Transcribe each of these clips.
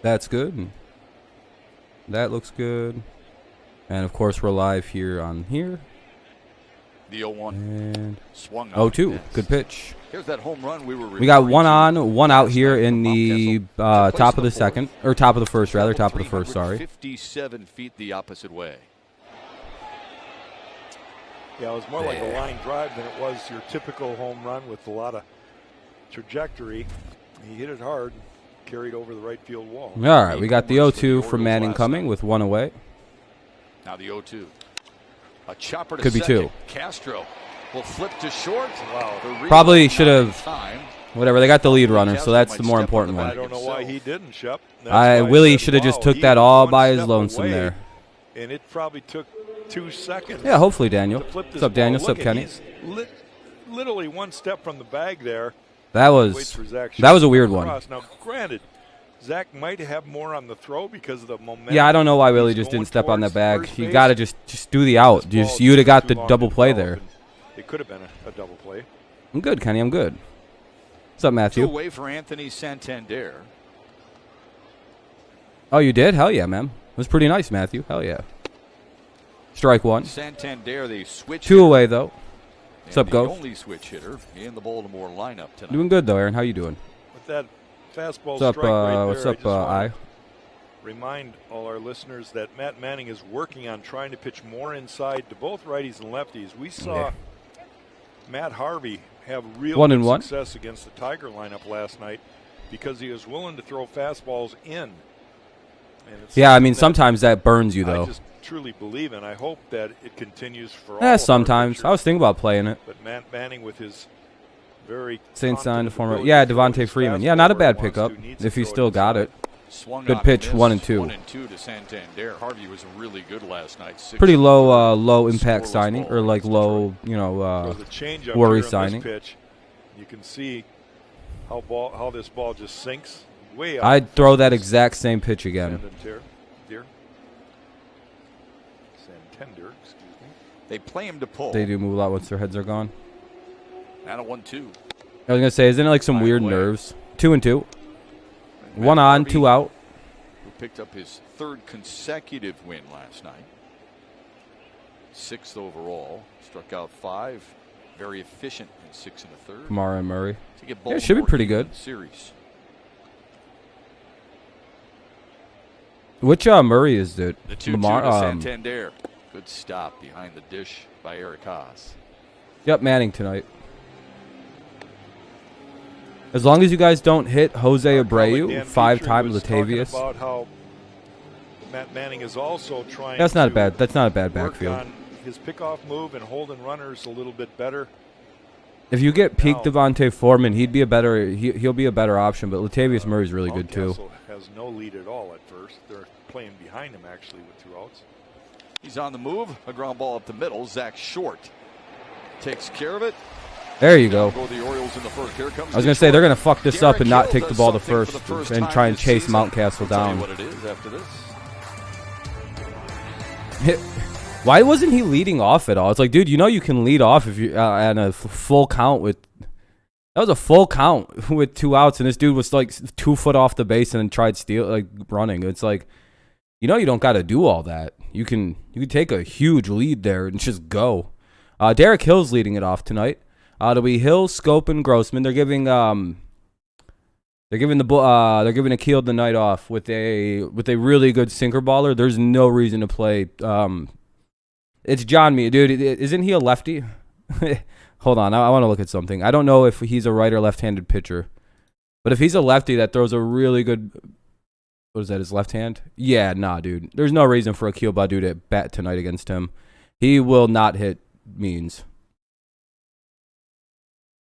That's good. That looks good. And, of course, we're live here on here. The 0-1 and swung 0-2. Good pitch. Here's that home run we got one on, one out here in the top of the second, or top of the first, rather. Top of the first, sorry. 57 feet the opposite way. Yeah, it was more like a line drive than it was your typical home run with a lot of trajectory. He hit it hard, carried over the right field wall. All right, we got the 0-2 from Manning coming with one away. Now the 0-2. A chopper to could be second. two. Castro will flip to short. Wow. Probably should have. Whatever, they got the lead runner, so that's the more important one. I don't know why he didn't, Shep. Willie should have just took that all by his lonesome there. And it probably took 2 seconds. Yeah, hopefully, Daniel. What's up, Daniel? What's up, Kenny? Literally one step from the bag there. That was a weird one. Now, granted, Zach might have more on the throw because of the momentum. Yeah, I don't know why Willie just didn't step on that bag. You got to just do the out. You would have got the double play there. It could have been a double play. I'm good, Kenny. I'm good. What's up, Matthew? 2 away for Anthony Santander. Oh, you did? Hell yeah, man. It was pretty nice, Matthew. Hell yeah. Strike one. Santander, the switch 2 away, though. What's up, Ghost? The only switch hitter in the Baltimore lineup tonight. Doing good, though, Aaron. How you doing? With that fastball what's up, strike right there, what's up, I? Remind all our listeners that Matt Manning is working on trying to pitch more inside to both righties and lefties. We saw Matt Harvey have real success against the Tiger lineup last night because he was willing to throw fastballs in. Yeah, I mean, sometimes that burns you, though. I just truly believe, and I hope that it continues for all sometimes. I was thinking about playing it. But Matt Manning with his very Saint sign, former. Yeah, Devontae Freeman. Yeah, not a bad pickup if he still got it. Good pitch, 1 and 2. 1 and 2 to Santander. Harvey was really good last night. Pretty low impact signing, or like low, worry signing. Pitch. You can see how this ball just sinks way up. I'd throw that exact same pitch again. Santander, excuse me. They play him to pull. They do move a lot once their heads are gone. And a 1-2. I was gonna say, isn't it like some weird nerves? 2 and 2. 1 on, 2 out. Who picked up his 3rd consecutive win last night. 6th overall. Struck out 5. Very efficient in 6 1/3. Kamara and Murray. Yeah, should be pretty good. Series. Which Murray is it? The 2-2 to Santander. Good stop behind the dish by Eric Haas. Yep, Manning tonight. As long as you guys don't hit Jose Abreu 5 times Latavius. About how Matt Manning is also trying. That's not bad. That's not a bad backfield. On his pickoff move and holding runners a little bit better. If you get peak Devontae Foreman, he'll be a better option. But Latavius Murray's really good too. Has no lead at all at first. They're playing behind him actually with 2 outs. He's on the move. A ground ball up the middle. Zach Short takes care of it. There you go. The Orioles in the first. Here comes I was going to say, they're going to fuck this up and not take the ball to first and try and chase Mountcastle down. What it is after this. Why wasn't he leading off at all? It's like, dude, you know you can lead off if you at a full count with. That was a full count with 2 outs, and this dude was like 2 foot off the base and then tried running. It's like, you know, you don't got to do all that. You can take a huge lead there and just go. Derek Hill's leading it off tonight. It'll be Hill, Scope, and Grossman. They're giving Akil the night off with a really good sinker baller. There's no reason to play. It's John Mead, dude. Isn't he a lefty? Hold on, I want to look at something. I don't know if he's a right or left-handed pitcher, but if he's a lefty that throws a really good, what is that? His left hand? Yeah, nah, dude. There's no reason for Akil Baddoo to bat tonight against him. He will not hit Means.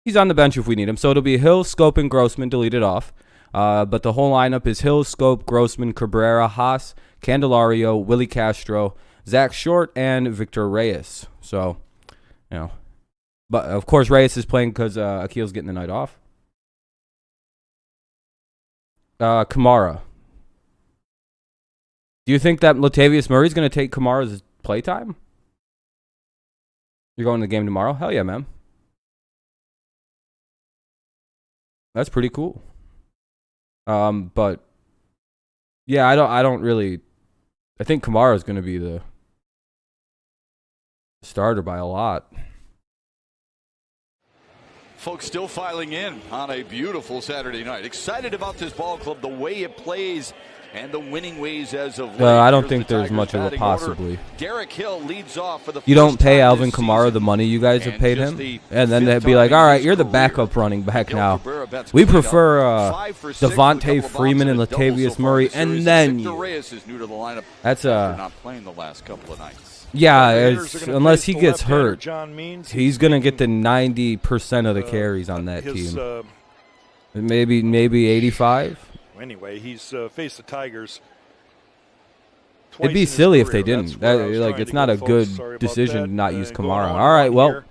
He's on the bench if we need him. So it'll be Hill, Scope, and Grossman to lead it off. But the whole lineup is Hill, Scope, Grossman, Cabrera, Haas, Candelario, Willie Castro, Zach Short, and Victor Reyes. So, But, of course, Reyes is playing because Akil's getting the night off. Kamara. Do you think that Latavius Murray's going to take Kamara's playtime? You're going to the game tomorrow? Hell yeah, man. That's pretty cool. But Yeah, I don't really. I think Kamara's going to be the starter by a lot. Folks still filing in on a beautiful Saturday night. Excited about this ball club, the way it plays, and the winning ways as of late. I don't think there's much of a possibly. Derek Hill leads off for the You don't pay Alvin Kamara the money you guys have paid him, and then they'd be like, all right, you're the backup running back now. We prefer Devontae Freeman and Latavius Murray, and then that's not playing the last couple of nights. Yeah, unless he gets hurt, he's going to get the 90% of the carries on that team. Maybe 85. Anyway, he's faced the Tigers. It'd be silly if they didn't. It's not a good decision to not use Kamara. All right, well,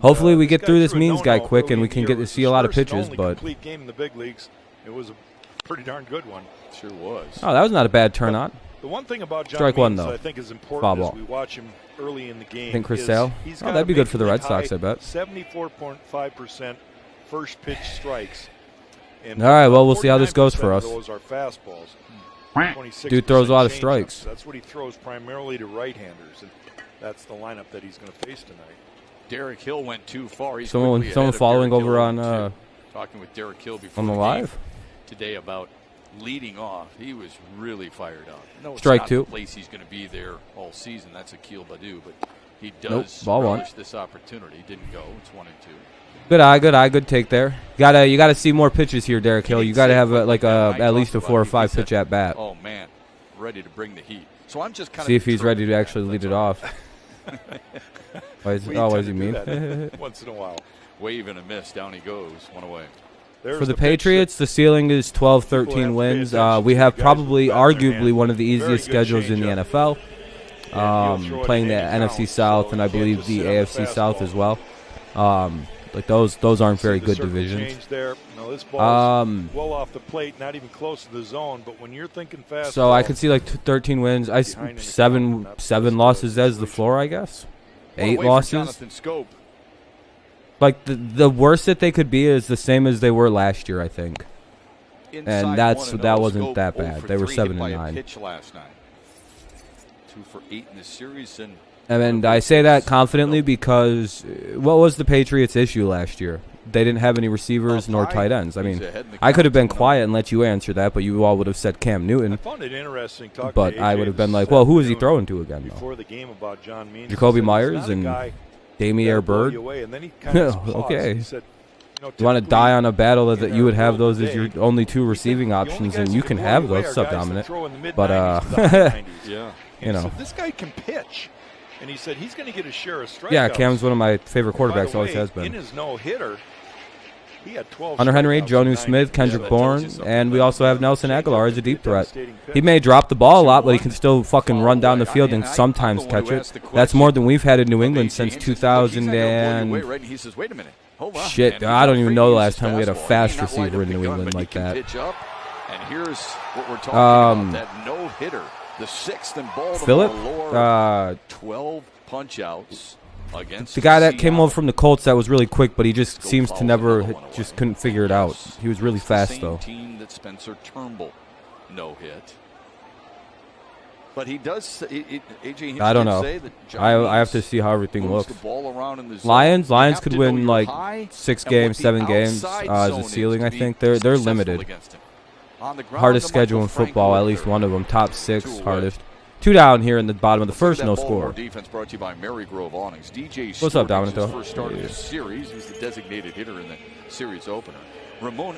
hopefully we get through this means guy quick and we can get to see a lot of pitches. But game in the big leagues. It was a pretty darn good one. Sure was. Oh, that was not a bad turn on. The one thing about John Strike one, Means though. I think is important as we watch him early in the game. I think Chris Sale. Oh, that'd be good for the Red Sox, I bet. 74.5% first pitch strikes. And all right, well, we'll see how this goes for us. Those are fastballs. Dude throws a lot of strikes. That's what he throws primarily to right-handers, and that's the lineup that he's going to face tonight. Derek Hill went too far. He's someone following over on talking with Derek Hill before on the live today about leading off. He was really fired up. No, strike it's not two. The place he's going to be there all season. That's Akil Baddoo, but he does ball relish this opportunity. Didn't go. It's 1-2. Good take there. You gotta see more pitches here, Derek Hill. You gotta have at least a 4 or 5 pitch at bat. Oh man, ready to bring the heat. So I'm just kind of see if he's ready to actually lead it off. What does he mean? Once in a while, wave and a miss. Down he goes. One away. For the Patriots, the ceiling is 12-13 wins. We have probably, arguably, one of the easiest schedules in the NFL. Playing the NFC South and I believe the AFC South as well. Those aren't very good divisions. This ball is well off the plate, not even close to the zone. But when you're thinking fast, so I could see 13 wins. Seven losses as the floor, I guess. 8 losses. The worst that they could be is the same as they were last year, I think. And that wasn't that bad. They were 7-9. Pitch last night. 2 for 8 in the series and I say that confidently because what was the Patriots' issue last year? They didn't have any receivers nor tight ends. I mean, I could have been quiet and let you answer that, but you all would have said Cam Newton. I found it interesting talking but to I would have been like, well, who is he throwing to again, before the game about John Means, Jacoby Myers and Damiere Byrd? Okay. You want to die on a battle that you would have those as your only 2 receiving options, and you can have those sub-dominant. But, you know. This guy can pitch. And he said he's going to get a share of strikeouts. Yeah, Cam's one of my favorite quarterbacks, always has been. In his no-hitter, he had 12 Hunter Henry, Jonnu Smith, Kendrick Bourne, and we also have Nelson Aguilar as a deep threat. He may drop the ball a lot, but he can still fucking run down the field and sometimes catch it. That's more than we've had in New England since 2000 and... Shit, I don't even know the last time we had a fast receiver in New England like that. And here's what we're talking about, that no-hitter. The 6th in Baltimore, 12 punch-outs against the guy that came over from the Colts that was really quick, but he just seems to never, just couldn't figure it out. He was really fast, though. Team that Spencer Turnbull no-hit. But he does, AJ, I don't know. I have to see how everything looks. Lions could win like 6 games, 7 games as a ceiling, I think. They're limited. Hardest schedule in football, at least one of them. Top 6 hardest. 2 down here in the bottom of the first, no score. Defense brought to you by Mary Grove Awnings. DJ What's up, Dominic? First start of the series. He was the designated hitter in the series opener. Ramon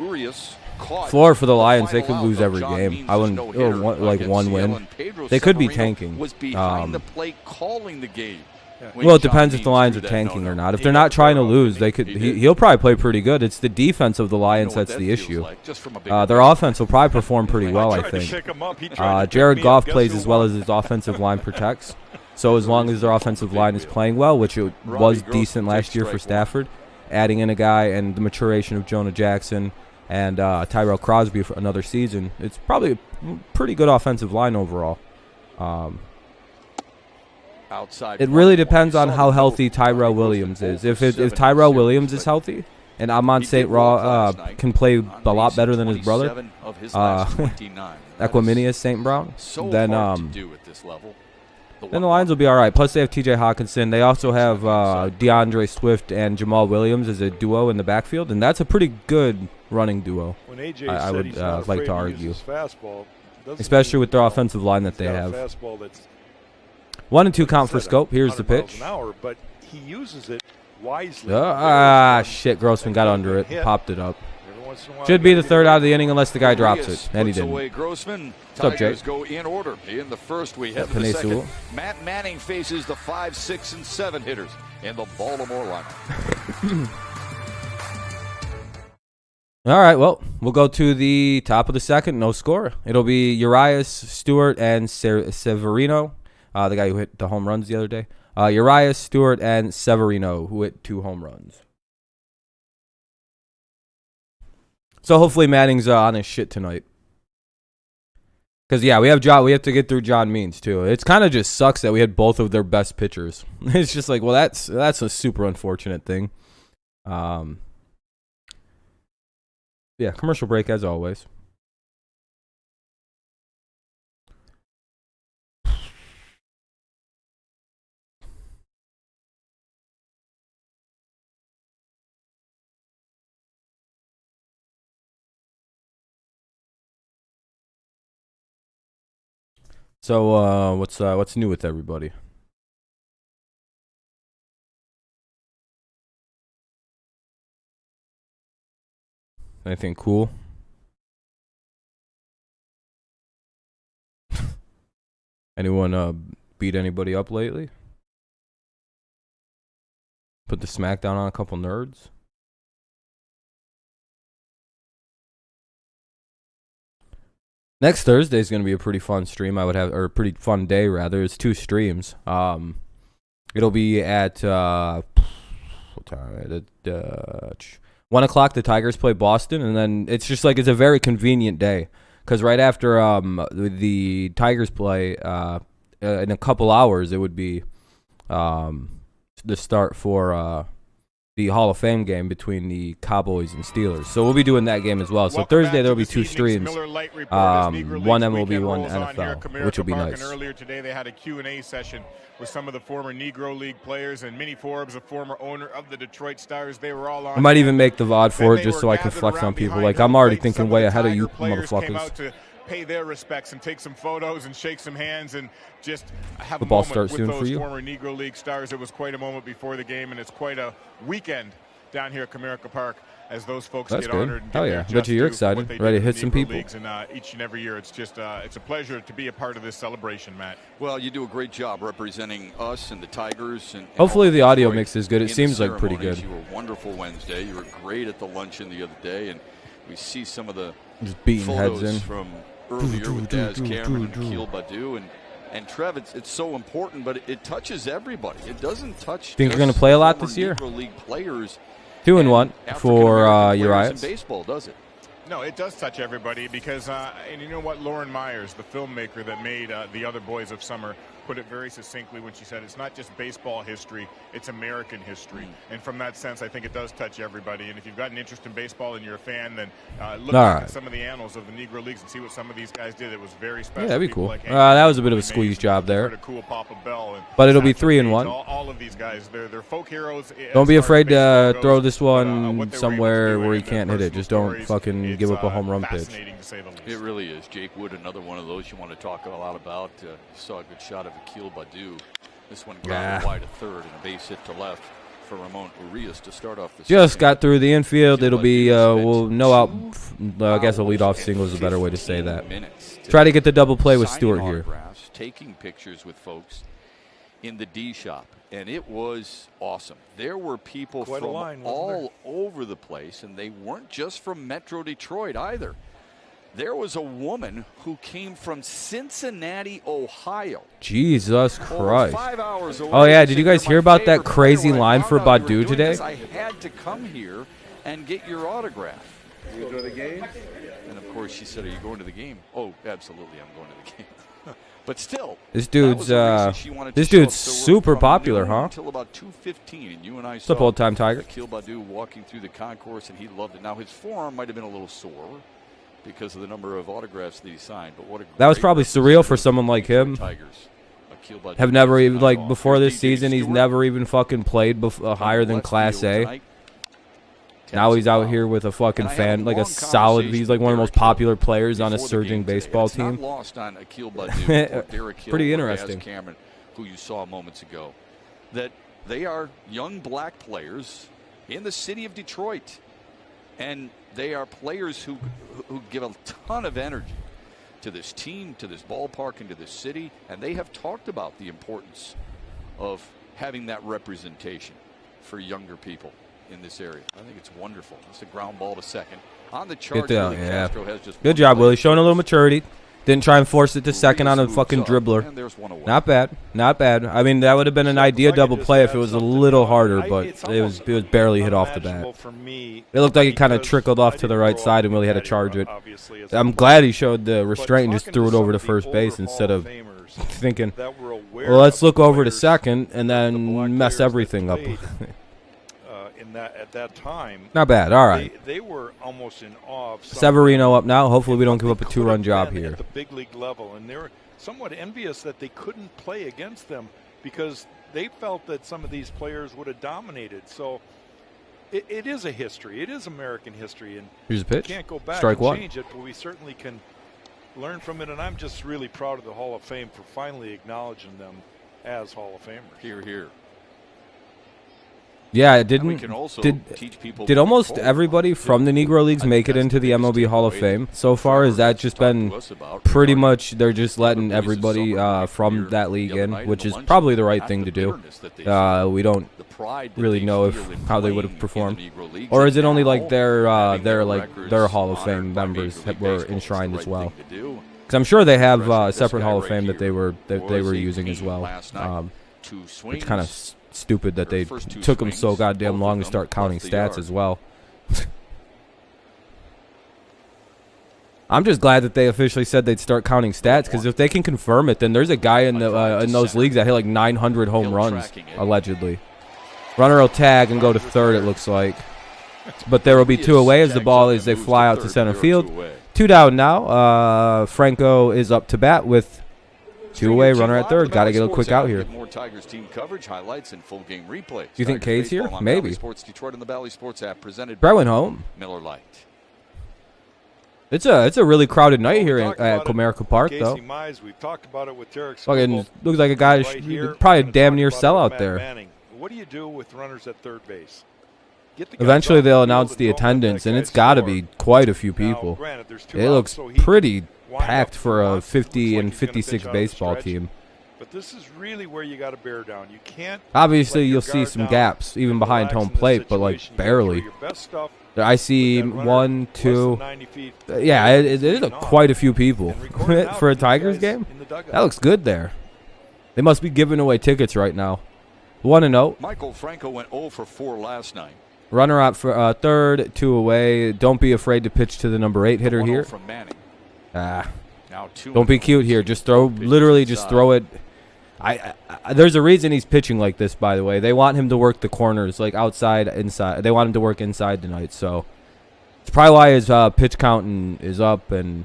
Urias caught. Floor for the Lions, they could lose every game. I wouldn't, like 1 win. They could be tanking. Was behind the plate calling the game. Well, it depends if the Lions are tanking or not. If they're not trying to lose, they could. He'll probably play pretty good. It's the defense of the Lions that's the issue. Their offense will probably perform pretty well, I think. Jared Goff plays as well as his offensive line protects. So as long as their offensive line is playing well, which it was decent last year for Stafford, adding in a guy and the maturation of Jonah Jackson and Tyrell Crosby for another season, it's probably a pretty good offensive line overall. It really depends on how healthy Tyrell Williams is. If Tyrell Williams is healthy And Amon St. Can play a lot better than his brother, Equiminius St. Brown. Then the Lions will be all right. Plus, they have T.J. Hawkinson. They also have DeAndre Swift and Jamal Williams as a duo in the backfield, and that's a pretty good running duo. I would like to argue, especially with their offensive line that they have. 1 and 2 count for Scope. Here's the pitch. But he uses it wisely. Shit! Grossman got under it, popped it up. Should be the third out of the inning unless the guy drops it, and he didn't. What's up, Jay? Go in order. In the first, we head to the second. Matt Manning faces the 5, 6, and 7 hitters in the Baltimore lineup. All right, well, we'll go to the top of the second. No score. It'll be Urias, Stewart, and Severino, the guy who hit the home runs the other day. Urias, Stewart, and Severino, who hit 2 home runs. So hopefully Manning's on his shit tonight. Because, yeah, we have to get through John Means, too. It's kind of just sucks that we had both of their best pitchers. It's just like, well, that's a super unfortunate thing. Yeah, commercial break as always. So, what's new with everybody? Anything cool? Anyone beat anybody up lately? Put the smackdown on a couple nerds? Next Thursday is going to be a pretty fun stream. Or a pretty fun day rather. It's 2 streams. It'll be at what time? 1 o'clock. The Tigers play Boston, and then it's just like it's a very convenient day because right after the Tigers play in a couple hours, it would be the start for the Hall of Fame game between the Cowboys and Steelers. So we'll be doing that game as well. So Thursday there'll be 2 streams. One MLB, one NFL, which will be nice. Earlier today they had a Q&A session with some of the former Negro League players, and Minnie Forbes, a former owner of the Detroit Stars. They were all on. I might even make the VOD for it just so I can flex on people. Like, I'm already thinking way ahead of you motherfuckers. Pay their respects and take some photos and shake some hands and just have the a ball moment starts with soon those for you. Former Negro League stars. It was quite a moment before the game, and it's quite a weekend down here at Comerica Park as those folks That's get good. honored. And hell yeah! Bet you're excited, ready to hit some people. And each and every year, it's just it's a pleasure to be a part of this celebration, Matt. Well, you do a great job representing us and the Tigers. And hopefully the audio mix is good. It seems like pretty good. You were wonderful Wednesday. You were great at the luncheon the other day, and we see some of the just beating photos heads in from earlier with Daz Cameron and Akil Badu and Trev. It's so important, but it touches everybody. It doesn't touch. Think you're going to play a lot this year? Negro League players. 2 and 1 for Urias. Baseball, does it? No, it does touch everybody because, and you know what, Lauren Myers, the filmmaker that made The Other Boys of Summer, put it very succinctly when she said it's not just baseball history, it's American history. And from that sense, I think it does touch everybody. And if you've got an interest in baseball and you're a fan, then look at some of the annals of the Negro Leagues and see what some of these guys did. It was very special. Yeah, that'd be cool. Like that was a bit of a squeeze job there. Cool Papa Bell and but it'll be 3 and 1. All of these guys, they're folk heroes. Don't be afraid to throw this one somewhere where you can't hit it. Just don't fucking give up a home run pitch. It really is. Jake Wood, another one of those you want to talk a lot about. You saw a good shot of Akil Badu. This one grounded wide to third and a base hit to left for Ramon Urias to start off the just got through the infield. It'll be we'll no out. I guess a leadoff single is a better way to say that. Try to get the double play with Stewart here. Taking pictures with folks in the D shop, and it was awesome. There were people from all over the place, and they weren't just from Metro Detroit either. There was a woman who came from Cincinnati, Ohio. Jesus Christ. 5 hours away. Oh, yeah. Did you guys hear about that crazy line for Badu today? I had to come here and get your autograph. You go to the game? And, of course, she said, are you going to the game? Oh, absolutely, I'm going to the game. But still, this dude's super popular, huh? Until about 2:15, and you and I What's up, saw old-time Tiger? Akil Baddoo walking through the concourse, and he loved it. Now his forearm might have been a little sore because of the number of autographs that he signed. But what a that was probably surreal for someone like him. Tigers. Have never even, like, before this season, he's never even fucking played higher than Class A. Now he's out here with a fucking fan, like a solid. He's like one of the most popular players on a surging baseball team. Pretty interesting. Cameron, who you saw moments ago, that they are young black players in the city of Detroit, and they are players who give a ton of energy to this team, to this ballpark, and to this city, and they have talked about the importance of having that representation for younger people in this area. I think it's wonderful. It's a ground ball to second. On the charge, yeah. Good job, Willie. Showing a little maturity. Didn't try and force it to second on a fucking dribbler. Not bad. Not bad. I mean, that would have been an idea double play if it was a little harder, but it was barely hit off the bat. It looked like it kind of trickled off to the right side and Willie had to charge it. I'm glad he showed the restraint and just threw it over to first base instead of thinking, well, let's look over to second and then mess everything up. At that time, not bad. All right. They were almost in awe of Severino up now. Hopefully we don't give up a two-run job here. At the big league level, and they were somewhat envious that they couldn't play against them because they felt that some of these players would have dominated. So it is a history. It is American history, and here's a pitch. We can't go back Strike and one. Change it, but we certainly can learn from it. And I'm just really proud of the Hall of Fame for finally acknowledging them as Hall of Famers. Here, here. Yeah, it didn't. Did almost everybody from the Negro Leagues make it into the MLB Hall of Fame so far? Has that just been pretty much they're just letting everybody from that league in, which is probably the right thing to do. We don't really know how they would have performed, or is it only like their Hall of Fame members that were enshrined as well? Because I'm sure they have a separate Hall of Fame that they were using as well. It's kind of stupid that they took them so goddamn long to start counting stats as well. I'm just glad that they officially said they'd start counting stats, because if they can confirm it, then there's a guy in those leagues that hit like 900 home runs, allegedly. Runner will tag and go to third, it looks like. But there will be two away as the ball as they fly out to center field. Two down now. Franco is up to bat with two away, runner at third. Got to get a quick out here. More Tigers team coverage, highlights, and full game replays. You think K's here? Maybe. Sports Detroit and the Valley Sports app presented. Brett went home. Miller Lite. It's a really crowded night here at Comerica Park, though. We've talked about it with Tarek. Fucking looks like a guy probably damn near sell out there. What do you do with runners at third base? Eventually they'll announce the attendance, and it's got to be quite a few people. It looks pretty packed for a 50 and 56 baseball team. But this is really where you got to bear down. You can't. Obviously, you'll see some gaps even behind home plate, but like barely. I see 1, 2. Yeah, it is quite a few people for a Tigers game. That looks good there. They must be giving away tickets right now. 1-0. Michael Franco went 0 for 4 last night. Runner out for third, 2 away. Don't be afraid to pitch to the number 8 hitter here. From Manning. Don't be cute here. Just throw it. There's a reason he's pitching like this, by the way. They want him to work the corners, like outside, inside. They want him to work inside tonight, so it's probably why his pitch count is up, and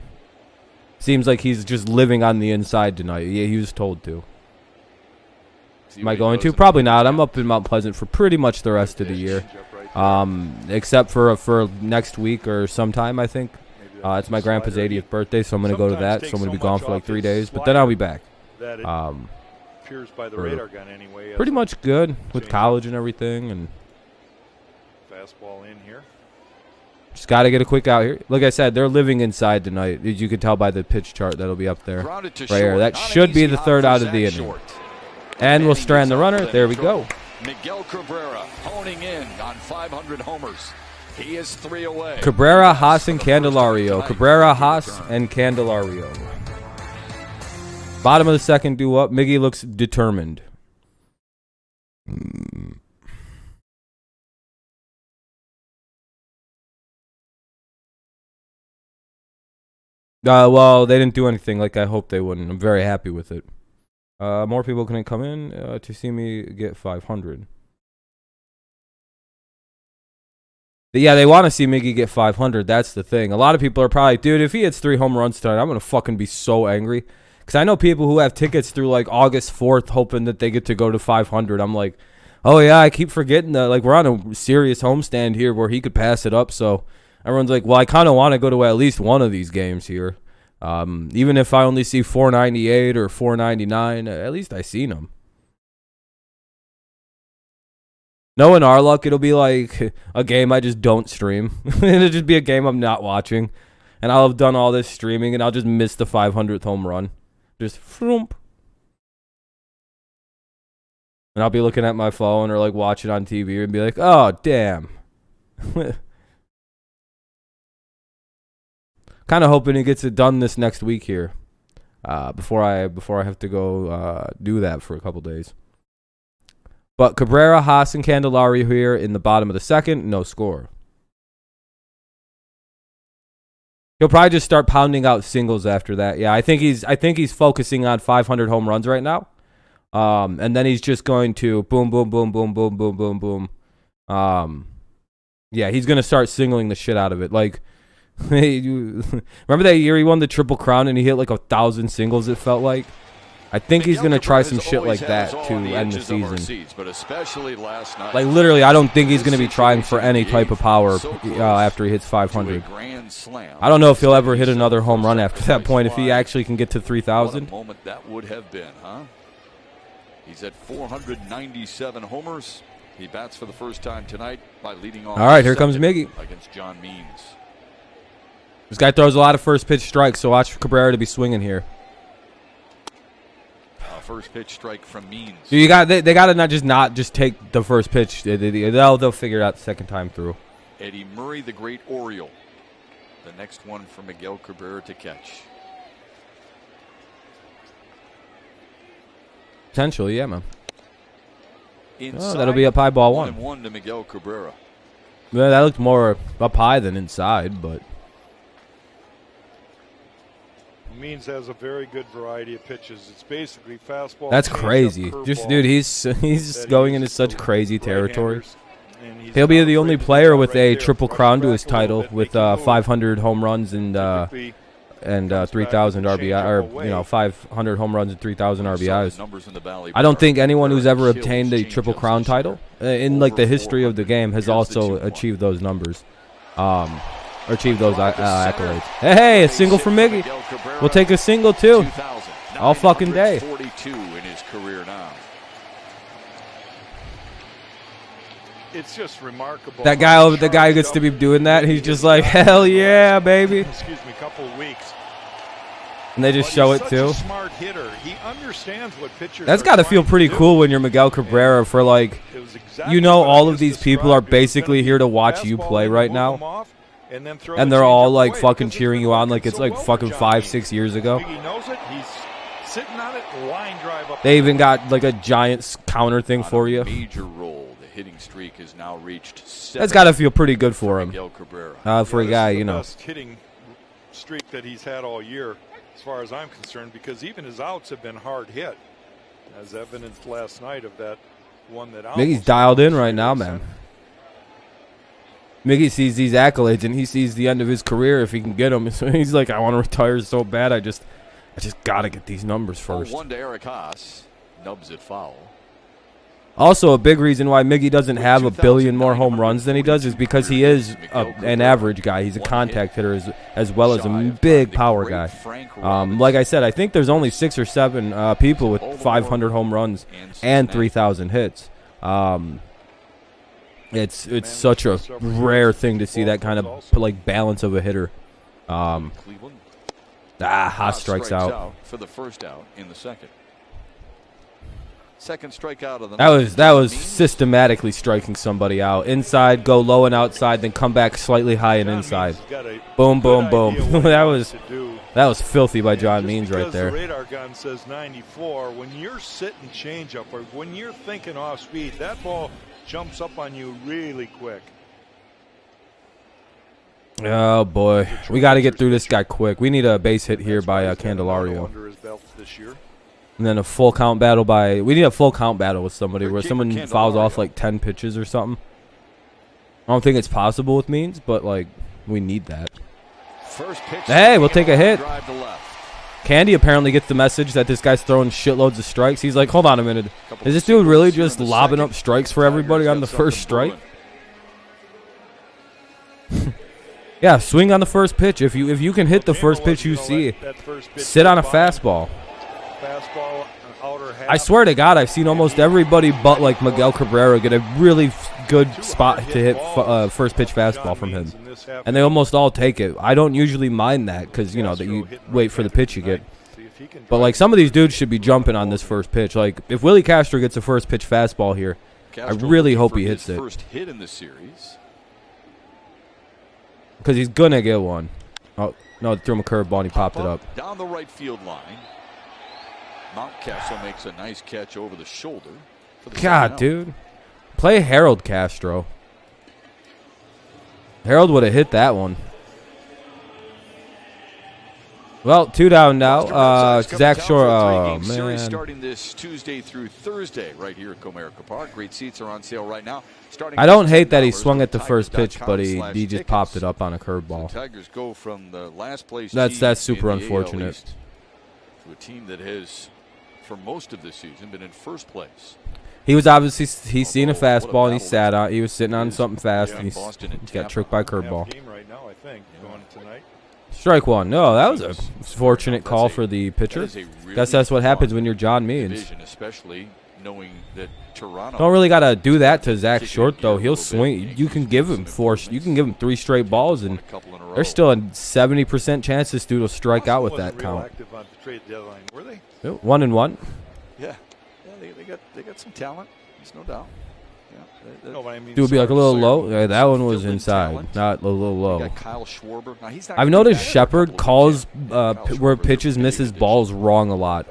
seems like he's just living on the inside tonight. Yeah, he was told to. Am I going to? Probably not. I'm up in Mount Pleasant for pretty much the rest of the year, except for next week or sometime, I think. It's my grandpa's 80th birthday, so I'm going to go to that. So I'm going to be gone for like 3 days, but then I'll be back. Pretty much good with college and everything, and fastball in here. Just got to get a quick out here. Like I said, they're living inside tonight. As you can tell by the pitch chart that'll be up there, right here. That should be the third out of the inning, and we'll strand the runner. There we go. Miguel Cabrera honing in on 500 homers. He is 3 away. Cabrera, Haas, and Candelario. Cabrera, Haas, and Candelario. Bottom of the second due up. Miggy looks determined. Well, they didn't do anything like I hoped they wouldn't. I'm very happy with it. More people couldn't come in to see me get 500. But yeah, they want to see Miggy get 500. That's the thing. A lot of people are probably, dude, if he hits 3 home runs tonight, I'm going to fucking be so angry. Because I know people who have tickets through like August 4th hoping that they get to go to 500. I'm like, oh yeah, I keep forgetting that like we're on a serious homestand here where he could pass it up. So everyone's like, well, I kind of want to go to at least one of these games here. Even if I only see 498 or 499, at least I seen them. Knowing our luck, it'll be like a game I just don't stream. It'll just be a game I'm not watching. And I'll have done all this streaming, and I'll just miss the 500th home run. Just floomp. And I'll be looking at my phone or like watching on TV and be like, oh, damn. Kind of hoping he gets it done this next week here. Before I have to go do that for a couple days. But Cabrera, Haas, and Candelario here in the bottom of the second. No score. He'll probably just start pounding out singles after that. Yeah, I think he's focusing on 500 home runs right now. And then he's just going to boom, boom, boom, boom, boom, boom, boom, boom. Yeah, he's going to start singling the shit out of it. Like, remember that year he won the Triple Crown and he hit like 1,000 singles, it felt like? I think he's going to try some shit like that to end the season. Seats, but especially last night. Like, literally, I don't think he's going to be trying for any type of power after he hits 500. I don't know if he'll ever hit another home run after that point, if he actually can get to 3,000. Moment that would have been, huh? He's at 497 homers. He bats for the first time tonight by leading off. All right, here comes Miggy against John Means. This guy throws a lot of first pitch strikes, so watch Cabrera to be swinging here. First pitch strike from Means. So they got to not just take the first pitch. They'll figure it out the second time through. Eddie Murray, the great Oriole. The next one for Miguel Cabrera to catch. Potentially, yeah, man. Inside, that'll be up high, ball one. 1-1 to Miguel Cabrera. Well, that looked more up high than inside, but. Means has a very good variety of pitches. It's basically fastball. That's crazy. Just dude, he's going into such crazy territory. He'll be the only player with a triple crown to his title with 500 home runs and 3,000 RBI, or 500 home runs and 3,000 RBIs. I don't think anyone who's ever obtained a triple crown title in like the history of the game has also achieved those numbers. Or achieve those accolades. Hey, a single from Miggy. We'll take a single too. All fucking day. 42 in his career now. It's just remarkable. That guy, the guy gets to be doing that. He's just like, hell yeah, baby. Excuse me, couple of weeks. And they just show it too. Smart hitter. He understands what pitchers. That's got to feel pretty cool when you're Miguel Cabrera for like, all of these people are basically here to watch you play right now. And they're all like fucking cheering you on like it's like fucking 5-6 years ago. They even got like a giant counter thing for you. Major role. The hitting streak is now reached 7. That's got to feel pretty good for him. For a guy, Best hitting streak that he's had all year, as far as I'm concerned, because even his outs have been hard hit, as evidenced last night of that one that. Miggy's dialed in right now, man. Miggy sees these accolades and he sees the end of his career if he can get them. So he's like, I want to retire so bad. I just gotta get these numbers first. 1 to Eric Haas, nubs it foul. Also, a big reason why Miggy doesn't have a billion more home runs than he does is because he is an average guy. He's a contact hitter as well as a big power guy. Like I said, I think there's only 6 or 7 people with 500 home runs and 3,000 hits. It's such a rare thing to see that kind of like balance of a hitter. Haas strikes out for the first out in the second. Second strikeout of the night. That was systematically striking somebody out. Inside, go low and outside, then come back slightly high and inside. Boom, boom, boom. that was filthy by John Means right there. The radar gun says 94. When you're sitting changeup or when you're thinking off speed, that ball jumps up on you really quick. Oh, boy. We got to get through this guy quick. We need a base hit here by Candelario. And then a full count battle by... We need a full count battle with somebody where someone fouls off like 10 pitches or something. I don't think it's possible with Means, but, like, we need that. Hey, we'll take a hit. Candy apparently gets the message that this guy's throwing shitloads of strikes. He's like, hold on a minute. Is this dude really just lobbing up strikes for everybody on the first strike? Yeah, swing on the first pitch. If you can hit the first pitch you see, sit on a fastball. I swear to God, I've seen almost everybody but like Miguel Cabrera get a really good spot to hit first pitch fastball from him, and they almost all take it. I don't usually mind that because you know that you wait for the pitch you get. But like some of these dudes should be jumping on this first pitch. Like if Willie Castro gets a first pitch fastball here, I really hope he hits it. First hit in the series. Because he's going to get one. Oh, no, threw him a curveball and he popped it up. Down the right field line. Mountcastle makes a nice catch over the shoulder. God, dude. Play Harold Castro. Harold would have hit that one. Well, 2 down now. Zach Shore. Oh, man. Starting this Tuesday through Thursday right here at Comerica Park. Great seats are on sale right now. I don't hate that he swung at the first pitch, but he just popped it up on a curveball. Tigers go from the last place. That's super unfortunate. To a team that has, for most of the season, been in first place. He was obviously seen a fastball and he sat on. He was sitting on something fast and he got tricked by a curveball. Strike one. No, that was a fortunate call for the pitcher. Guess that's what happens when you're John Means. Especially knowing that Toronto don't really gotta do that to Zach Short though. He'll swing. You can give him 3 straight balls, and there's still a 70% chance this dude will strike out with that count. 1-1. Yeah, they got some talent. There's no doubt. Dude would be like a little low. Yeah, that one was inside, not a little low. Kyle Schwarber. I've noticed Shepard calls where pitches misses balls wrong a lot.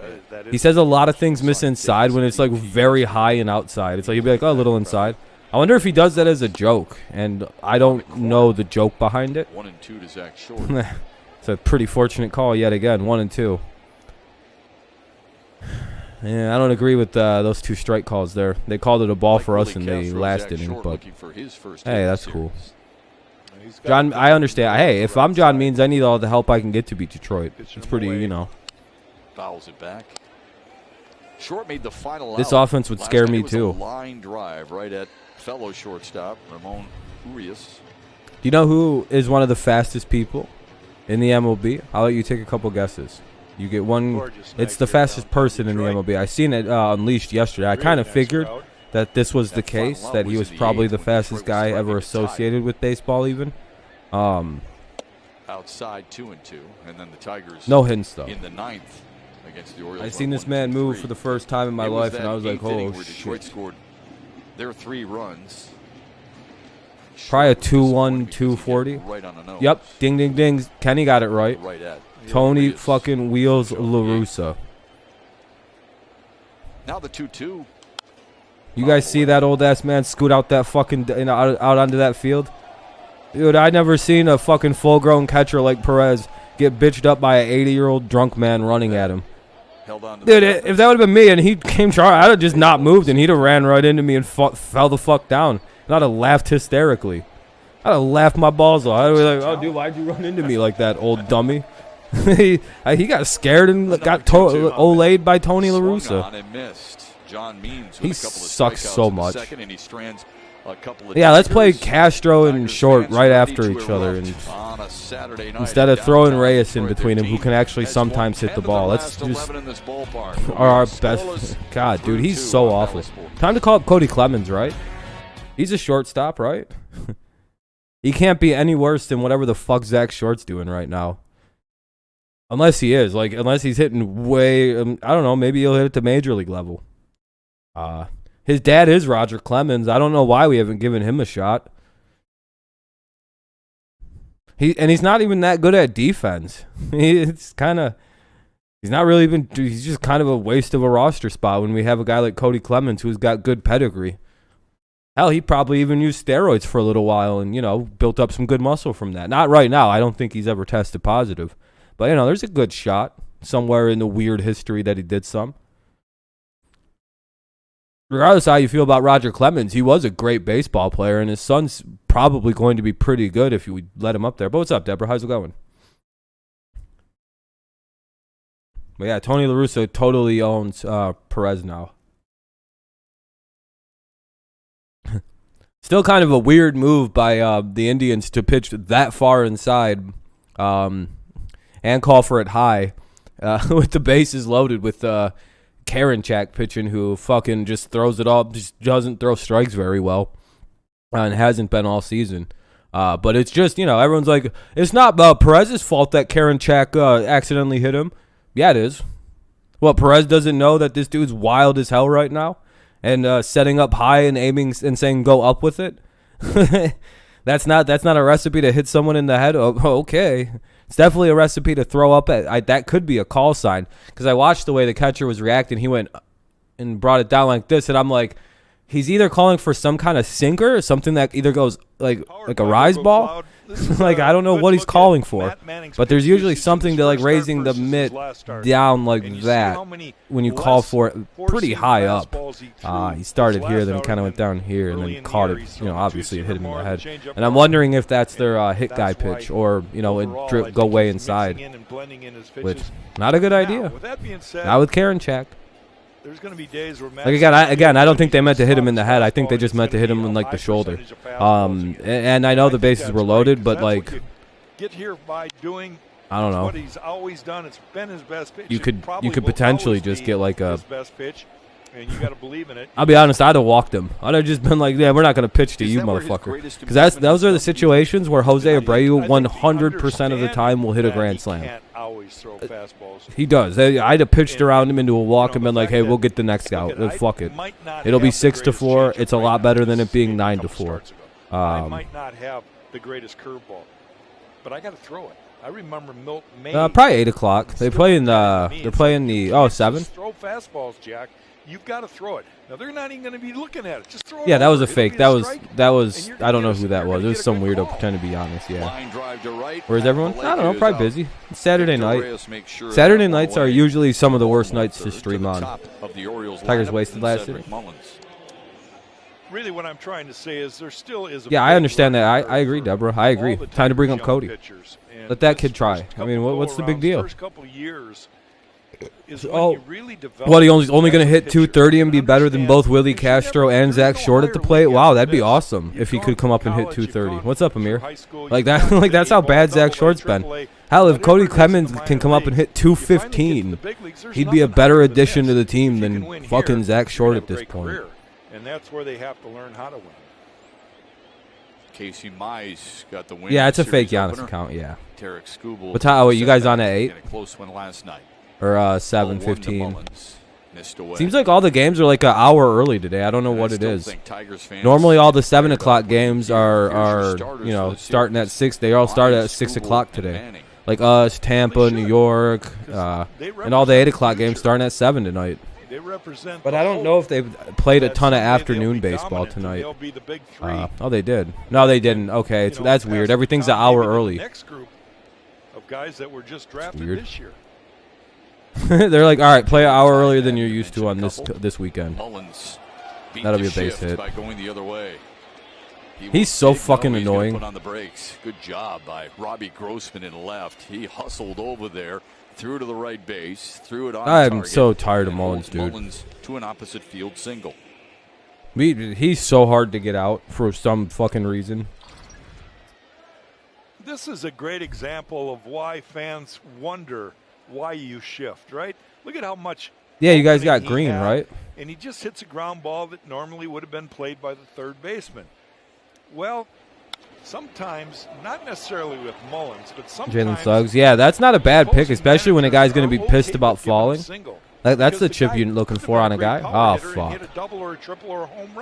He says a lot of things miss inside when it's like very high and outside. It's like he'd be like, oh, a little inside. I wonder if he does that as a joke, and I don't know the joke behind it. 1-2 to Zach Short. It's a pretty fortunate call yet again. 1-2. Yeah, I don't agree with those 2 strike calls there. They called it a ball for us in the last inning, but hey, that's cool. John, I understand. Hey, if I'm John Means, I need all the help I can get to beat Detroit. It's pretty, you know. Fouls it back. Short made the final this out. Offense would scare me too. Line drive right at fellow shortstop Ramon Urias. Do you know who is one of the fastest people in the MLB? I'll let you take a couple guesses. You get one. It's the fastest person in the MLB. I seen it unleashed yesterday. I kind of figured that this was the case, that he was probably the fastest guy ever associated with baseball even. Outside 2-2, and then the Tigers. No hints though. In the 9th against the Orioles. I seen this man move for the first time in my life, and I was like, "Oh shit!" Detroit scored their 3 runs. Probably a 2-1, 240. Right on the nose. Yep, ding, ding, ding. Kenny got it right. Right at Tony fucking Wheels La Russa. Now the 2-2. You guys see that old ass man scoot out that fucking out onto that field? Dude, I never seen a fucking full-grown catcher like Perez get bitched up by an 80-year-old drunk man running at him. Dude, if that would have been me and he came charged, I'd have just not moved and he'd have ran right into me and fell the fuck down. And I'd have laughed hysterically. I'd have laughed my balls off. I'd be like, oh, dude, why'd you run into me like that, old dummy? he got scared and got olayed by Tony La Russa. He sucks so much. Yeah, let's play Castro and Short right after each other, and instead of throwing Reyes in between them, who can actually sometimes hit the ball. Let's just our best. God, dude, he's so awful. Time to call up Cody Clemens, right? He's a shortstop, right? He can't be any worse than whatever the fuck Zach Short's doing right now. Unless he is, unless he's hitting way, I don't know, maybe he'll hit it to major league level. His dad is Roger Clemens. I don't know why we haven't given him a shot. He's not even that good at defense. He's not really even, he's just kind of a waste of a roster spot when we have a guy like Cody Clemens who's got good pedigree. Hell, he probably even used steroids for a little while and, built up some good muscle from that. Not right now. I don't think he's ever tested positive. But, there's a good shot somewhere in the weird history that he did some. Regardless of how you feel about Roger Clemens, he was a great baseball player, and his son's probably going to be pretty good if you let him up there. But what's up, Deborah? How's it going? But yeah, Tony La Russa totally owns Perez now. Still kind of a weird move by the Indians to pitch that far inside and call for it high with the bases loaded with Karinchak pitching, who fucking just throws it all, just doesn't throw strikes very well and hasn't been all season. But it's just, everyone's like, it's not Perez's fault that Karinchak accidentally hit him. Yeah, it is. What, Perez doesn't know that this dude's wild as hell right now? And setting up high and aiming and saying go up with it. That's not a recipe to hit someone in the head. Oh, okay, it's definitely a recipe to throw up at. That could be a call sign, because I watched the way the catcher was reacting. He went and brought it down like this, and I'm like, he's either calling for some kind of sinker or something that either goes like a rise ball. Like, I don't know what he's calling for, but there's usually something to like raising the mitt down like that when you call for it pretty high up. He started here, then kind of went down here, and then caught it. Obviously it hit him in the head. And I'm wondering if that's their hit guy pitch, or it go way inside, which not a good idea. Not with Karinchak. There's going to be days where again, I don't think they meant to hit him in the head. I think they just meant to hit him in like the shoulder. And I know the bases were loaded, but like, get here by doing I don't know. what he's always done. It's been his best pitch. You could potentially just get like a best pitch, and you got to believe in it. I'll be honest, I'd have walked him. I'd have just been like, yeah, we're not going to pitch to you, motherfucker. Because those are the situations where Jose Abreu 100% of the time will hit a grand slam. Throw fastballs. He does. I'd have pitched around him into a walk and been like, hey, we'll get the next out. Fuck it. It'll be 6-4. It's a lot better than it being 9-4. I might not have the greatest curveball, but I got to throw it. I remember May. Probably 8 o'clock. They're playing the 7. Throw fastballs, Jack. You've got to throw it. Now they're not even going to be looking at it. Just throw it. Yeah, that was a fake. That was. I don't know who that was. It was some weirdo. Pretend to be honest. Yeah. Where's everyone? I don't know. Probably busy. It's Saturday night. Saturday nights are usually some of the worst nights to stream on. Tigers wasted last year. Really, what I'm trying to say is there still is. Yeah, I understand that. I agree, Deborah. I agree. Time to bring up Cody. Let that kid try. I mean, what's the big deal? First couple of years. What, he only going to hit 230 and be better than both Willie Castro and Zach Short at the plate? Wow, that'd be awesome if he could come up and hit 230. What's up, Amir? Like that, like that's how bad Zach Short's been. Hell, if Cody Clemens can come up and hit 215, he'd be a better addition to the team than fucking Zach Short at this point. And that's where they have to learn how to win. Casey Mize got the win. Yeah, it's a fake Giannis account. Yeah. Tarek Skubal. What's how? You guys on at 8? A close one last night. Or 7:15. Seems like all the games are like an hour early today. I don't know what it is. Normally all the 7 o'clock games are starting at 6. They all start at 6 o'clock today. Like us, Tampa, New York, and all the 8 o'clock games starting at 7 tonight. But I don't know if they've played a ton of afternoon baseball tonight. Oh, they did. No, they didn't. Okay, that's weird. Everything's an hour early. Next group of guys that were just drafted this year. They're like, all right, play an hour earlier than you're used to on this weekend. That'll be a base hit. He's so fucking annoying. On the brakes. Good job by Robbie Grossman in left. He hustled over there, threw to the right base, threw it on I'm so tired of Mullins, dude. Mullins to an opposite field single. He's so hard to get out for some fucking reason. This is a great example of why fans wonder why you shift, right? Look at how much. Yeah, you guys got Green, right? And he just hits a ground ball that normally would have been played by the third baseman. Well, sometimes, not necessarily with Mullins, but sometimes. Jalen Suggs. Yeah, that's not a bad pick, especially when a guy's going to be pissed about falling. That's the chip you're looking for on a guy. Oh, fuck.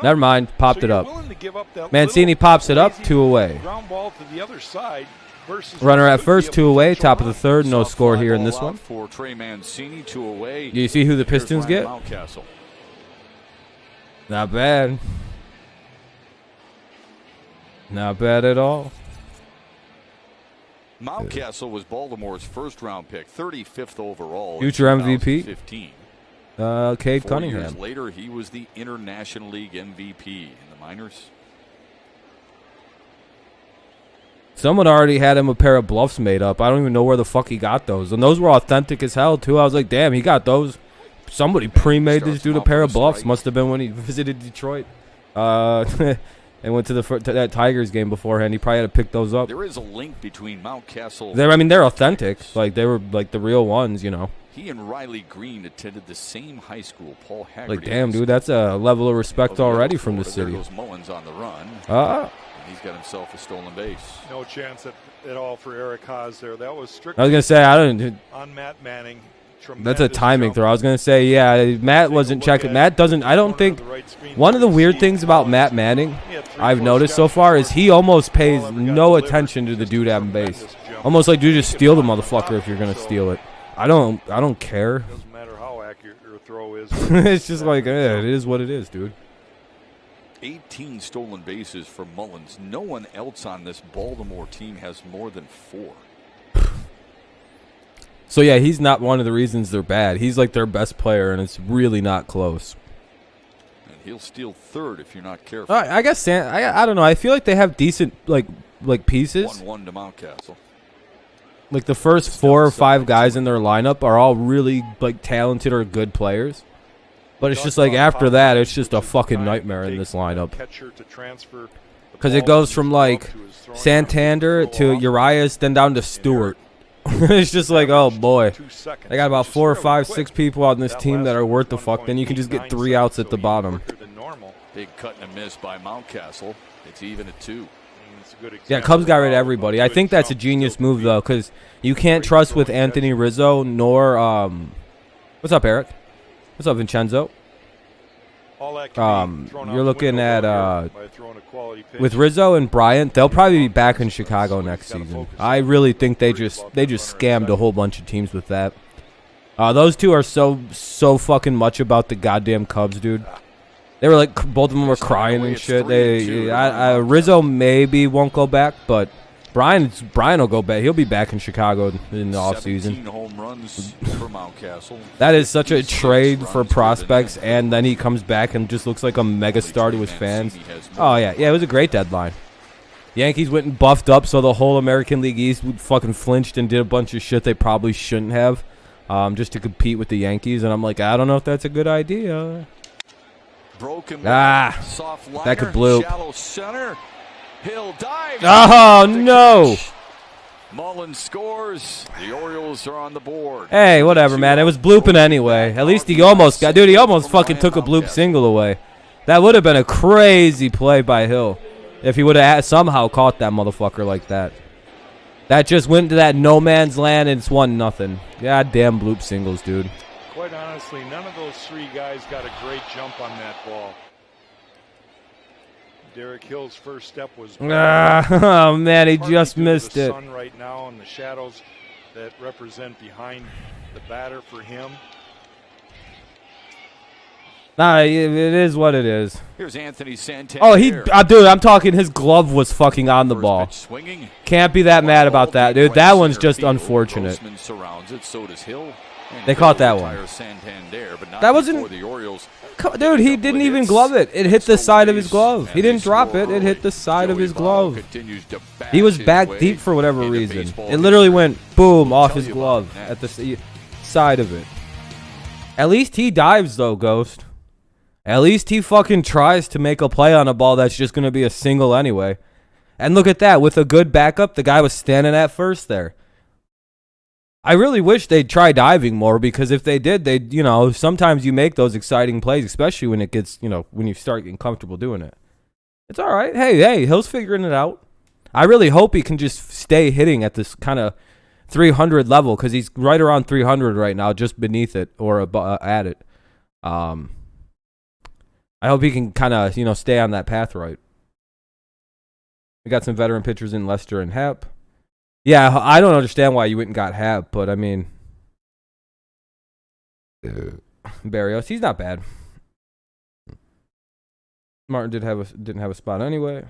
Never mind. Popped it up. Mancini pops it up, 2 away. Ground ball to the other side. Runner at first, 2 away, top of the third, no score here in this one. For Trey Mancini, 2 away. You see who the Pistons get? Not bad. Not bad at all. Mountcastle was Baltimore's first-round pick, 35th overall. Future MVP. 15. Cade 4 Cunningham. years later, he was the International League MVP in the minors. Someone already had him a pair of bluffs made up. I don't even know where the fuck he got those. And those were authentic as hell, too. I was like, damn, he got those. Somebody pre-made this dude a pair of bluffs. Must have been when he visited Detroit. And went to that Tigers game beforehand. He probably had to pick those up. There is a link between Mountcastle. They're authentic. Like, they were like the real ones, you know. He and Riley Green attended the same high school. Paul Haggerty. Like, damn, dude, that's a level of respect already from the city. There goes Mullins on the run. He's got himself a stolen base. No chance at all for Eric Haas there. That was strictly I was going to say, on Matt Manning. That's a timing throw. I was going to say, yeah, Matt wasn't checking. Matt doesn't, I don't think, one of the weird things about Matt Manning I've noticed so far is he almost pays no attention to the dude having base. Almost like, dude, just steal the motherfucker if you're going to steal it. I don't care. Doesn't matter how accurate your throw is. It's just like, it is what it is, dude. 18 stolen bases for Mullins. No one else on this Baltimore team has more than 4. So, yeah, he's not one of the reasons they're bad. He's like their best player, and it's really not close. And he'll steal third if you're not careful. I guess I don't know. I feel like they have decent like pieces. 1-1 to Mountcastle. Like the first 4 or 5 guys in their lineup are all really like talented or good players. But it's just like after that, it's just a fucking nightmare in this lineup. Because it goes from like Santander to Urias, then down to Stewart. It's just like, oh boy, I got about 4 or 5, 6 people on this team that are worth the fuck. Then you can just get 3 outs at the bottom. Big cut and a miss by Mountcastle. It's even at 2. Yeah, Cubs got rid of everybody. I think that's a genius move though, because you can't trust with Anthony Rizzo nor what's up, Eric? What's up, Vincenzo? You're looking at with Rizzo and Bryant, they'll probably be back in Chicago next season. I really think they just scammed a whole bunch of teams with that. Those two are so fucking much about the goddamn Cubs, dude. They were like, both of them were crying and shit. Rizzo maybe won't go back, but Brian will go back. He'll be back in Chicago in the offseason. Home runs for Mountcastle. That is such a trade for prospects, and then he comes back and just looks like a megastar to his fans. Oh, yeah, it was a great deadline. Yankees went and buffed up so the whole American League East fucking flinched and did a bunch of shit they probably shouldn't have just to compete with the Yankees, and I'm like, I don't know if that's a good idea. That could bloop. Shallow center. He'll dive. Oh, no. Mullins scores. The Orioles are on the board. Hey, whatever, man. It was blooping anyway. At least he almost got, dude, he almost fucking took a bloop single away. That would have been a crazy play by Hill if he would have somehow caught that motherfucker like that. That just went to that no man's land and it's 1-0. Goddamn bloop singles, dude. Quite honestly, none of those 3 guys got a great jump on that ball. Derek Hill's first step was oh man, he just missed it. The sun right now and the shadows that represent behind the batter for him. Nah, it is what it is. Here's Anthony Santander. Oh, dude, I'm talking his glove was fucking on the ball. Can't be that mad about that, dude. That one's just unfortunate. They caught that one. That wasn't. Dude, he didn't even glove it. It hit the side of his glove. He didn't drop it. It hit the side of his glove. He was back deep for whatever reason. It literally went boom off his glove at the side of it. At least he dives though, Ghost. At least he fucking tries to make a play on a ball that's just going to be a single anyway. And look at that. With a good backup, the guy was standing at first there. I really wish they'd try diving more because if they did, they'd, sometimes you make those exciting plays, especially when it gets, when you start getting comfortable doing it. It's all right. Hey, Hill's figuring it out. I really hope he can just stay hitting at this kind of 300 level because he's right around 300 right now, just beneath it or at it. I hope he can kind of, stay on that path right. We got some veteran pitchers in Lester and Happ. Yeah, I don't understand why you went and got Happ, but I mean, Barrios, he's not bad. Martin didn't have a spot anyway.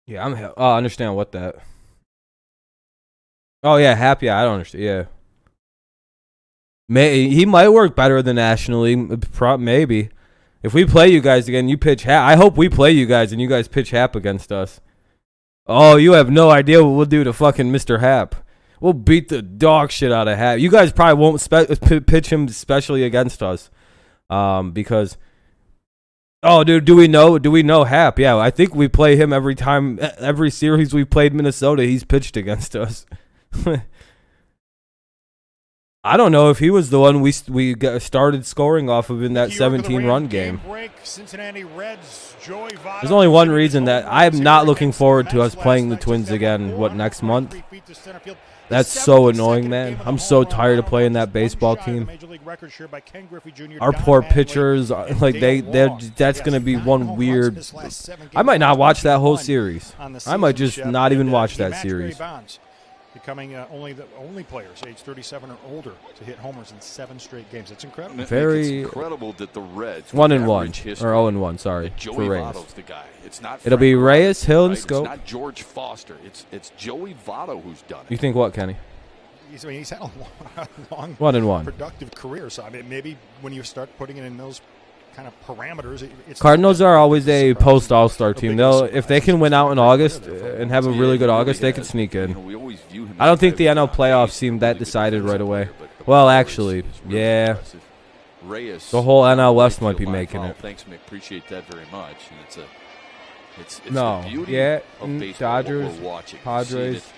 Yeah, I understand what that. Oh yeah, Hap. Yeah, I don't understand. Yeah. He might work better than National League. Maybe. If we play you guys again, you pitch Hap. I hope we play you guys and you guys pitch Hap against us. Oh, you have no idea what we'll do to fucking Mr. Hap. We'll beat the dog shit out of Hap. You guys probably won't pitch him especially against us. Because, oh, dude, do we know Hap? Yeah, I think we play him every series we played Minnesota, he's pitched against us. I don't know if he was the one we started scoring off of in that 17-run game. There's only one reason that I'm not looking forward to us playing the Twins again, next month? That's so annoying, man. I'm so tired of playing that baseball team. Our poor pitchers, like that's going to be one weird. I might not watch that whole series. I might just not even watch that series. Becoming the only players age 37 or older to hit homers in 7 straight games. That's incredible. Very incredible that the Reds 1-1 or 0-1. Sorry, Joey for Reyes. Votto's the guy. It's not. It'll be Reyes, Hill, and Scope. It's not George Foster. It's Joey Votto who's done it. You think what, Kenny? He's had a long 1-1 productive career. So I mean, maybe when you start putting it in those kind of parameters, Cardinals are always a post All-Star team. If they can win out in August and have a really good August, they could sneak in. I don't think the NL playoffs seem that decided right away. Well, actually, yeah. The whole NL West might be making it. Thanks, Mick. Appreciate that very much. And it's no, the beauty yeah, of baseball, Dodgers, Padres,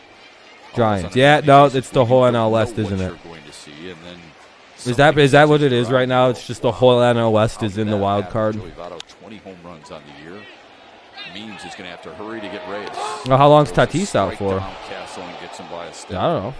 Giants. Yeah, no, it's the whole NL West, isn't it? Is that what it is right now? It's just the whole NL West is in the wild card. 20 home runs on the year means he's going to have to hurry to get Reyes. Well, how long's Tatis out for? I don't know.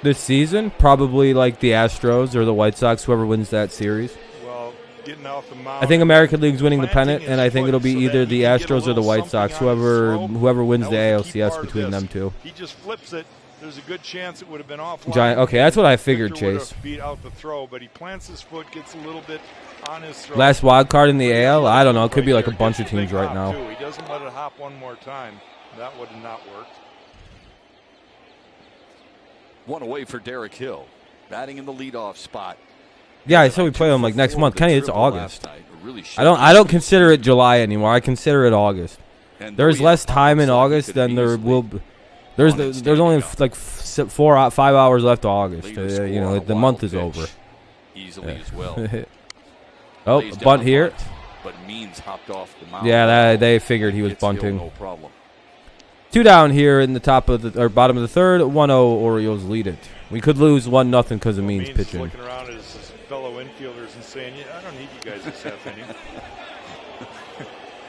This season, probably like the Astros or the White Sox, whoever wins that series. Well, getting off the mound, I think American League's winning the pennant, and I think it'll be either the Astros or the White Sox, whoever wins the ALCS between them two. He just flips it. There's a good chance it would have been offline. Giant. Okay, that's what I figured, Chase. Beat out the throw, but he plants his foot, gets a little bit on his throw. Last wild card in the AL? I don't know. It could be like a bunch of teams right now. He doesn't let it hop one more time. That would have not worked. One away for Derek Hill, batting in the leadoff spot. Yeah, I said we play him like next month. Kenny, it's August. I don't consider it July anymore. I consider it August. There's less time in August than there will be. There's only like 5 hours left of August. The month is over. Easily as well. Oh, bunt here. But Means hopped off the mound. Yeah, they figured he was bunting. No problem. 2 down here in the bottom of the third. 1-0 Orioles lead it. We could lose 1-0 because of Means pitching. Looking around at his fellow infielders and saying, "I don't need you guys this afternoon."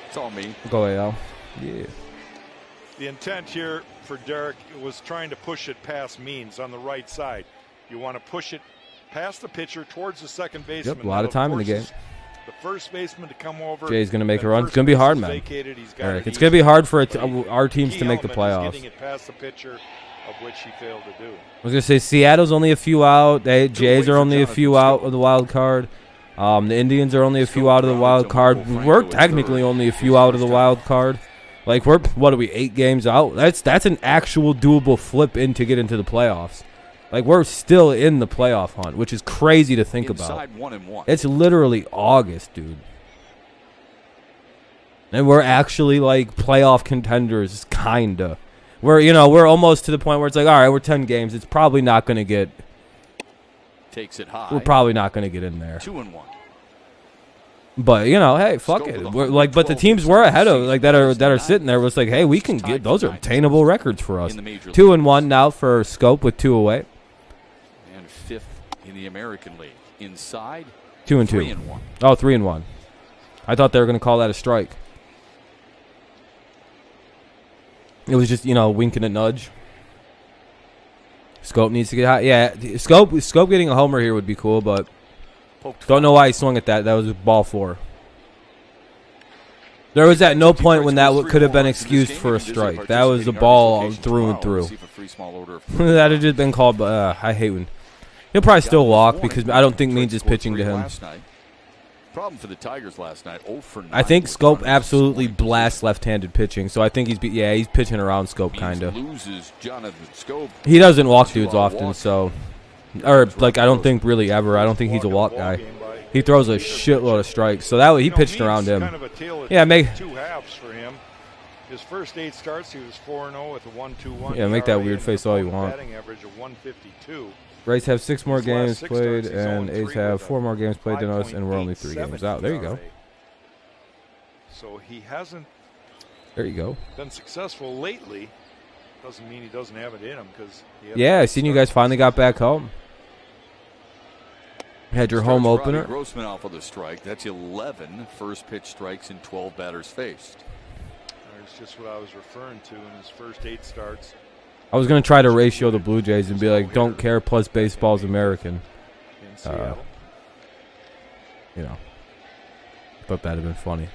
It's all me. Go AL. Yeah. The intent here for Derek was trying to push it past Means on the right side. You want to push it past the pitcher towards the second baseman. Yep, a lot of time in the game. The first baseman to come over. Jay's going to make a run. It's going to be hard, man. Eric, it's going to be hard for our teams to make the playoffs. Getting it past the pitcher, of which he failed to do. I was going to say Seattle's only a few out. Jays are only a few out of the wild card. The Indians are only a few out of the wild card. We're technically only a few out of the wild card. Like, what are we, 8 games out? That's an actual doable flip in to get into the playoffs. Like, we're still in the playoff hunt, which is crazy to think about. 1-1. It's literally August, dude. And we're actually, like, playoff contenders, kinda. We're almost to the point where it's like, all right, we're 10 games. It's probably not going to get... Takes it high. We're probably not going to get in there. 2-1. But hey, fuck it. But the teams we're ahead of, like that are sitting there, was like, hey, we can get those are attainable records for us. 2-1 now for Scope with 2 away. And 5th in the American League. Inside 2-2. 3-1. Oh, 3-1. I thought they were going to call that a strike. It was just winking a nudge. Scope needs to get high. Yeah, Scope getting a homer here would be cool, but. Don't know why he swung at that. That was ball 4. There was at no point when that could have been excused for a strike. That was the ball through and through. That had just been called. I hate when he'll probably still walk because I don't think Means is pitching to him. problem for the Tigers last night. 0 for 9. I think Scope absolutely blasts left-handed pitching, so I think he's pitching around Scope kind of. Loses Jonathan Scope. He doesn't walk dudes often, so I don't think really ever. I don't think he's a walk guy. He throws a shitload of strikes, so he pitched around him. Kind of a tale of two halves for him. His first 8 starts, he was 4-0 with a 1.21. Yeah, make that weird face all you want. Batting average of 152. Rays have 6 more games played, and A's have 4 more games played than us, and we're only 3 games out. There you go. So he hasn't. There you go. Been successful lately. Doesn't mean he doesn't have it in him, because. Yeah, I seen you guys finally got back home. Had your home opener. Grossman off of the strike. That's 11 first pitch strikes in 12 batters faced. That's just what I was referring to in his first 8 starts. I was going to try to ratio the Blue Jays and be like, don't care, plus baseball's American. In Seattle. You know. Thought that'd have been funny.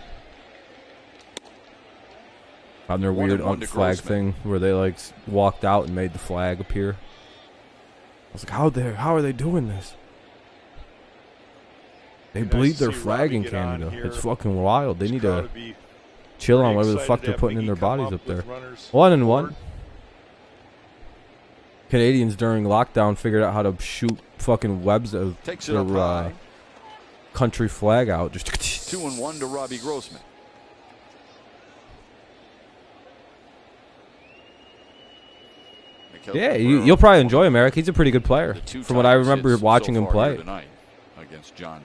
On their weird flag thing where they like walked out and made the flag appear. I was like, how are they doing this? They bleed their flag in Canada. It's fucking wild. They need to chill on whatever the fuck they're putting in their bodies up there. 1-1. Canadians during lockdown figured out how to shoot fucking webs of their country flag out. Just 2-1 to Robbie Grossman. Yeah, you'll probably enjoy him, Eric. He's a pretty good player. From what I remember watching him play.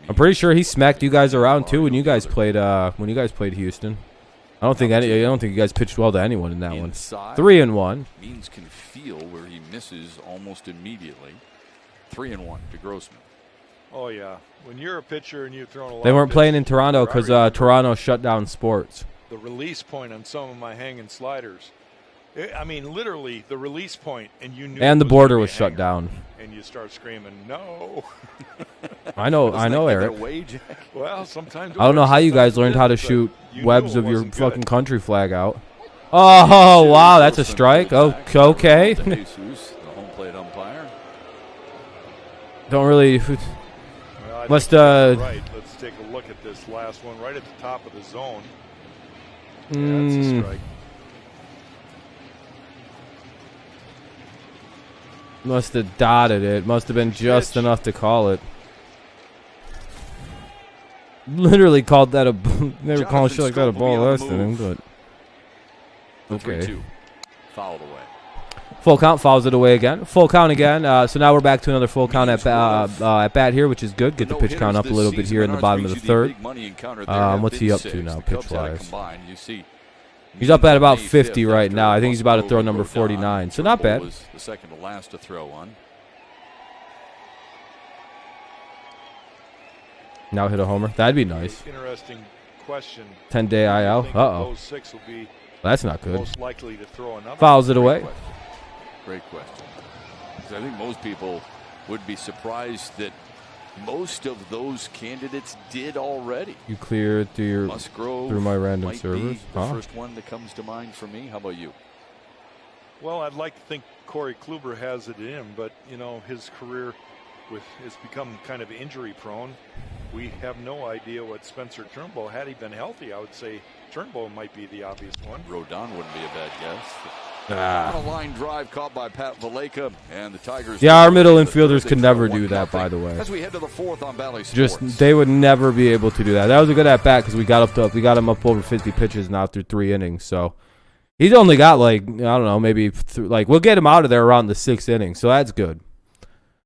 I'm pretty sure he smacked you guys around too when you guys played Houston. I don't think you guys pitched well to anyone in that one. 3-1. Means can feel where he misses almost immediately. 3-1 to Grossman. Oh yeah, when you're a pitcher and you've thrown a lot. They weren't playing in Toronto because Toronto shut down sports. The release point on some of my hanging sliders. I mean, literally the release point, and you knew. And the border was shut down. And you start screaming, "No!" I know, Eric. Well, sometimes. I don't know how you guys learned how to shoot webs of your fucking country flag out. Oh wow, that's a strike. Okay. The home plate umpire. Don't really. Must Right. Let's take a look at this last one right at the top of the zone. Yeah, that's a strike. Must have dotted it. Must have been just enough to call it. Literally called that a. Never called shit like that a ball less than him, but. Okay. Fouled away. Full count, fouls it away again. Full count again. So now we're back to another full count at bat here, which is good. Get the pitch count up a little bit here in the bottom of the third. What's he up to now, pitch-wise? He's up at about 50 right now. I think he's about to throw number 49, so not bad. The second to last to throw on. Now hit a homer. That'd be nice. Interesting question. 10-day IL. Uh-oh. Those 6 will be that's not good. most likely to throw another. Fouls it away. Great question. I think most people would be surprised that most of those candidates did already. You cleared through my random servers. The first one that comes to mind for me. How about you? Well, I'd like to think Corey Kluber has it in him, but you know his career has become kind of injury prone. We have no idea what Spencer Turnbull, had he been healthy, I would say Turnbull might be the obvious one. Rodon wouldn't be a bad guess. On a line drive caught by Pat Valleca, and the Tigers. Yeah, our middle infielders could never do that, by the way. As we head to the fourth on Valley Sports. Just they would never be able to do that. That was a good at bat because we got him up over 50 pitches now through 3 innings. So he's only got like I don't know, maybe we'll get him out of there around the 6th inning. So that's good.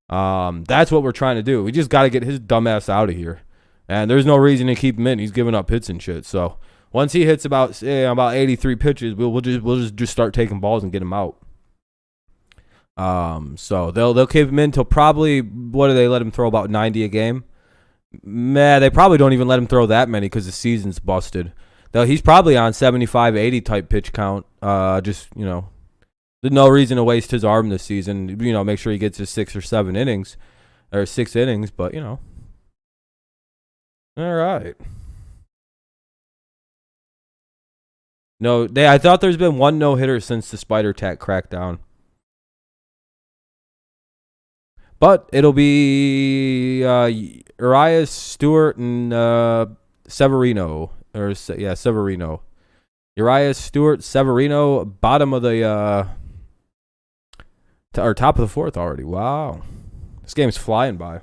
That's what we're trying to do. We just got to get his dumb ass out of here. And there's no reason to keep him in. He's giving up hits and shit. So once he hits about 83 pitches, we'll just start taking balls and get him out. So they'll keep him in till probably, what do they let him throw, about 90 a game? They probably don't even let him throw that many because the season's busted. Though he's probably on 75, 80 type pitch count. There's no reason to waste his arm this season. Make sure he gets his 6 or 7 innings, or 6 innings. But all right. No, I thought there's been one no-hitter since the Spider Tack crackdown. But it'll be Urias, Stewart, and Severino. Severino. Urias, Stewart, Severino, bottom of the or top of the 4th already. Wow. This game's flying by.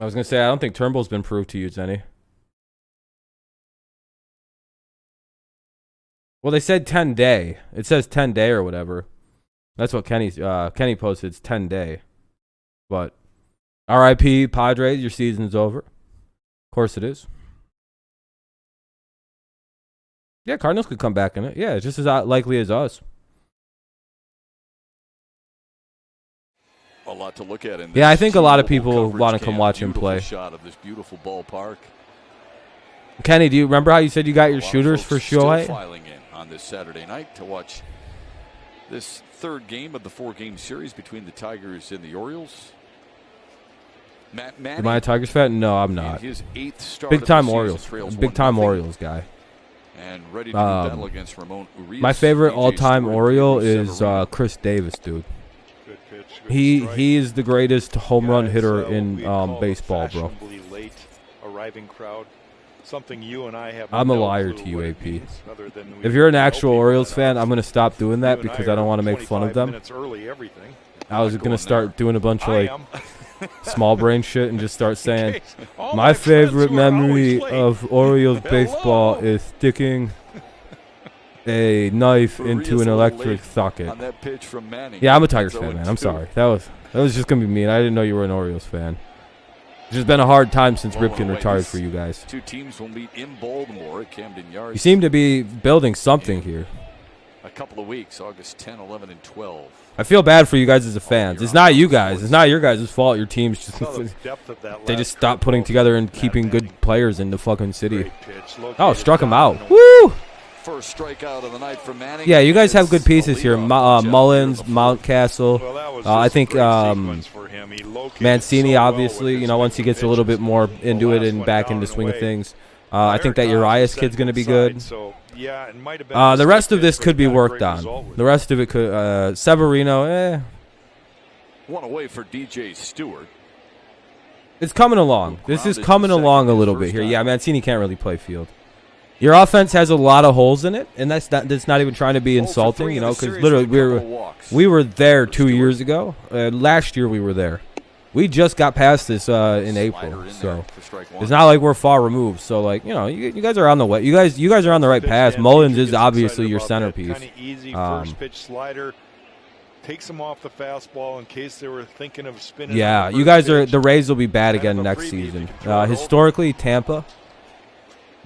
I was going to say, I don't think Turnbull's been proved to use any. Well, they said 10-day. It says 10-day or whatever. That's what Kenny posted. It's 10-day. But R.I.P. Padres, your season's over. Of course it is. Yeah, Cardinals could come back in it. Yeah, it's just as likely as us. A lot to look at in this. Yeah, I think a lot of people want to come watch him play. Shot of this beautiful ballpark. Kenny, do you remember how you said you got your shooters for Shohei? Filing in on this Saturday night to watch this 3rd game of the 4-game series between the Tigers and the Orioles. Matt Manning. Am I a Tigers fan? No, I'm not. His 8th start Big time of the Orioles. season, Big time Orioles guy. And ready to do battle against Ramon Urias. My favorite DJ all-time Stewart, Oriole is Severino. Chris Davis, dude. Good pitch, good strike. He is the greatest home run Guys, hitter we in call baseball, the bro. fashionably late arriving crowd. Something you and I have. I'm a no liar clue to you, what it AP. means, other than If you're an we actual know people Orioles that fan, are. I'm going to stop doing that You and because I I don't are want to make fun of 25 them. minutes early, everything. I was Not going going to start doing a bunch of I like am. small brain shit and just start saying, Okay, all my friends favorite who are always memory late. of Orioles Hello. baseball is sticking a knife Urias into a an little electric late socket. on that pitch from Manning. Yeah, I'm a Tigers It's fan, man. I'm 0-2. sorry. That was just going to be mean. I didn't know you were an Orioles fan. It's just been a hard time since Blowing Ripken away. retired These for you guys. 2 teams will meet in Baltimore at Camden Yards. You seem to be building something here. a couple of weeks, August 10, 11, and 12. I feel bad for you guys as a fans. It's not you guys. It's not your guys' fault. Your team's just Saw the depth of that they last just stopped curveball putting together and from keeping Matt good Manning. players in the fucking city. Great pitch, Oh, located struck him down out. the Woo! First strikeout of the night from Manning. Yeah, you guys have good It's pieces a here. leadoff job here Mullins, in the Mountcastle. Well, that was I just a think great sequence for him. He located Mancini, so well obviously, with his once he quick gets a little bit pitches. more The into it last and one back down into the and swing of away. things. I think that Urias kid's going to be good. So, yeah, it might have been The a rest of mistake, this but could be he got a worked great on. result with The it. rest of it could. Severino, One away for DJ Stewart. it's coming along. This is Grounded coming to second along a his little bit first here. time. Yeah, Mancini can't really play field. Your offense has a lot of holes in it, and that's not even trying to be 0 for insulting, 3 you in know, the because series literally with a couple of walks. we were there For 2 Stewart. years ago. Last year we were there. We just got past this in Slider April, in so there for strike one. it's not like we're far removed. So like you guys are on the way. You guys are on the right Pitch path. Dan Mullins Petrie is gets obviously excited your about that centerpiece. Kinda easy Um, first pitch slider. Takes him off the fastball in case they were thinking of spinning. Yeah, on the you first guys are. pitch. The Rays will be bad Kind again of a next freebie if season. you can throw it over. Historically, Tampa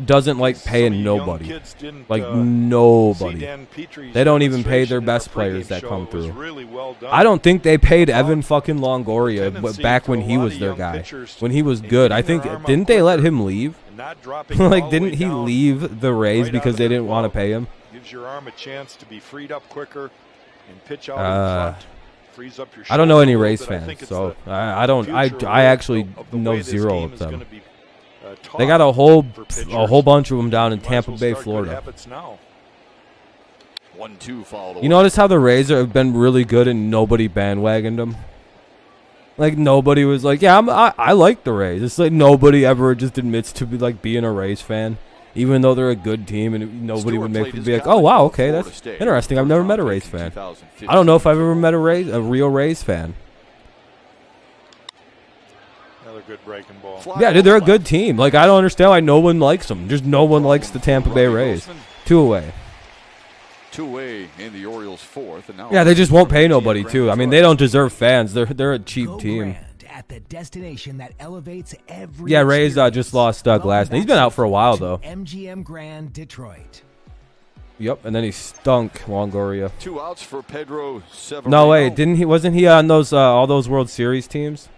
doesn't like Some of paying you young nobody. kids didn't, Like see nobody. Dan Petrie's They don't even pay their demonstration best in the players pregame that show. come It was through. really well done. I don't think they paid Well, Evan fucking Longoria tendency back for when a he lot was of their young guy. pitchers When he was in good, I getting think their arm up didn't they let quicker him leave? and not dropping it all Like the didn't way he down leave the Rays right because out they of their didn't want to glove. pay him? Gives your arm a chance to be freed up quicker and pitch out in front. Frees up your I don't know any shoulders a Rays little bit. I fans, think it's so the I don't. future I actually of the know way this zero game of is them. gonna be, They got taught a whole for pitchers. bunch of them down in Might as Tampa well Bay, start good Florida. habits now. 1-2 fouled away. You notice how the Rays have been really good and nobody bandwagoned them? Like nobody was like, yeah, I like the Rays. It's like nobody ever just admits to be like being a Rays fan, even though they're a good team, and nobody would make be like, oh wow, okay, that's interesting. I've never met a Rays fan. I don't know if I've ever met a real Rays fan. Another good breaking ball. Yeah, dude, they're a good team. Like I don't understand why no one likes them. Just no one likes the Tampa Bay Rays. 2 away. 2 away in the Orioles' fourth, and now Yeah, they just won't pay nobody too. I mean, they don't deserve fans. They're a cheap team. At the destination that elevates every Yeah, Rays just experience. lost Glass. He's been out for a while though. MGM Grand Detroit. Yep, and then he stunk Longoria. 2 outs for Pedro Severino. No way, didn't he? Wasn't he on those all those World Series teams?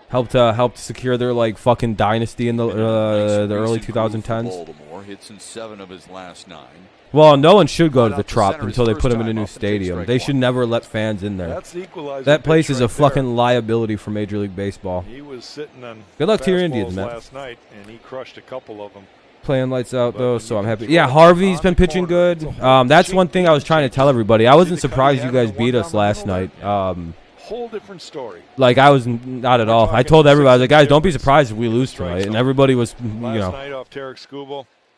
Helped secure their like fucking dynasty in the early 2010s. Baltimore hits in 7 of his last 9. Well, no one should go to Right the out to Trop center his until they first put him in a time new up and takes stadium. strike They should one. never let fans in there. That's the equalizer. That place pitch is a right there. fucking liability for Major League Baseball. He was sitting on Good luck to your Indians, fastballs man. last night, and he crushed a couple of them. Playing lights out, though, so I'm happy. Yeah, Harvey's been pitching good. That's one thing I was trying to tell everybody. I wasn't surprised you guys beat us last night. Whole different story. Like, I was not at all. I told everybody, I was like, guys, don't be surprised if we lose tonight. And everybody was, you know.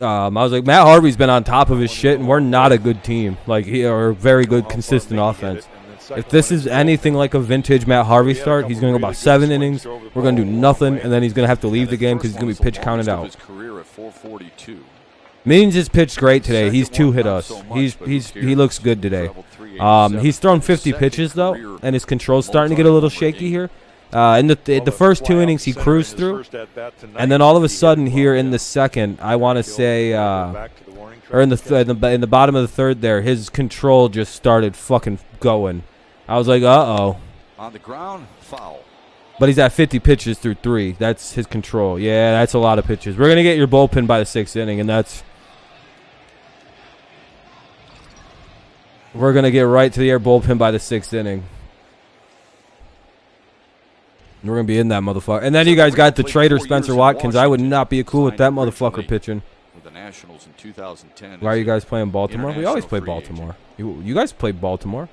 I was like, Matt Harvey's been on top of his shit, and we're not a good team. Like, or very good, consistent offense. If this is anything like a vintage Matt Harvey start, he's going to go about 7 innings. We're going to do nothing, and then he's going to have to leave the game because he's going to be pitch counted out. Means has pitched great today. He's 2-hit us. He looks good today. He's thrown 50 pitches though, and his control's starting to get a little shaky here. In the first 2 innings he cruised through, and then all of a sudden here in the second, I want to say, or in the bottom of the third there, his control just started fucking going. I was like, uh-oh. On the ground, foul. But he's at 50 pitches through 3. That's his control. Yeah, that's a lot of pitches. We're gonna get your bullpen by the 6th inning, and that's. We're going to get right to the air bullpen by the 6th inning. We're going to be in that motherfucker. And then you guys got the traitor Spencer Watkins. I would not be cool with that motherfucker pitching. Why are you guys playing Baltimore? We always play Baltimore. You guys played Baltimore.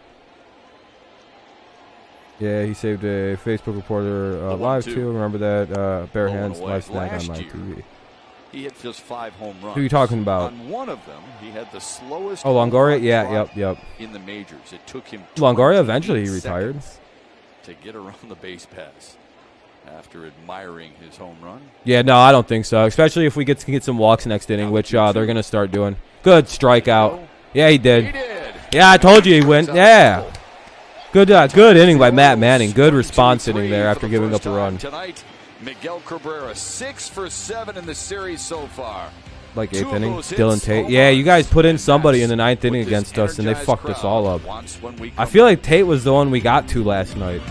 Yeah, he saved a Facebook reporter live too. Remember that? Bare hands, live snack on my TV. He hit just 5 home runs. Who are you talking about? On one of them, he had the slowest. Oh, Longoria? Yeah, yep. In the majors, it took him. Longoria eventually he retired to get around the base paths after admiring his home run. Yeah, no, I don't think so. Especially if we get some walks next inning, which they're gonna start doing. Good strikeout. Yeah, he did. Yeah, I told you he went. Yeah. Good inning by Matt Manning. Good response inning there after giving up a run. Tonight, Miguel Cabrera, 6 for 7 in the series so far. Like 8th inning, Dylan Tate. Yeah, you guys put in somebody in the 9th inning against us, and they fucked us all up. I feel like Tate was the one we got to last night.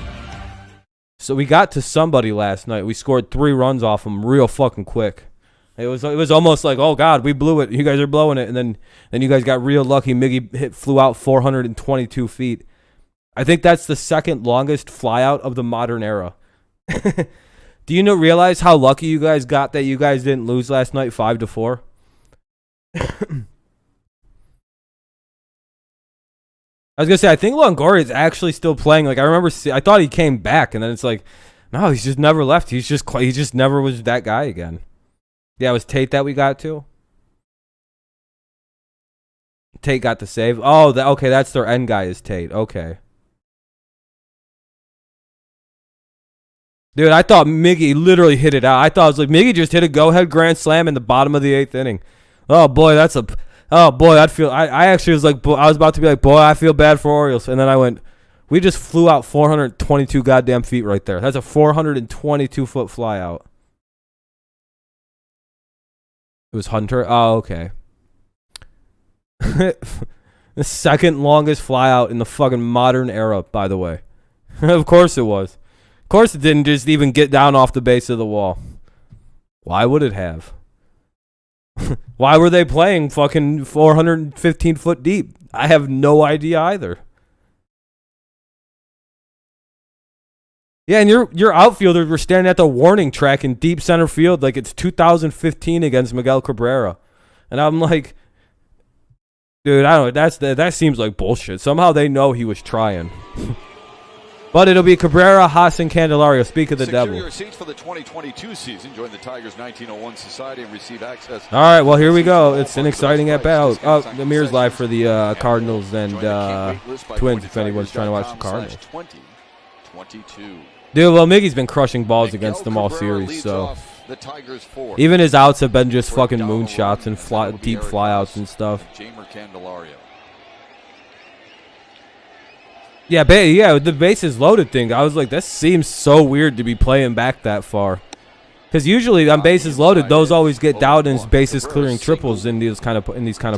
So we got to somebody last night. We scored 3 runs off him real fucking quick. It was almost like, oh God, we blew it. You guys are blowing it, and then you guys got real lucky. Miggy flew out 422 feet. I think that's the 2nd longest flyout of the modern era. Do you realize how lucky you guys got that you guys didn't lose last night 5-4? I was gonna say, I think Longoria is actually still playing. Like, I thought he came back, and then it's like, no, he's just never left. He just never was that guy again. Yeah, it was Tate that we got to. Tate got the save. Oh, okay, that's their end guy is Tate. Okay. Dude, I thought Miggy literally hit it out. I was like, Miggy just hit a go-ahead grand slam in the bottom of the 8th inning. Oh boy, I actually was like, I was about to be like, boy, I feel bad for Orioles, and then I went, we just flew out 422 goddamn feet right there. That's a 422-foot fly out. It was Hunter. Oh, okay. The 2nd longest fly out in the fucking modern era, by the way. Of course it was. Of course it didn't just even get down off the base of the wall. Why would it have? Why were they playing fucking 415 foot deep? I have no idea either. Yeah, and your outfielders were standing at the warning track in deep center field like it's 2015 against Miguel Cabrera. And I'm like, dude, I don't know. That seems like bullshit. Somehow they know he was trying. But it'll be Cabrera, Haas, and Candelario. Speak of the devil. Secure your seats for the 2022 season. Join the Tigers 1901 Society and receive access. All right, well, here we go. It's an exciting at-bat. Oh, the Mirror's live for the Cardinals and Twins, if anyone's trying to watch the Cardinals. 2022. Dude, well, Miggy's been crushing balls against them all series, so. Even his outs have been just fucking moonshots and deep flyouts and stuff. Yeah, the bases loaded thing. I was like, this seems so weird to be playing back that far. Because usually on bases loaded, those always get down as bases clearing triples in these kind of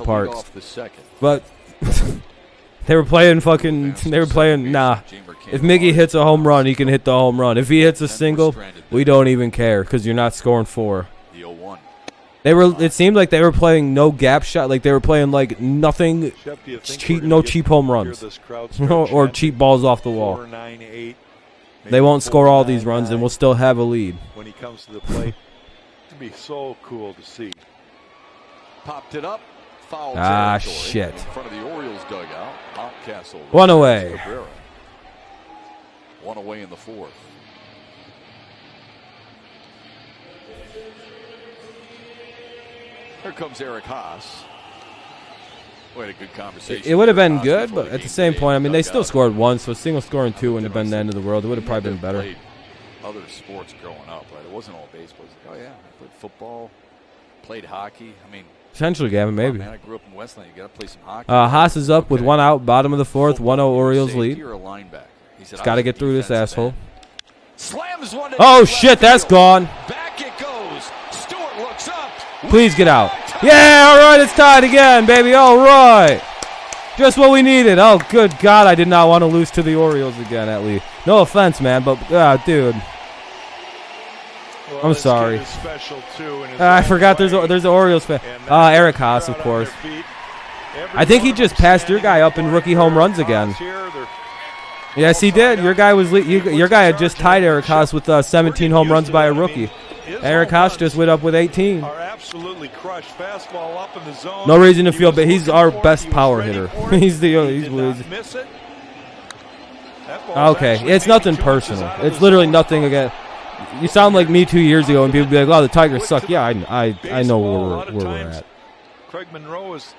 parts. But they were playing nah. If Miggy hits a home run, he can hit the home run. If he hits a single, we don't even care because you're not scoring 4. It seemed like they were playing no gap shot, like they were playing like nothing, no cheap home runs or cheap balls off the wall. They won't score all these runs, and we'll still have a lead. When he comes to the plate, it'd be so cool to see. Popped it up. Foul Ah, territory shit. in front of the Orioles dugout. Mountcastle. One away. Cabrera. One away in the fourth. Here comes Eric Haas. We had a good conversation. It would have been good, but at the same point, I mean, they still scored one, so a single score and two wouldn't have been the end of the world. It would have probably been better. Played other sports growing up, right? It wasn't all baseball. It was like, oh yeah, I played football, played hockey. I mean, Potentially, Gavin, maybe. man, I grew up in Westland. You got to play some hockey. Haas is up with one out, bottom of the fourth, 1-0 Orioles Safety lead. or a linebacker? He said, It's got to get through this asshole. Slams one to Oh, left shit, that's field. gone. Back it goes. Stewart looks up. Please get out. Yeah, all right, it's tied again, baby. All right. Just what we needed. Oh, good God, I did not want to lose to the Orioles again, at least. No offense, man, but, dude. Well, I'm sorry. Special too I forgot there's an Orioles fan. Eric Haas, of course. I think he just passed your guy up in rookie home runs again. Yes, he did. Your guy had just tied Eric Haas with 17 home runs by a rookie. Eric Haas just went up with 18. No reason to feel, but he's our best power hitter. he's okay. It's nothing personal. It's literally nothing again. You sound like me 2 years ago, and people be like, "Oh, the Tigers suck." Yeah, I know where we're at. Craig Monroe has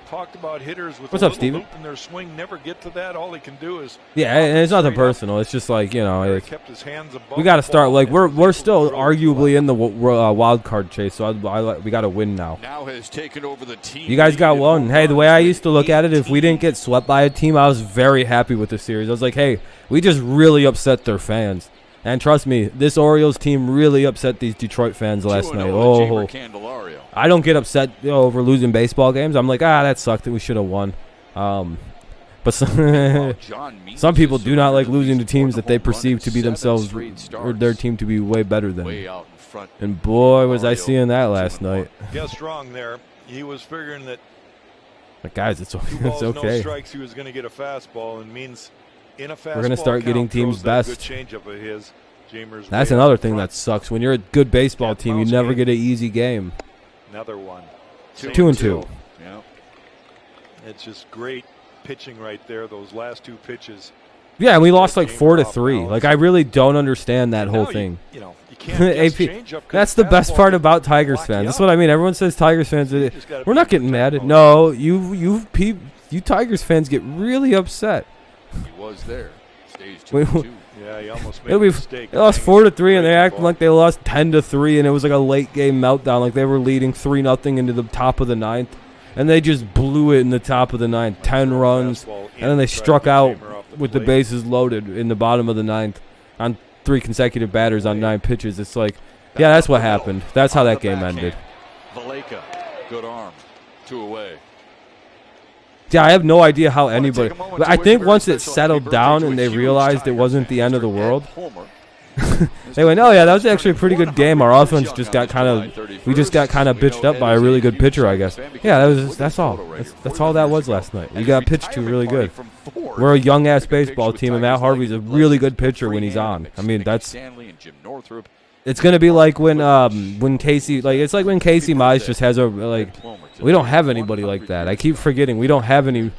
talked about hitters with What's up, Steven? in their swing, never get to that. All they can do is And it's nothing personal. It's just like, you know, kept his hands above we got to the start. ball Like and we're still throw arguably in the wild card chase, so we got to win now. Now has taken over the team. You guys got one. Hey, the way I used to look at it, if we didn't get swept by a team, I was very happy with the series. I was like, hey, we just really upset their fans. And trust me, this Orioles team really upset these Detroit fans last night. Oh, I don't get upset over losing baseball games. I'm like, that sucked. That we should have won. But some people do not like losing to teams that they perceive to be themselves or their team to be way better than. And boy, was I seeing that last night. Guessed wrong there. He was figuring that. But guys, it's okay. No strikes. He was going to get a fastball, and means. We're going to start getting teams best. That's way another thing that sucks. When you're a good baseball team, you never get an easy game. Another one. 2-2. Yeah. It's just great pitching right there. Those last two pitches. Yeah, and we lost like 4-3. Like, I really don't understand that whole thing. You can't that's the best part about Tigers fans. That's what I mean. Everyone says Tigers fans. We're not getting mad. No, you Tigers fans get really upset. He was there. Stage 2-2. Yeah, he almost made a mistake. They lost 4-3, and they acted like they lost 10-3, and it was like a late game meltdown. Like they were leading 3-0 into the top of the ninth, and they just blew it in the top of the ninth, 10 runs, and then they struck out with the bases loaded in the bottom of the ninth on 3 consecutive batters on 9 pitches. It's like, yeah, that's what happened. That's how that game ended. Valleca, good arm, 2 away. Yeah, I have no idea how anybody. But I think once it settled down and they realized it wasn't the end of the world, they went, "Oh yeah, that was actually a pretty good game. Our offense just got kind of bitched up by a really good pitcher, I guess." Yeah, that's all. That's all that was last night. You got pitched to really good. We're a young ass baseball team, and Matt Harvey's a really good pitcher when he's on. I mean, it's gonna be like when Casey, it's like when Casey Mize just has we don't have anybody like that. I keep forgetting we don't have any.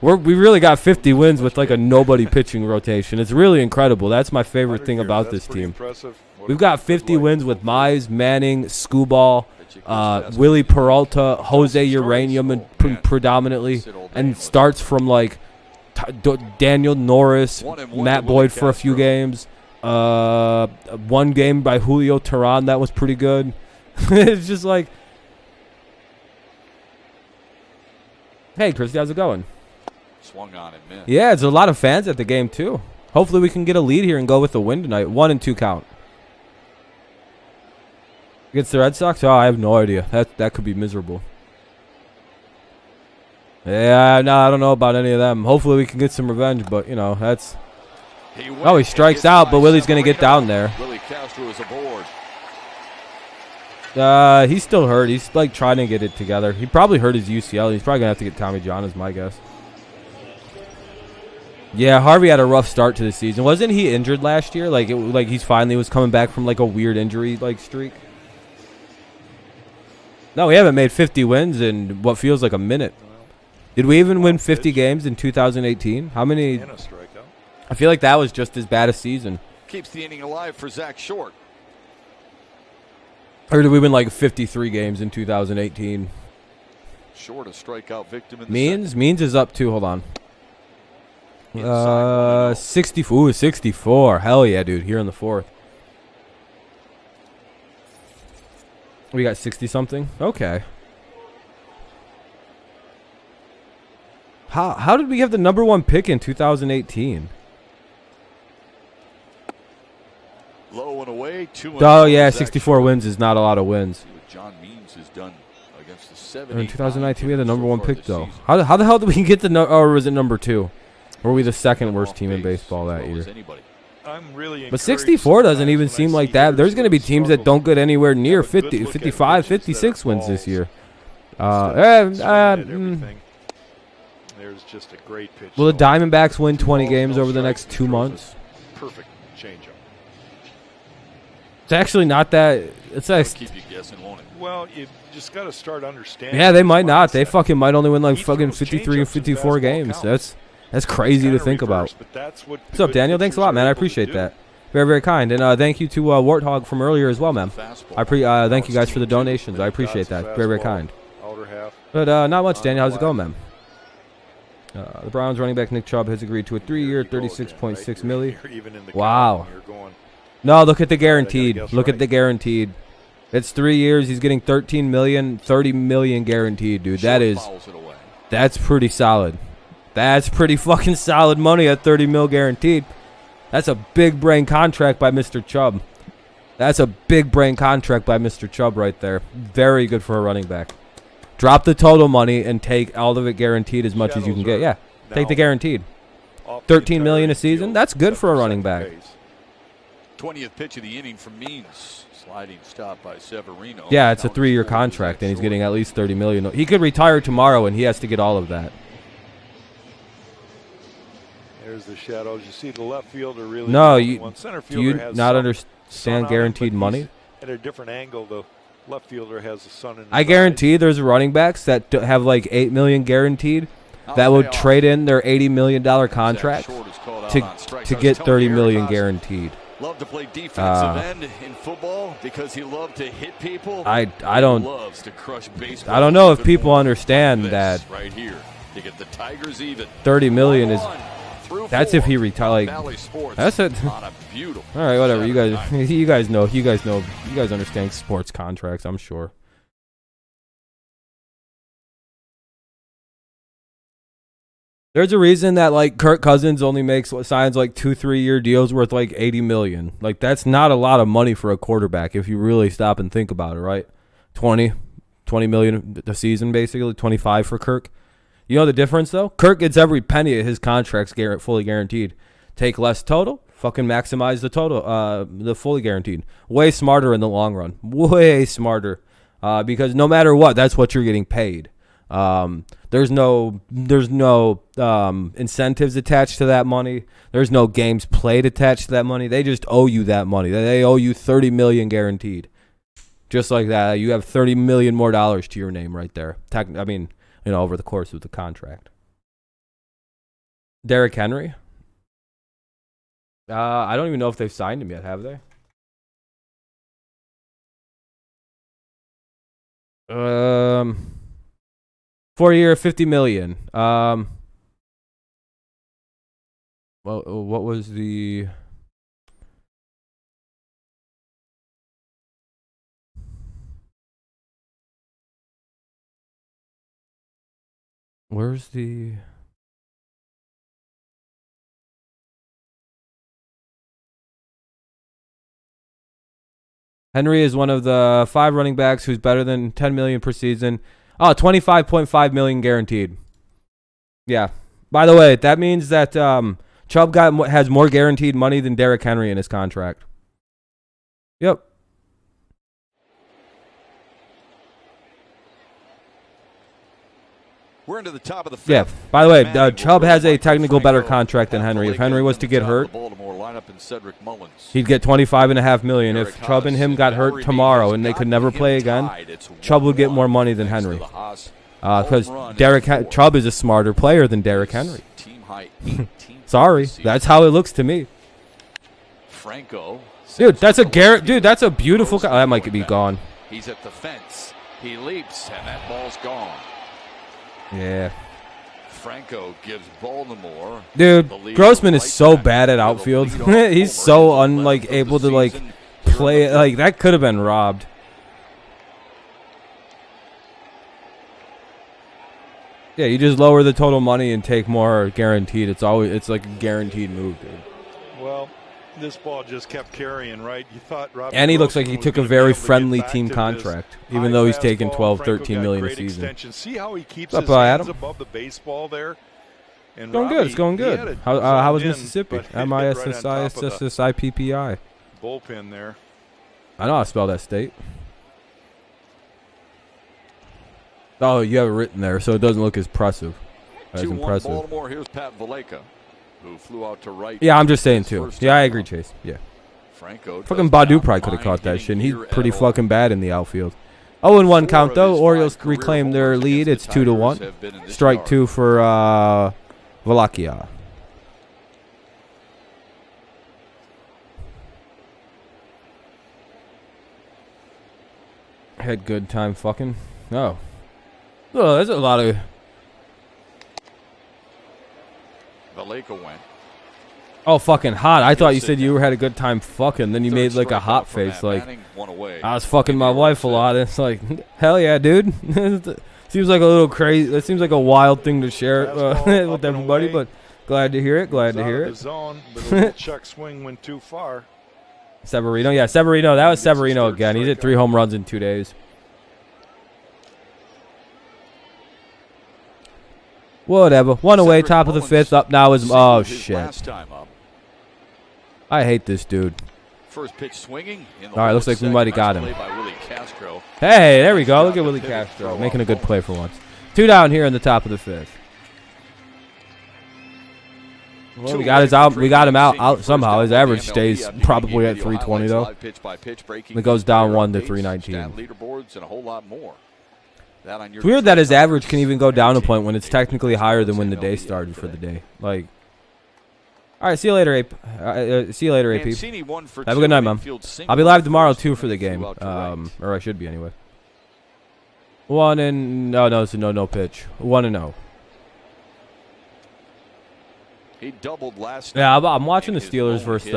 We really got 50 wins with like a nobody pitching rotation. It's really incredible. That's my favorite thing about this team. We've got 50 wins with Mize, Manning, Skubal, Willie Peralta, Jose Uranium, predominantly, and starts from like Daniel Norris, Matt Boyd for a few games. One game by Julio Teheran that was pretty good. It's just like, hey, Christy, how's it going? Swung on and missed. Yeah, there's a lot of fans at the game too. Hopefully we can get a lead here and go with the win tonight. 1-2 count. Against the Red Sox? Oh, I have no idea. That could be miserable. Yeah, no, I don't know about any of them. Hopefully we can get some revenge, but, you know, that's... he strikes out, but Willie's going to get down there. Willie Castro is aboard. He's still hurt. He's, like, trying to get it together. He probably hurt his UCL. He's probably going to have to get Tommy John, is my guess. Yeah, Harvey had a rough start to the season. Wasn't he injured last year? Like he's finally was coming back from, like, a weird injury, like, streak? No, we haven't made 50 wins in what feels like a minute. Did we even win 50 games in 2018? How many? And a strikeout. I feel like that was just as bad a season. Keeps the inning alive for Zach Short. Or did we win like 53 games in 2018? Short, a strikeout victim in the Means is up too. Hold on. 64. Ooh, 64. Hell yeah, dude. Here in the fourth. We got 60 something. Okay. How did we have the #1 pick in 2018? Low and away, 2-0. Oh yeah, 64 wins is not a lot of wins. See what John Means has done against the 7. In 2019, we had the #1 pick though. How the hell did we get the or was it #2? Or were we the second worst team in baseball that year? I'm really But 64 doesn't even seem like that. There's going to be teams that don't get anywhere near 50, 55, 56 wins this year. There's just a great pitch. Will the Diamondbacks win 20 games over the next 2 months? Perfect changeup. It's actually not that. It's like, Keep you guessing, won't it? Well, you just got to start understanding. yeah, they might not. They fucking might only win like He fucking throws 53 or changeups in 54 fastball games. counts. That's crazy to Kinda think reverse, about. but that's what What's up, good Daniel? Thanks a pitchers lot, are man. I able to appreciate do. that. Very, very kind. And thank you to Warthog from earlier as well, man. Thank you guys for the donations. I appreciate that. Very, very kind. Outer half. But not much, Daniel. How's it going, man? The Browns running back Nick Chubb has agreed to a 3-year, $36.6 million. Wow. No, look at the guaranteed. Look at the guaranteed. It's 3 years. He's getting $13 million, $30 million guaranteed, dude. That's pretty solid. That's pretty fucking solid money at $30 million guaranteed. That's a big brain contract by Mr. Chubb. That's a big brain contract by Mr. Chubb right there. Very good for a running back. Drop the total money and take all of it guaranteed as much as you can get. Yeah, take the guaranteed. $13 million a season. That's good for a running back. 20th pitch of the inning from Means. Sliding stop by Severino. Yeah, it's a 3-year contract, and he's getting at least $30 million. He could retire tomorrow, and he has to get all of that. There's the shadows. You see the left fielder really. No, center do you fielder not has understand guaranteed money? At a different angle, the left fielder has the sun in his I guarantee there's running backs that have like $8 million guaranteed that would trade in their $80 million contract to get $30 million guaranteed. Loved to play defensive end in football because he loved to hit people. I don't loves to crush baseball. I don't know if people understand that right here to get the Tigers even. $30 million is that's if he retires. That's it. On a beautiful. All right, whatever. You guys know. You guys understand sports contracts, I'm sure. There's a reason that like Kirk Cousins only signs like 2-3 year deals worth like $80 million. Like that's not a lot of money for a quarterback if you really stop and think about it, right? 20 million a season basically, 25 for Kirk. You know the difference though? Kirk gets every penny of his contracts fully guaranteed. Take less total, fucking maximize the total, the fully guaranteed. Way smarter in the long run. Way smarter. Because no matter what, that's what you're getting paid. There's no incentives attached to that money. There's no games played attached to that money. They just owe you that money. They owe you $30 million guaranteed. Just like that, you have $30 million more dollars to your name right there. I mean, you know, over the course of the contract. Derrick Henry. I don't even know if they've signed him yet, have they? 4-year, $50 million. Well, what was the? Where's the? Henry is one of the 5 running backs who's better than $10 million per season. Oh, $25.5 million guaranteed. Yeah. By the way, that means that Chubb has more guaranteed money than Derrick Henry in his contract. Yep. We're into the top of the fifth. Yeah. By the way, Chubb has a Michael technical better Franco, contract than Henry. If Henry was to get hurt, he'd get $25.5 million. If Chubb and him got hurt tomorrow and they could never play again, Chubb would get more money than Henry. Because Chubb is a smarter player than Derrick Henry. Sorry, that's how it looks to me. Franco. Dude, that's a Dude, that's a beautiful. That might be gone. He's at the fence. He leaps, and that ball's gone. Yeah. Franco gives Baltimore. Dude, Grossman is so bad at outfield. He's so able to play. Like that could have been robbed. Yeah, you just lower the total money and take more guaranteed. It's like a guaranteed move, dude. Well, this ball just kept carrying, right? You thought Robbie and he looks like he Grossman took a was very gonna be able to friendly get team back to contract, this even though he's high taking fastball. 12, Franco 13 got million a great season. extension. See how he keeps What's his up, hands Adam? above the baseball there? And Going good. It's going Robbie, he good. had How was zoned in, Mississippi? but hit right on top of the MISSISSIPPI. bullpen there. I know how to spell that state. Oh, you have it written there, so it doesn't look as impressive. As 2-1 impressive. Baltimore. Here's Pat Valleca, who flew out to right. Yeah, I'm just saying too. First Yeah, I time agree, up. Chase. Yeah. Franco Fucking does Badu not probably could have mind caught that hitting shit. And he's here pretty at all. fucking bad in the outfield. 0-1 count though. his Orioles 5 career reclaim their homers lead. against It's the 2-1. Tigers have been in this Strike yard. 2 for Valakia. Had good time fucking. Oh. Oh, there's a lot of. Valleca went. Oh, fucking hot. I thought you said you had a good time fucking. Then you made like a hot face. Like, I was fucking my wife a lot. It's like, hell yeah, dude. Seems like a little crazy. That seems like a wild thing to share with everybody, but glad to hear it. Glad to hear it. Zone, but a little check swing went too far. Severino. Yeah, Severino. That was Severino again. He's hit 3 home runs in 2 days. Whatever. One away, top of the 5th. Up now is. Oh, shit. I hate this dude. First pitch swinging. All right, looks like we might have got him. Castro. Hey, there we go. Look at Willie Castro making a good play for once. 2 down here in the top of the 5th. Well, we got his out. We got him out somehow. His average stays probably at 320 though. It goes down 1 to 319. It's weird that his average can even go down a point when it's technically higher than when the day started for the day. Like, all right, see you later, Ape. See you later, AP. Have a good night, Mom. I'll be live tomorrow too for the game, or I should be anyway. 1-0. It's a no pitch. 1-0. He doubled last. Yeah, I'm watching the Steelers versus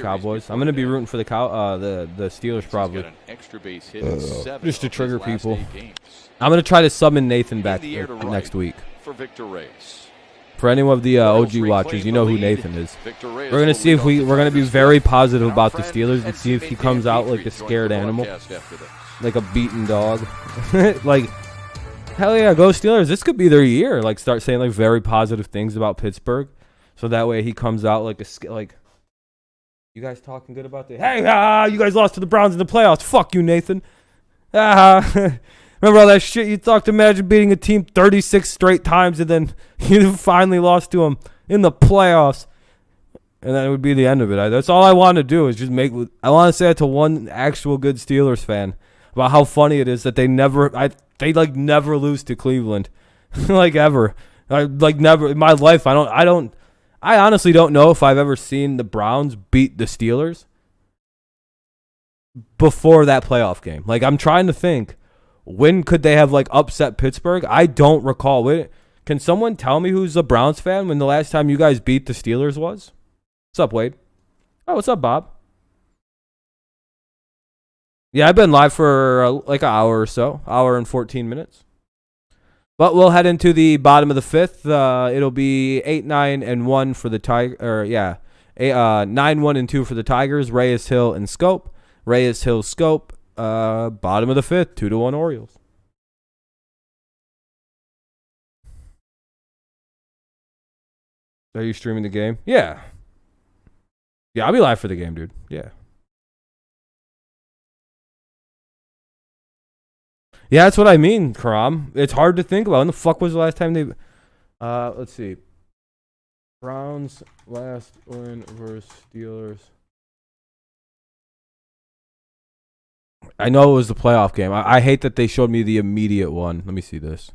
Cowboys. I'm gonna be rooting for the Steelers probably. Just to trigger people. I'm gonna try to summon Nathan back next week. For Victor Reyes. For any of the OG watchers, you know who Nathan is. We're gonna see if we're gonna be very positive about the Steelers and see if he comes out like a scared animal, like a beaten dog, like. Hell yeah, go Steelers. This could be their year. Like, start saying, like, very positive things about Pittsburgh. So that way he comes out like you guys talking good about the, hey, you guys lost to the Browns in the playoffs. Fuck you, Nathan. Remember all that shit you talked? Imagine beating a team 36 straight times and then you finally lost to them in the playoffs. And then it would be the end of it. That's all I want to do is just I want to say it to one actual good Steelers fan about how funny it is that they never lose to Cleveland, like ever. Like never in my life. I honestly don't know if I've ever seen the Browns beat the Steelers before that playoff game. Like, I'm trying to think, when could they have like upset Pittsburgh? I don't recall. Can someone tell me who's a Browns fan when the last time you guys beat the Steelers was? What's up, Wade? Oh, what's up, Bob? Yeah, I've been live for like an hour or so, hour and 14 minutes. But we'll head into the bottom of the 5th. It'll be 8-9-1 for the Tigers. 9-1-2 for the Tigers. Reyes, Hill, and Scope. Reyes, Hill, Scope. Bottom of the 5th, 2-1 Orioles. Are you streaming the game? Yeah. Yeah, I'll be live for the game, dude. Yeah. Yeah, that's what I mean, Karam. It's hard to think about. When the fuck was the last time they... let's see. Browns last win versus Steelers. I know it was the playoff game. I hate that they showed me the immediate one. Let me see this.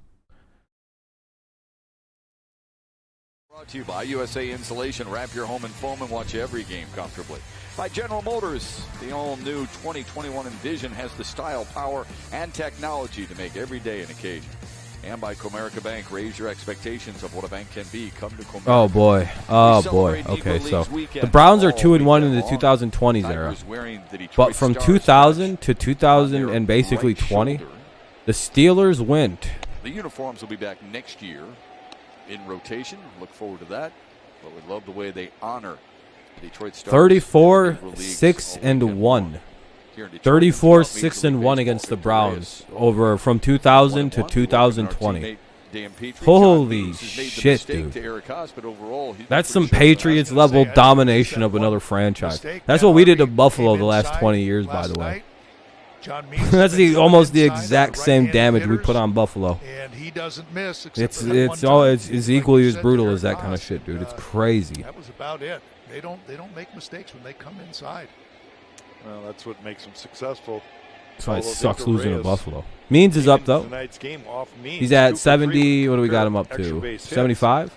Brought to you by USA Insulation. Wrap your home in foam and watch every game comfortably. By General Motors, the all-new 2021 Envision has the style, power, and technology to make every day an occasion. And by Comerica Bank, raise your expectations of what a bank can be. Come to Comerica. Oh boy. Oh boy. Okay, so the Browns are 2-1 in the 2020s era. But from 2000 to 2000 and basically 20, the Steelers went. The uniforms will be back next year in rotation. Look forward to that. But we love the way they honor the Detroit Stars. 34-6-1. 34-6-1 against the Browns over from 2000 to 2020. Holy shit, dude. That's some Patriots level domination of another franchise. That's what we did to Buffalo the last 20 years, by the way. That's almost the exact same damage we put on Buffalo. It's equally as brutal as that kind of shit, dude. It's crazy. That was about it. They don't make mistakes when they come inside. Well, that's what makes them successful. That's why it sucks losing to Buffalo. Means is up, though. He's at 70. What do we got him up to? 75?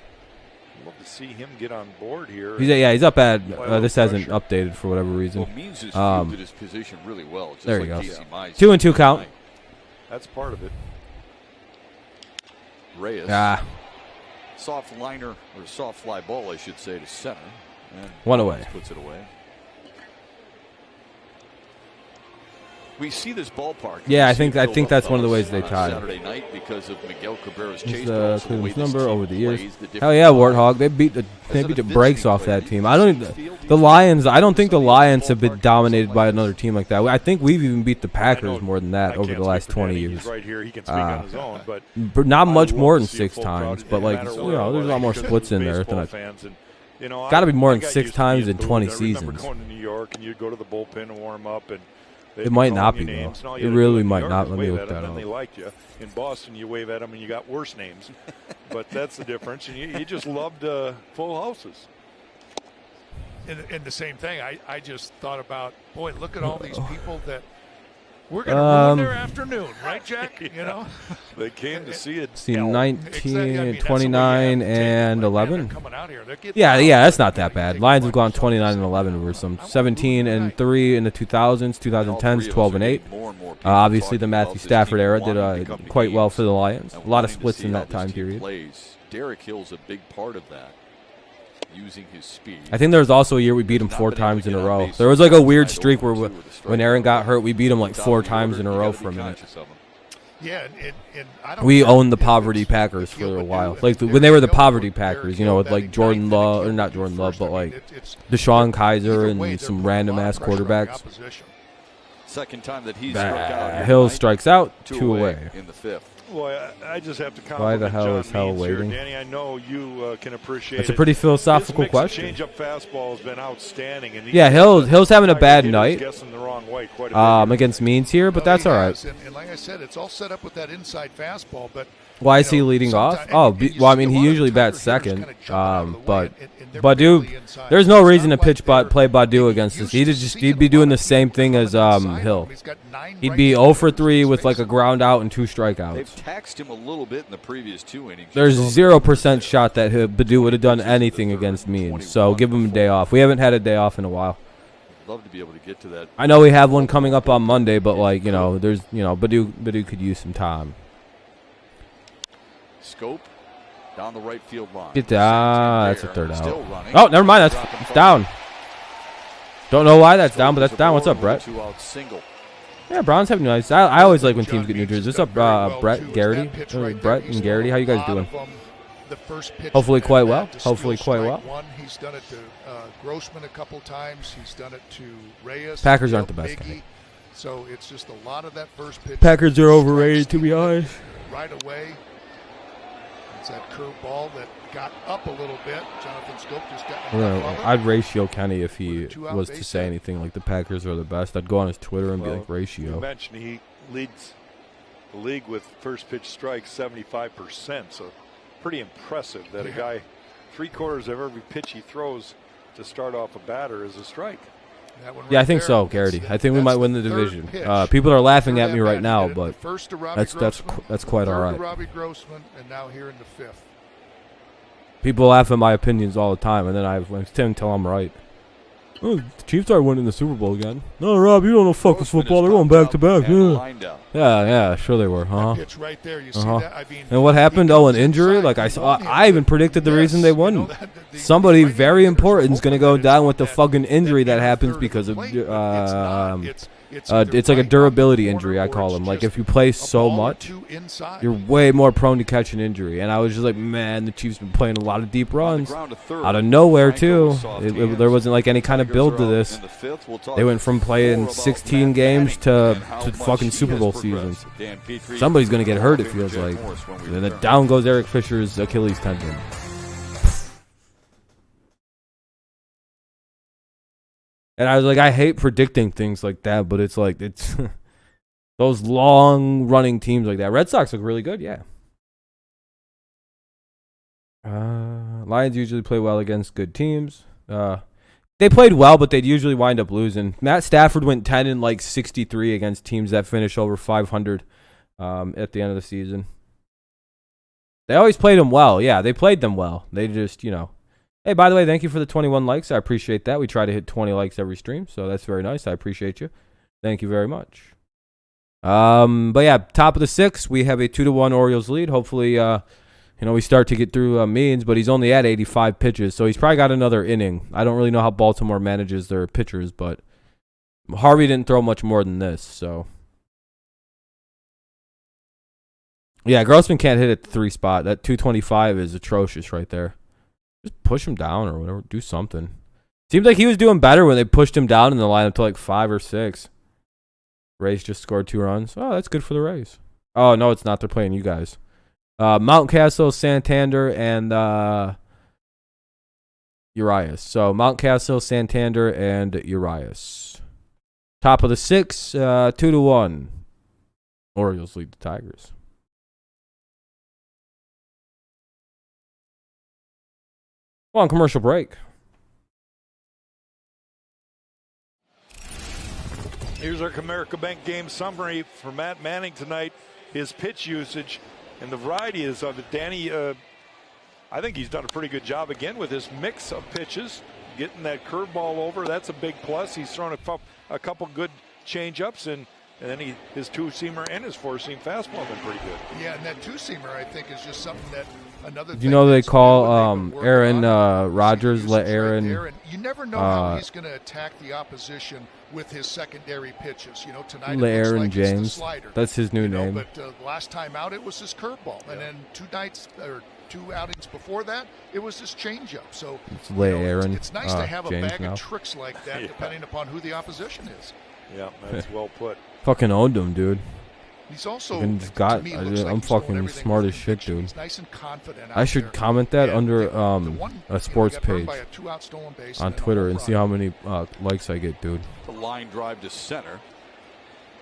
I'd love to see him get on board here. He's up at. This hasn't updated for whatever reason. Means is fielded his position really well. There you go. 2-2 count. That's part of it. Reyes. Soft liner, or soft fly ball, I should say, to center. And one away. Puts it away. We see this ballpark. Yeah, I think that's one of the ways they tied. Saturday night because of Miguel Cabrera's chase. Cleveland's number over the years. Hell yeah, Warthog. They beat the brakes off that team. I don't think the Lions have been dominated by another team like that. I think we've even beat the Packers more than that over the last 20 years. Not much more than 6 times, but there's a lot more splits in there than got to be more than 6 times in 20 seasons. Going to New York and you'd go to the bullpen and warm up and it might not be, though. It really might not. Let me look that up. They liked you. In Boston, you wave at them and you got worse names. But that's the difference. And you just loved full houses. And the same thing, I just thought about, boy, look at all these people that we're going to ruin their afternoon. Right, Jack? You know? They came to see it. See, 19, 29, and 11. Yeah, that's not that bad. Lions have gone 29 and 11 over some 17 and 3 in the 2000s, 2010s, 12 and 8. Obviously, the Matthew Stafford era did quite well for the Lions. A lot of splits in that time period. Derek Hill's a big part of that. Using his speed. I think there was also a year we beat him 4 times in a row. There was a weird streak where when Aaron got hurt, we beat him 4 times in a row for a minute. Yeah, we owned the poverty Packers for a while. When they were the poverty Packers, with Jordan Love, or not Jordan Love, but Deshaun Kaiser and some random ass quarterbacks. Second time that he struck out. Hill strikes out, 2 away. In the 5th. Boy, I just have to why the hell John is Hell waiting? Here. Danny, I know you can appreciate It's a pretty philosophical His question. Change-up fastball has been outstanding. And Hill's having a bad night against Means here, but that's all right. And like I said, it's all set up with that inside fastball, but why is he leading off? He usually bats second. But dude, there's no reason to play Badu against this. He'd be doing the same thing as Hill. He'd be 0 for 3 with a ground out and 2 strikeouts. They've taxed him a little bit in the previous 2 innings. There's 0% shot that Badu would have done anything against Means. So give him a day off. We haven't had a day off in a while. Love to be able to get to that. I know we have one coming up on Monday, but there's Badu could use some time. Scope down the right field line. Get down. That's a third out. Oh, never mind. That's down. Don't know why that's down, but that's down. What's up, Brett? 2-out single. Yeah, Browns have nice. I always like when teams get new jerseys. What's up, Brett, Garrity? Brett and Garrity, how you guys doing? Hopefully quite well. Hopefully quite well. He's done it to Grossman a couple times. He's done it to Reyes. Packers aren't the best guy. So it's just a lot of that first pitch. Packers are overrated, to be honest. Right away. It's that curve ball that got up a little bit. Jonathan Scope just got I'd ratio Kenny if he was to say anything like the Packers are the best. I'd go on his Twitter and be like, ratio. You mentioned he leads the league with first pitch strikes 75%. So pretty impressive that a guy 3/4 of every pitch he throws to start off a batter is a strike. Yeah, I think so, Garrity. I think we might win the division. People are laughing at me right now, but that's quite all right. Robbie Grossman, and now here in the 5th. People laugh at my opinions all the time, and then I tell I'm right. Oh, the Chiefs are winning the Super Bowl again. No, Rob, you don't know fucking football. They're going back to back. Yeah, sure they were, huh? Pitch right there. You see that? I mean, and what happened? Oh, an injury? Like I even predicted the reason they won. Somebody very important is going to go down with the fucking injury that happens because of it's like a durability injury, I call them. Like if you play so much, you're way more prone to catch an injury. And I was just like, man, the Chiefs been playing a lot of deep runs out of nowhere too. There wasn't like any kind of build to this. They went from playing 16 games to fucking Super Bowl seasons. Somebody's gonna get hurt, it feels like. And then down goes Eric Fisher's Achilles tendon. And I was like, I hate predicting things like that, but it's like, it's those long running teams like that. Red Sox look really good, yeah. Lions usually play well against good teams. They played well, but they'd usually wind up losing. Matt Stafford went 10 and like 63 against teams that finish over 500 at the end of the season. They always played them well. Yeah, they played them well. They just, Hey, by the way, thank you for the 21 likes. I appreciate that. We try to hit 20 likes every stream, so that's very nice. I appreciate you. Thank you very much. But yeah, top of the 6th, we have a 2-1 Orioles lead. Hopefully, we start to get through Means, but he's only at 85 pitches, so he's probably got another inning. I don't really know how Baltimore manages their pitchers, but Harvey didn't throw much more than this, so. Yeah, Grossman can't hit at the 3 spot. That 225 is atrocious right there. Just push him down or whatever. Do something. Seems like he was doing better when they pushed him down in the lineup to like 5 or 6. Rays just scored 2 runs. Oh, that's good for the Rays. Oh, no, it's not. They're playing you guys. Mountcastle, Santander, and Urias. So Mountcastle, Santander, and Urias. Top of the 6, 2-1. Orioles lead the Tigers. Well, on commercial break. Here's our Comerica Bank game summary for Matt Manning tonight. His pitch usage and the variety is of it. Danny, I think he's done a pretty good job again with his mix of pitches. Getting that curveball over, that's a big plus. He's thrown a couple good change-ups, and then his 2-seamer and his 4-seam fastball have been pretty good. Yeah, and that 2-seamer, I think, is just something that another. Do you know they call Aaron Rodgers let Aaron? You never know how he's going to attack the opposition with his secondary pitches. Tonight let Aaron like James. That's his new name. But last time out, it was his curveball, and then 2 outings before that, it was his changeup. So Aaron. It's nice to have James a bag now. of tricks like that, depending upon who the opposition is. Yeah, that's well put. Fucking owned him, dude. He's also I'm fucking smart as shit, dude. He's nice and confident I should comment that under a sports page on Twitter and see how many likes I get, dude. The line drive to center.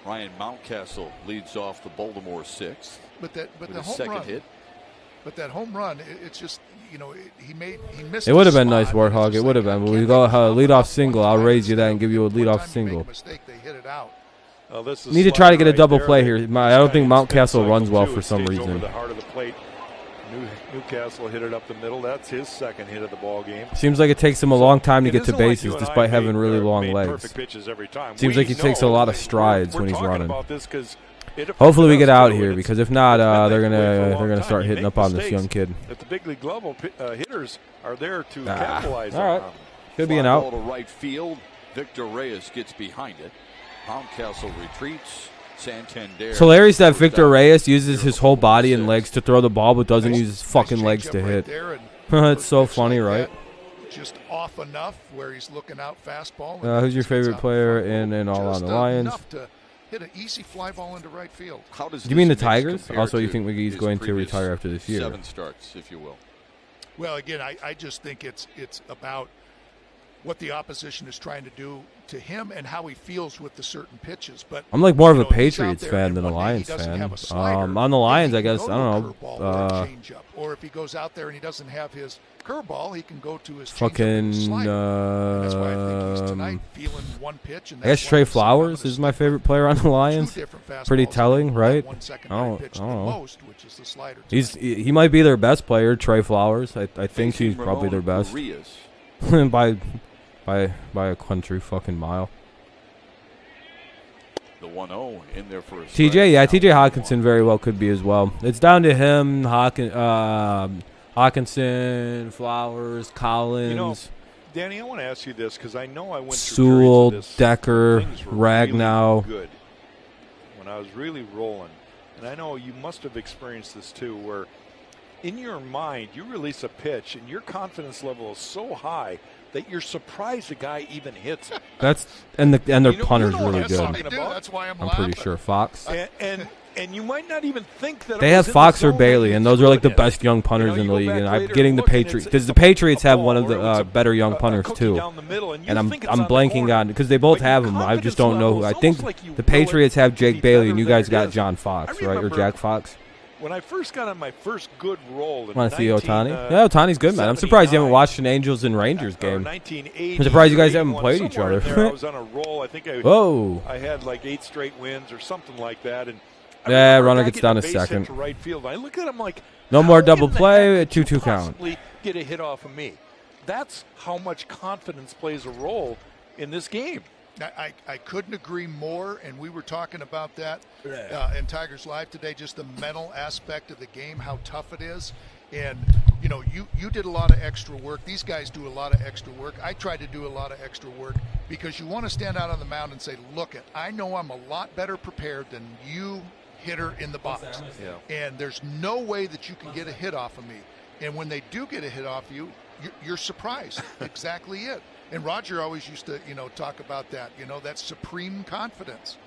Ryan Mountcastle leads off the Baltimore 6th. But the home second run, hit. But that home run, it's just he missed. It would have been nice, Warthog. It would have been. But we go leadoff single. I'll raise you that and give you a leadoff single. They hit it out. Need to try to get a double play here. I don't think Mountcastle runs well for some reason. Over the heart of the plate. Newcastle hit it up the middle. That's his second hit of the ball game. Seems like it takes him a long time to get to bases, despite having really long legs. Seems like he takes a lot of strides when he's running. Hopefully we get out here, because if not, they're gonna start hitting up on this young kid. At the big league level, hitters are there to capitalize all right. on. Could be an out. Ball to right field. Victor Reyes gets behind it. Mountcastle retreats. Santander. It's hilarious that Victor Reyes uses his whole body and legs to throw the ball, but doesn't use his fucking legs to hit. It's so funny, right? Just off enough where he's looking out fastball. Who's your favorite player in All on the Lions? Hit an easy fly ball into right field. How does you mean the Tigers? Also, you think McGee's going to retire after this year? 7 starts, if you will. Well, again, I just think it's about what the opposition is trying to do to him and how he feels with the certain pitches. But I'm like more of a Patriots fan than a Lions fan. On the Lions, I guess, I don't know. Or if he goes out there and he doesn't have his curveball, he can go to his fucking that's why I think he's tonight feeling one pitch. And I guess Trey Flowers is my favorite player on the Lions. Pretty telling, right? I don't know. He might be their best player, Trey Flowers. I think he's probably their best. by a country fucking mile. The 1-0 in there for a TJ, yeah, TJ Hawkinson very well could be as well. It's down to him, Hawkinson, Flowers, Collins. You know, Danny, I want to ask you this because I know I went Sewell, through periods of this. Decker, Ragnow. Really good when I was really rolling, and I know you must have experienced this too, where in your mind you release a pitch and your confidence level is so high that you're surprised the guy even hits it. And their punter's really good. That's why I'm pretty sure Fox. And you might not even think that they have Fox or Bailey, and those are like the best young punters in the league. And I'm getting the Patriots because the Patriots have one of the better young punters too. And I'm blanking on because they both have them. I just don't know who. I think the Patriots have Jake Bailey, and you guys got John Fox, right, or Jack Fox. When I first got on my first good roll, want to see Ohtani? Yeah, Ohtani's good, man. I'm surprised you haven't watched an Angels and Rangers game. I'm surprised you guys haven't played each other. I was on a roll. I think I had like 8 straight wins or something like that. And yeah, runner gets down to second. To right field. I look at him like, no more double play. 2-2 count. Get a hit off of me. That's how much confidence plays a role in this game. I couldn't agree more, and we were talking about that in Tigers Live today, just the mental aspect of the game, how tough it is. And, you know, you did a lot of extra work. These guys do a lot of extra work. I try to do a lot of extra work because you want to stand out on the mound and say, look, I know I'm a lot better prepared than you hitter in the box. Yeah. And there's no way that you can get a hit off of me. And when they do get a hit off you, you're surprised. Exactly it. And Roger always used to, talk about that, that supreme confidence.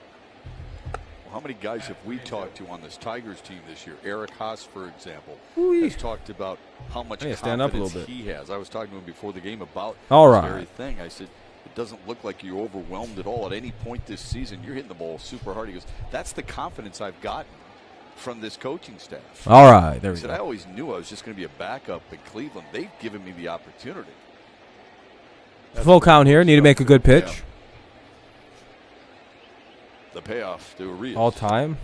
Well, how many guys have we talked to on this Tigers team this year? Eric Haas, for example, has talked about how much confidence he has. I was talking to him before the game about this very thing. I said, it doesn't look like you're overwhelmed at all at any point this season. You're hitting the ball super hard. He goes, that's the confidence I've gotten from this coaching staff. All right, there we go. I always knew I was just going to be a backup in Cleveland. They've given me the opportunity. Full count here. Need to make a good pitch. Yeah. The payoff to Urias. All time.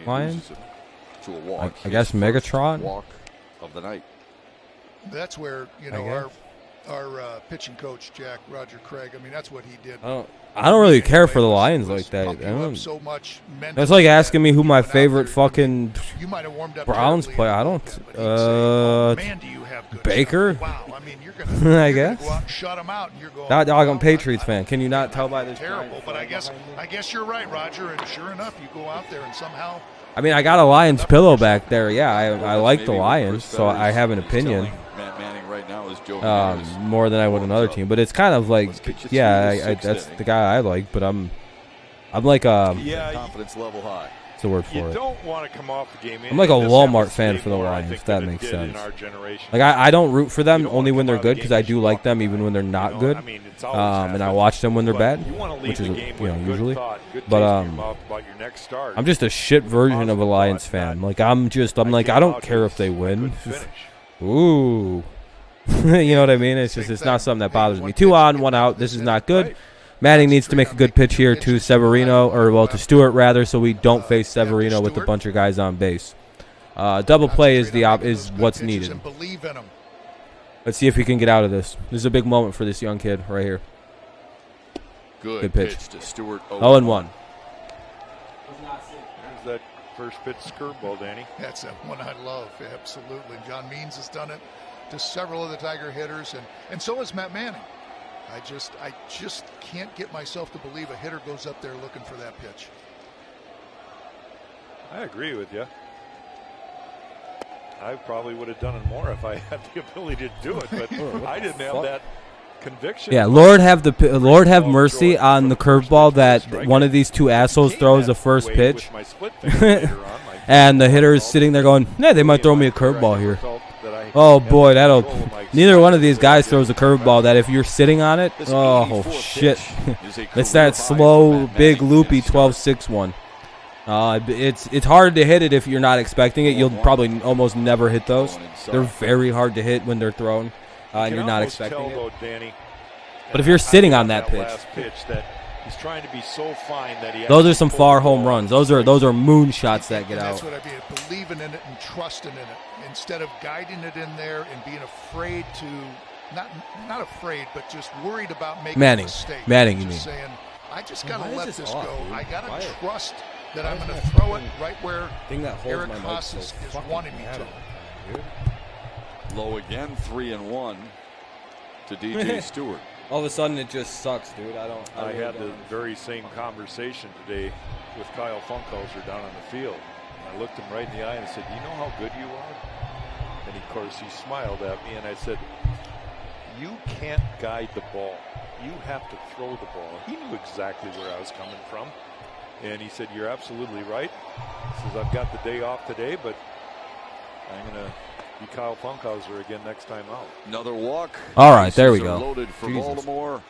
Lions. To a walk. I guess Megatron. Walk of the night. That's where our pitching coach Roger Craig. I mean, that's what he did. I don't really care for the Lions like that. That's like asking me who my favorite fucking Browns play. I don't. Man, do you have good Baker. Wow. I mean, you're gonna. I guess. Go out and shut him out, and you're going. I'm a Patriots fan. Can you not tell by this? Terrible, but I guess you're right, Roger. And sure enough, you go out there and somehow. I mean, I got a Lions pillow back there. Yeah, I like the Lions, so I have an opinion. More than I would another team, but it's kind of like, that's the guy I like. But I'm like confidence level high. It's the word for it. You don't want to come off the game. I'm like a Walmart fan for the Lions, if that makes sense. Like I don't root for them only when they're good because I do like them even when they're not good. And I watch them when they're bad, which is usually. But I'm just a shit version of a Lions fan. Like I'm like I don't care if they win. Ooh. You know what I mean? It's not something that bothers me. 2 on, 1 out. This is not good. Manning needs to make a good pitch here to to Stewart rather, so we don't face Severino with a bunch of guys on base. Double play is what's needed. Let's see if we can get out of this. This is a big moment for this young kid right here. Good pitch to Stewart. 0-1. There's that first pitch curveball, Danny. That's one I love. Absolutely. John Means has done it to several of the Tiger hitters, and so has Matt Manning. I just can't get myself to believe a hitter goes up there looking for that pitch. I agree with you. I probably would have done it more if I had the ability to do it, but I didn't have that conviction. Yeah, Lord have mercy on the curveball that one of these two assholes throws the first pitch, and the hitter is sitting there going, "Yeah, they might throw me a curveball here." Oh boy, neither one of these guys throws a curveball that if you're sitting on it, oh shit. It's that slow, big, loopy 12-6 one. It's hard to hit it if you're not expecting it. You'll probably almost never hit those. They're very hard to hit when they're thrown, and you're not expecting it. Danny, but if you're sitting on that pitch, he's trying to be so fine that those are some far home runs. Those are moon shots that get out. That's what I mean. Believing in it and trusting in it instead of guiding it in there and being afraid to not afraid, but just worried about making a mistake. Manning, you mean? Saying, I just gotta let this go. I gotta trust that I'm gonna throw it right where Eric Haas is wanting me to. Low again, 3-1 to DJ Stewart. All of a sudden, it just sucks, dude. I had the very same conversation today with Kyle Funkhauser down on the field. I looked him right in the eye and I said, "You know how good you are?" And of course, he smiled at me, and I said, "You can't guide the ball. You have to throw the ball." He knew exactly where I was coming from, and he said, "You're absolutely right." He says, "I've got the day off today, but I'm gonna be Kyle Funkhauser again next time out." Another walk. All right, there we go. Loaded for Baltimore.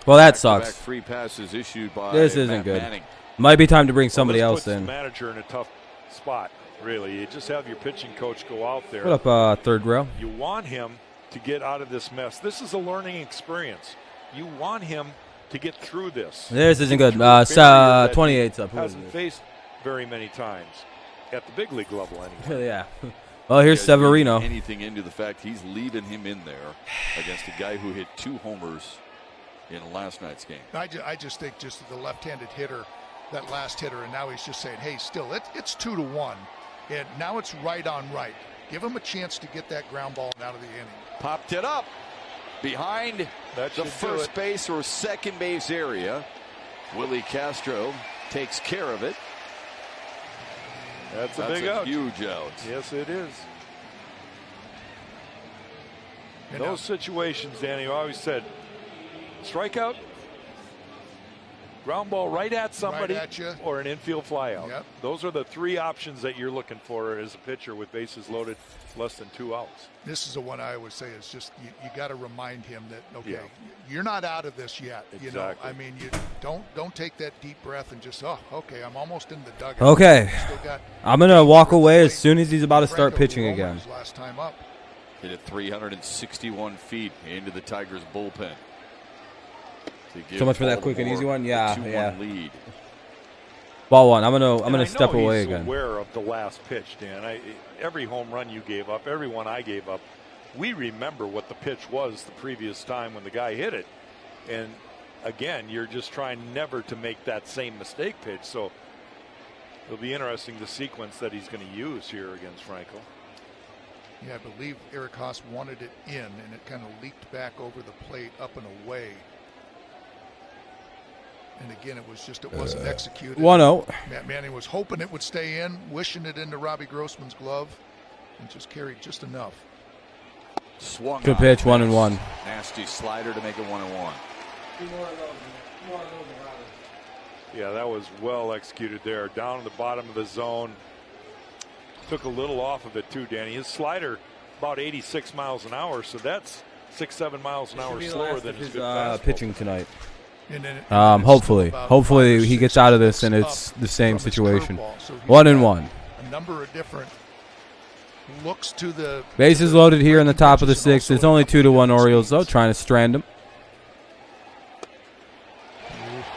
Well, that sucks. Free passes issued by this isn't Matt good. Manning. Might be time to bring somebody else in. The manager in a tough spot, really. You just have your pitching coach go out there. What up, third row? You want him to get out of this mess. This is a learning experience. You want him to get through this. This isn't good. 28's up. Who hasn't faced very many times at the big league level anyway. Yeah. Well, here's Severino. Anything into the fact he's leaving him in there against a guy who hit 2 homers in last night's game. I just think just the left-handed hitter, that last hitter, and now he's just saying, hey, still, it's 2-1, and now it's right on right. Give him a chance to get that ground ball out of the inning. Popped it up behind the first base or second base area. Willie Castro takes care of it. That's a big out. Huge out. Yes, it is. In those situations, Danny, I always said, strikeout, ground ball right at somebody, or an infield flyout. Yep. Those are the 3 options that you're looking for as a pitcher with bases loaded, less than 2 outs. This is the one I always say is just you got to remind him that, okay, you're not out of this yet. Exactly. You know, I mean, you don't take that deep breath and just, okay, I'm almost in the dugout. Okay, I'm gonna walk away as soon as he's about to start pitching again. Last time up. Hit it 361 feet into the Tigers bullpen. So much for that quick and easy one. Yeah. Lead. Ball 1. I'm gonna step away he's again. Aware of the last pitch, Dan. Every home run you gave up, every one I gave up, we remember what the pitch was the previous time when the guy hit it. And again, you're just trying never to make that same mistake pitch. So it'll be interesting the sequence that he's going to use here against Franco. Yeah, I believe Eric Haas wanted it in, and it kind of leaked back over the plate up and away. And again, it wasn't executed. 1-0. Matt Manning was hoping it would stay in, wishing it into Robbie Grossman's glove, and just carried just enough. Swung good pitch, 1-1. Nasty slider to make it 1-1. Yeah, that was well executed there. Down in the bottom of the zone. Took a little off of it too, Danny. His slider about 86 miles an hour, so that's 6-7 miles an hour slower than his pitching tonight. Hopefully he gets out of this and it's the same situation. 1-1. A number of different looks to the bases loaded here in the top of the 6th. It's only 2-1 Orioles though, trying to strand him.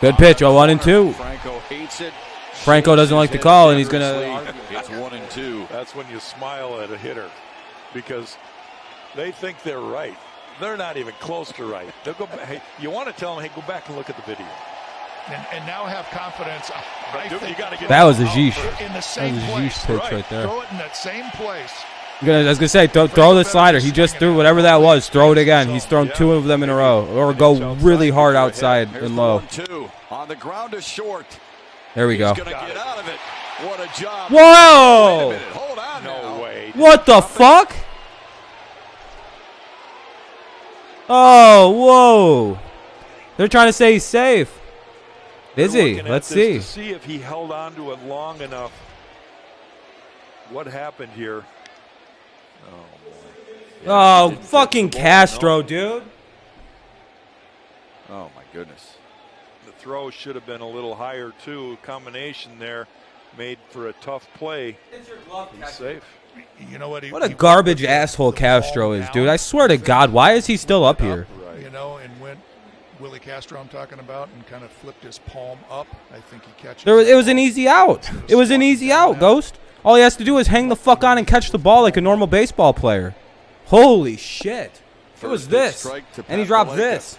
Good pitch, 1-2. Franco hates it. Franco doesn't like the call, and he's gonna. It's 1-2. That's when you smile at a hitter because they think they're right. They're not even close to right. They'll go back. Hey, you want to tell them, hey, go back and look at the video. And now have confidence. That was a Zeesh. In the same place. Pitch right there. Throw it in that same place. I was gonna say, throw the slider. He just threw whatever that was. Throw it again. He's thrown 2 of them in a row, or go really hard outside and low. 1-2 on the ground to short. There we go. He's gonna get out of it. What a job! Whoa! Wait a minute. Hold on. No way. What the fuck? Oh, whoa! They're trying to say he's safe. Is he? Let's see. To see if he held on to it long enough. What happened here? Oh, fucking Castro, dude. Oh, my goodness. The throw should have been a little higher, too. Combination there made for a tough play. He's safe. You know what? What a garbage asshole Castro is, dude. I swear to God, why is he still up here? You know, and went Willie Castro I'm talking about and kind of flipped his palm up. I think he catches It was an easy out. It was an easy out, Ghost. All he has to do is hang the fuck on and catch the ball like a normal baseball player. Holy shit. It was this. And he dropped this.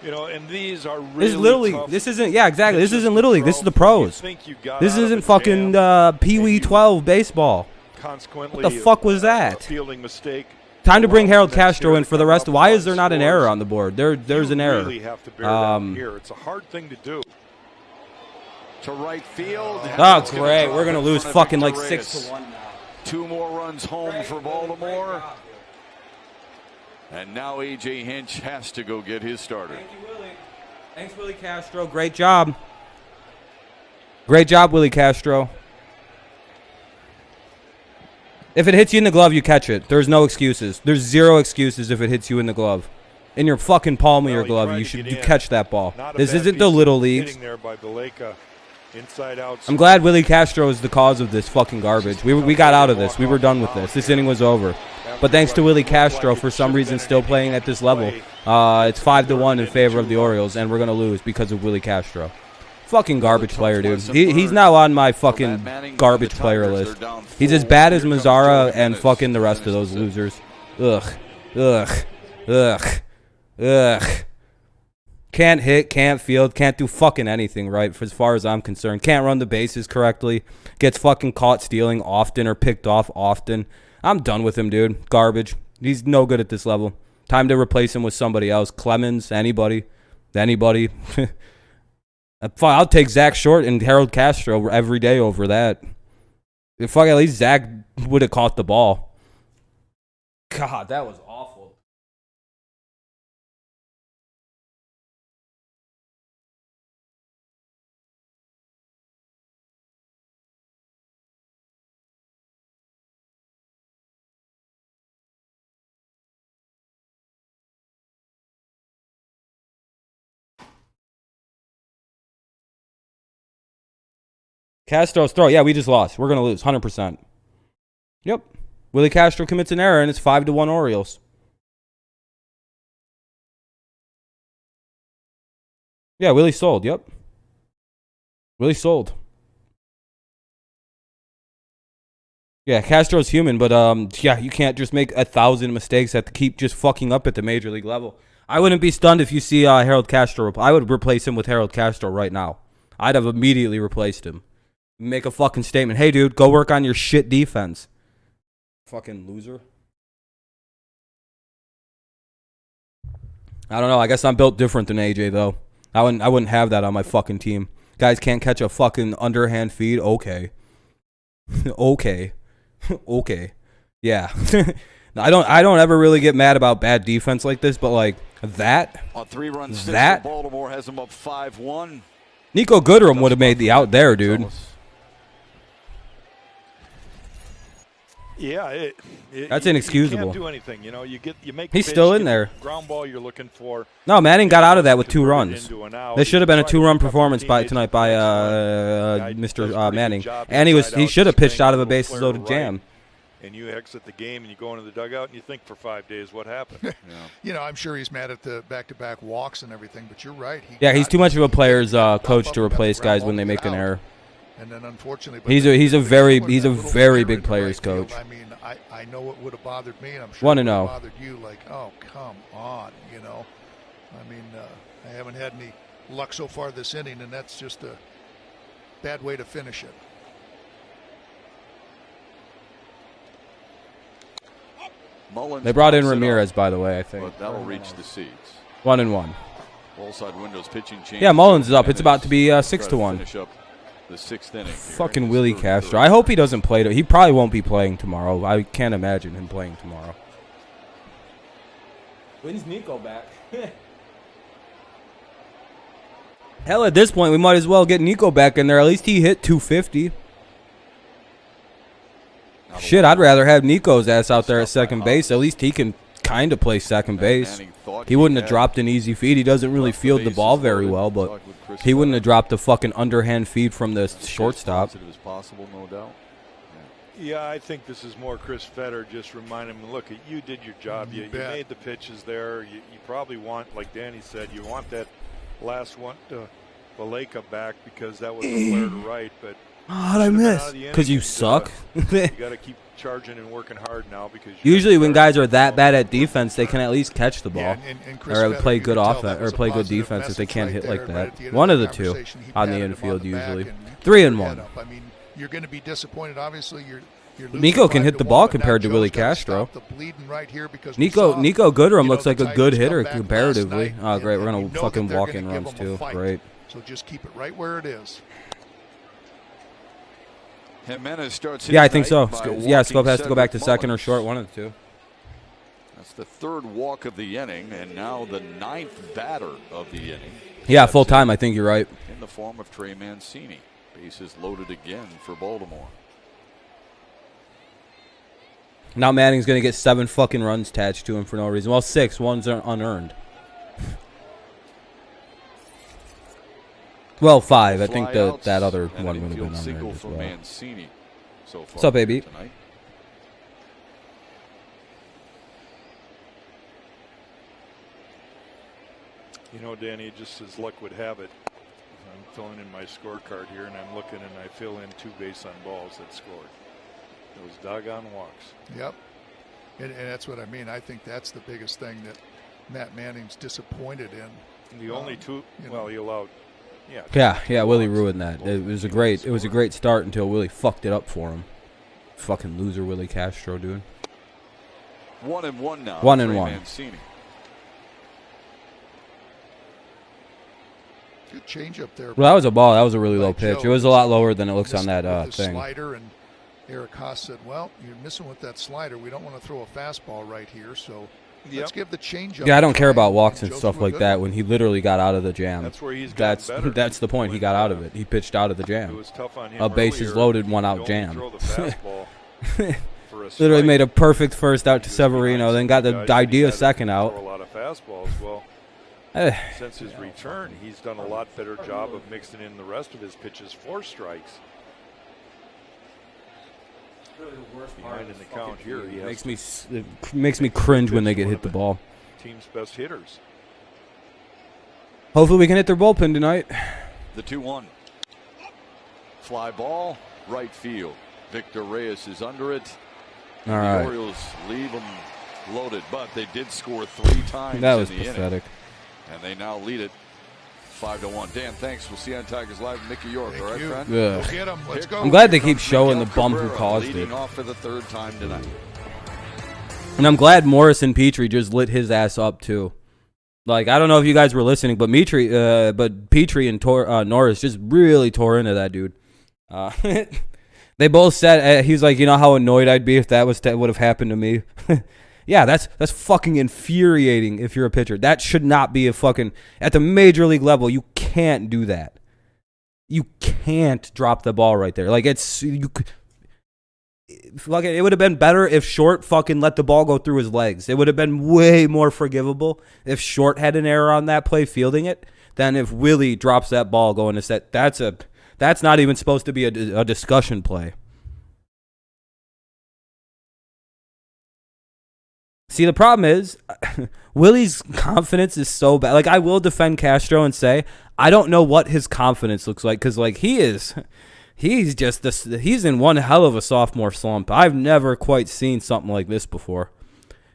You know, and these are really This is Little League. This isn't, yeah, exactly. This isn't Little League. This is the pros. This isn't fucking Pee Wee 12 baseball. Consequently, what the fuck was that? Fielding mistake. Time to bring Harold Castro in for the rest. Why is there not an error on the board? There's an error. Really have to bear that here. It's a hard thing to do. To right field. Oh, great. We're going to lose fucking like 6-1 now. 2 more runs home for Baltimore. And now A.J. Hinch has to go get his starter. Thank you, Willie. Thanks, Willie Castro. Great job. Great job, Willie Castro. If it hits you in the glove, you catch it. There's no excuses. There's 0 excuses if it hits you in the glove. In your fucking palm of your glove, you catch that ball. This isn't the Little Leagues. I'm glad Willie Castro is the cause of this fucking garbage. We got out of this. We were done with this. This inning was over. But thanks to Willie Castro, for some reason, still playing at this level, it's 5-1 in favor of the Orioles, and we're going to lose because of Willie Castro. Fucking garbage player, dude. He's now on my fucking garbage player list. He's as bad as Mazzara and fucking the rest of those losers. Ugh. Ugh. Ugh. Ugh. Can't hit, can't field, can't do fucking anything right as far as I'm concerned. Can't run the bases correctly. Gets fucking caught stealing often or picked off often. I'm done with him, dude. Garbage. He's no good at this level. Time to replace him with somebody else. Clemens, anybody. Anybody. I'll take Zach Short and Harold Castro every day over that. If at least Zach would have caught the ball. God, that was awful. Castro's throw. Yeah, we just lost. We're going to lose. 100%. Yep. Willie Castro commits an error, and it's 5-1 Orioles. Yeah, Willie sold. Yep. Willie sold. Yeah, Castro's human, but yeah, you can't just make 1,000 mistakes that keep just fucking up at the major league level. I wouldn't be stunned if you see Harold Castro. I would replace him with Harold Castro right now. I'd have immediately replaced him. Make a fucking statement. Hey, dude, go work on your shit defense. Fucking loser. I don't know. I guess I'm built different than AJ, though. I wouldn't have that on my fucking team. Guys can't catch a fucking underhand feed. Okay. Okay. Okay. Yeah. I don't ever really get mad about bad defense like this, but like that. On 3 runs, that Baltimore has them up 5-1. Nico Goodrum would have made the out there, dude. Yeah, that's inexcusable. You can't do anything. You know, you make. He's still in there. Ground ball you're looking for. No, Manning got out of that with 2 runs. This should have been a 2-run performance tonight by Mr. Manning, and he should have pitched out of a bases loaded jam. And you exit the game and you go into the dugout and you think for 5 days what happened. You know, I'm sure he's mad at the back-to-back walks and everything, but you're right. He's too much of a player's coach to replace guys when they make an error. And then unfortunately, he's a very big player's coach. I mean, I know it would have bothered me, and I'm sure it would have bothered you. Like, oh, come on, you know. I mean, I haven't had any luck so far this inning, and that's just a bad way to finish it. Mullins they brought in Ramirez, by the way, I think. But that'll reach the seats. 1-1. Ballside windows pitching change. Yeah, Mullins is up. It's about to be 6-1. Finish up the 6th inning. Fucking Willie Castro. I hope he doesn't play. He probably won't be playing tomorrow. I can't imagine him playing tomorrow. When's Nico back? Hell, at this point, we might as well get Nico back in there. At least he hit 250. Shit, I'd rather have Nico's ass out there at second base. At least he can kind of play second base. He wouldn't have dropped an easy feed. He doesn't really field the ball very well, but he wouldn't have dropped a fucking underhand feed from the shortstop. Yeah, I think this is more Chris Fetter just reminding him, look, you did your job. You made the pitches there. You probably want, like Danny said, you want that last one to Valleca back because that was a flare to right. But how'd I miss? Because you suck. You got to keep charging and working hard now because usually when guys are that bad at defense, they can at least catch the ball and or play good offense or play good defense if they can't hit like that. One of the two on the infield usually. 3-1. I mean, you're going to be disappointed. Obviously, you're Nico can hit the ball compared to Willie Castro. Nico Goodrum looks like a good hitter comparatively. Oh, great. We're going to fucking walk in runs too. Great. So just keep it right where it is. Yeah, I think so. Yeah, Scope has to go back to second or short, one of the two. That's the third walk of the inning, and now the 9th batter of the inning. Yeah, full time, I think you're right. In the form of Trey Mancini. Bases loaded again for Baltimore. Now Manning's going to get 7 fucking runs attached to him for no reason. Well, 6. One's unearned. Well, 5. I think that other one would have been unearned as well. Mancini so far. What's up, baby? Tonight. You know, Danny, just as luck would have it, I'm filling in my scorecard here, and I'm looking, and I fill in 2 base on balls that scored. Those doggone walks. Yep. And that's what I mean. I think that's the biggest thing that Matt Manning's disappointed in. The only 2, well, he allowed. Yeah, Willie ruined that. It was a great start until Willie fucked it up for him. Fucking loser Willie Castro, dude. 1-1 now. 1-1. Mancini. Good change up there. Well, that was a ball. That was a really low pitch. It was a lot lower than it looks on that thing. Slider, and Eric Haas said, well, you're missing with that slider. We don't want to throw a fastball right here, so let's give the changeup. Yeah, I don't care about walks and stuff like that when he literally got out of the jam. That's where he's that's the point. He got out of it. He pitched out of the jam. It was tough on him. A bases loaded, 1-out jam. Literally made a perfect first out to Severino, then got the idea second out. A lot of fastballs. Well, since his return, he's done a lot better job of mixing in the rest of his pitches 4 strikes. Behind in the count here, he makes me cringe when they get hit the ball. Team's best hitters. Hopefully we can hit their bullpen tonight. The 2-1. Fly ball, right field. Victor Reyes is under it. All right. The Orioles leave them loaded, but they did score 3 times. That was in the pathetic. Inning, and they now lead it 5-1. Dan, thanks. We'll see you on Tigers Live with Mickey York. All right, friend? Go get him. Let's go. I'm glad they keep showing the bum who caused it. Leading off for the 3rd time tonight. And I'm glad Morrison Petrie just lit his ass up too. Like, I don't know if you guys were listening, but Petrie and Norris just really tore into that dude. They both said, he's like, you know how annoyed I'd be if that would have happened to me. Yeah, that's fucking infuriating if you're a pitcher. That should not be a fucking, at the major league level, you can't do that. You can't drop the ball right there. Like, it would have been better if Short fucking let the ball go through his legs. It would have been way more forgivable if Short had an error on that play fielding it than if Willie drops that ball going to set. That's not even supposed to be a discussion play. See, the problem is, Willie's confidence is so bad. Like, I will defend Castro and say, I don't know what his confidence looks like, because, like, he's in one hell of a sophomore slump. I've never quite seen something like this before.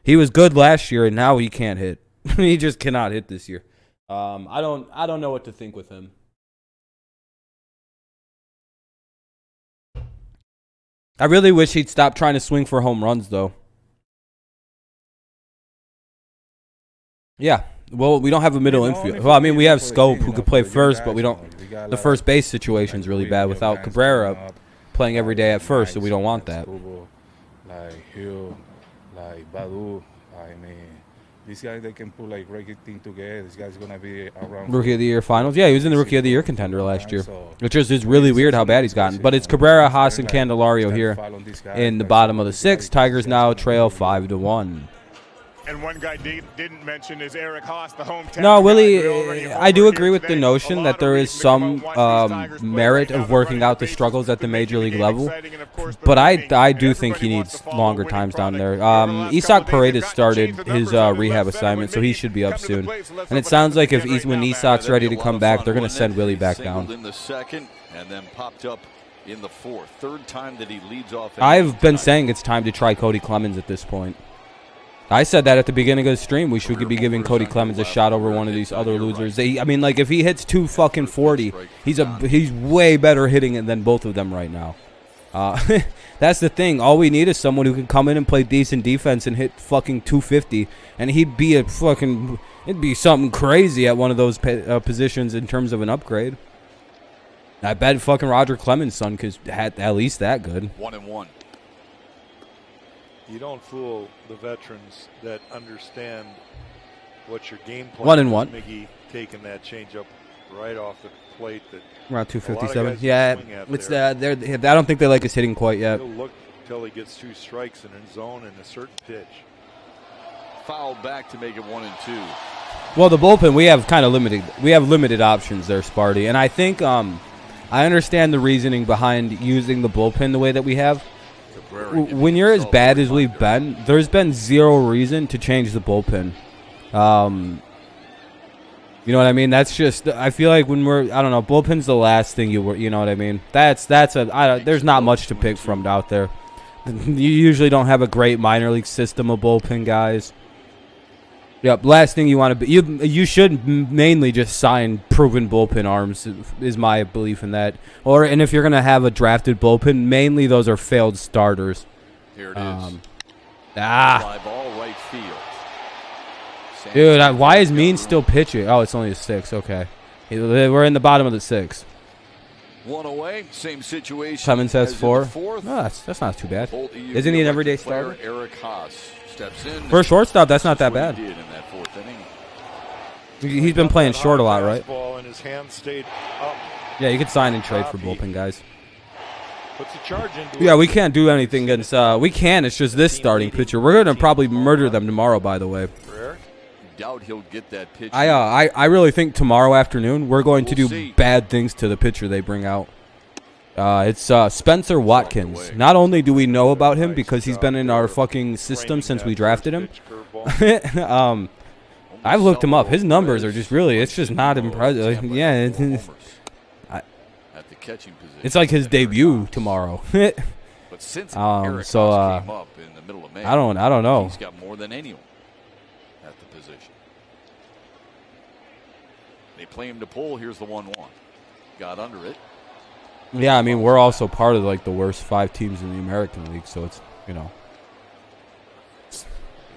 He was good last year, and now he can't hit. He just cannot hit this year. I don't know what to think with him. I really wish he'd stop trying to swing for home runs, though. Yeah, well, we don't have a middle infield. Well, I mean, we have Scope who could play first, but we don't. The first base situation's really bad without Cabrera playing every day at first, so we don't want that. Like Hill, like Badu, I mean, This guy, they can put like great thing together. This guy's gonna be around. Rookie of the Year finals. Yeah, he was in the Rookie of the Year contender last year, which is really weird how bad he's gotten. But it's Cabrera, Haas, and Candelario here in the bottom of the 6th. Tigers now trail 5-1. And one guy didn't mention is Eric Haas, the hometown. No, Willie, I do agree with the notion that there is some merit of working out the struggles at the major league level, but I do think he needs longer times down there. Isaac Paredes started his rehab assignment, so he should be up soon. And it sounds like when Isaac's ready to come back, they're going to send Willie back down. In the 2nd, and then popped up in the 4th. 3rd time that he leads off. I've been saying it's time to try Cody Clemens at this point. I said that at the beginning of the stream. We should be giving Cody Clemens a shot over one of these other losers. I mean, like, if he hits 240, he's way better hitting it than both of them right now. That's the thing. All we need is someone who can come in and play decent defense and hit fucking 250, and it'd be something crazy at one of those positions in terms of an upgrade. I bet fucking Roger Clemens' son could at least that good. 1-1. You don't fool the veterans that understand what your game plan is. 1-1. Miggy taking that changeup right off the plate. That around 257. Yeah, it's I don't think they like his hitting quite yet. He'll look until he gets 2 strikes in a zone and a certain pitch. Fouled back to make it 1-2. Well, the bullpen, we have limited options there, Sparty, and I think I understand the reasoning behind using the bullpen the way that we have. When you're as bad as we've been, there's been zero reason to change the bullpen. You know what I mean? That's just, I feel like when I don't know, bullpen's the last thing you know what I mean? There's not much to pick from out there. You usually don't have a great minor league system of bullpen guys. Yep, last thing you want to be, you should mainly just sign proven bullpen arms is my belief in that. And if you're going to have a drafted bullpen, mainly those are failed starters. Here it is. Fly ball right field. Dude, why is Mean still pitching? Oh, it's only a 6. Okay. We're in the bottom of the 6. 1 away, same situation. Clemens has 4. Oh, that's not too bad. Isn't he an everyday starter? Eric Haas steps in. For a shortstop, that's not that bad. He did in that 4th inning. He's been playing short a lot, right? And his hand stayed up. Yeah, you could sign and trade for bullpen guys. Puts a charge into Yeah, we can't do anything against. We can. It's just this starting pitcher. We're gonna probably murder them tomorrow. By the way. Doubt he'll get that pitch. I really think tomorrow afternoon we're going to do bad things to the pitcher they bring out. It's Spencer Watkins. Not only do we know about him because he's been in our fucking system since we drafted him. I've looked him up. His numbers are just it's just not impressive. Yeah, at the catching position. It's like his debut tomorrow. But since Eric Haas came up in the middle of May, I don't know. He's got more than anyone at the position. They play him to pull. Here's the 1-1. Got under it. Yeah, I mean, we're also part of like the worst 5 teams in the American League, so it's, you know.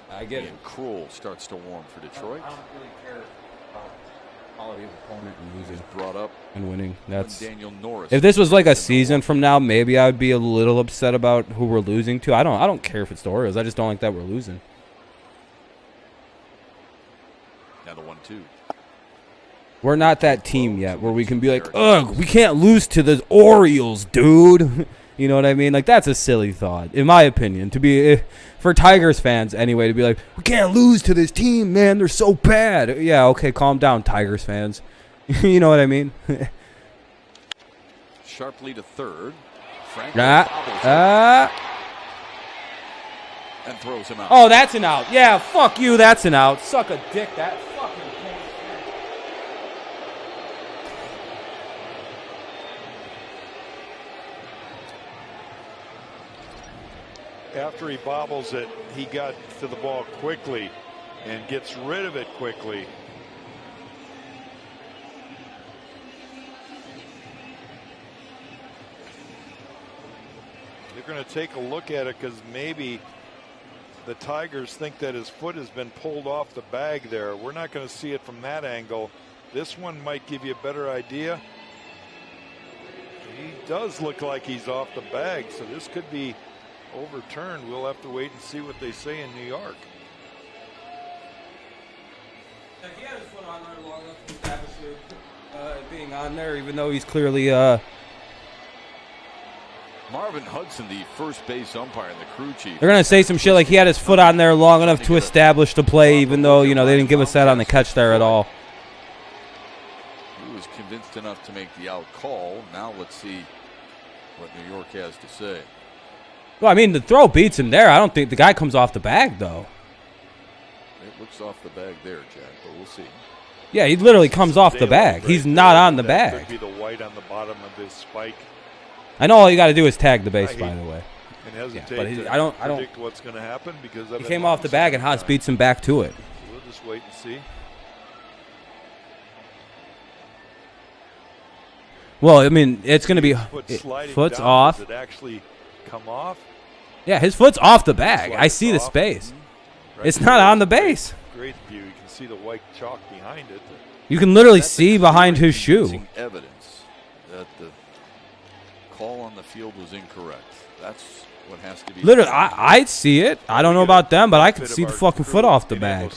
I get it. And Krul starts to warm for Detroit. I don't really care about quality of opponent and losing. Brought up and winning. That's Daniel Norris. If this was like a season from now, maybe I would be a little upset about who we're losing to. I don't care if it's the Orioles. I just don't like that we're losing. Now the 1-2. We're not that team yet where we can be like, ugh, we can't lose to the Orioles, dude. You know what I mean? Like, that's a silly thought, in my opinion. To be, for Tigers fans anyway, to be like, we can't lose to this team, man. They're so bad. Yeah, okay, calm down, Tigers fans. You know what I mean? Sharply to third. Frank and throws him out. Oh, that's an out. Yeah, fuck you. That's an out. Suck a dick. That fucking thing. After he bobbles it, he got to the ball quickly and gets rid of it quickly. They're going to take a look at it because maybe the Tigers think that his foot has been pulled off the bag there. We're not going to see it from that angle. This one might give you a better idea. He does look like he's off the bag, so this could be overturned. We'll have to wait and see what they say in New York. He had his foot on there long enough to establish being on there, even though he's clearly. Marvin Hudson, the first base umpire and the crew chief. They're gonna say some shit like he had his foot on there long enough to establish the play, even though they didn't give us that on the catch there at all. He was convinced enough to make the out call. Now let's see what New York has to say. Well, I mean, the throw beats him there. I don't think the guy comes off the bag though. It looks off the bag there, Jack, but we'll see. Yeah, he literally comes off the bag. He's not on the bag. Could be the white on the bottom of his spike. I know all you got to do is tag the base, by the way. And hesitate but I don't predict what's going to happen because he came off the bag and Haas beats him back to it. So we'll just wait and see. Well, I mean, it's going to be foot's down. off. Does it actually come off? Yeah, his foot's off the bag. I see the space. Right, it's not on the base. Great view. You can see the white chalk behind it. You can literally see behind his shoe. Evidence that the call on the field was incorrect. That's what has to be. Literally, I see it. I don't know about them, but I can see the fucking foot off the bag.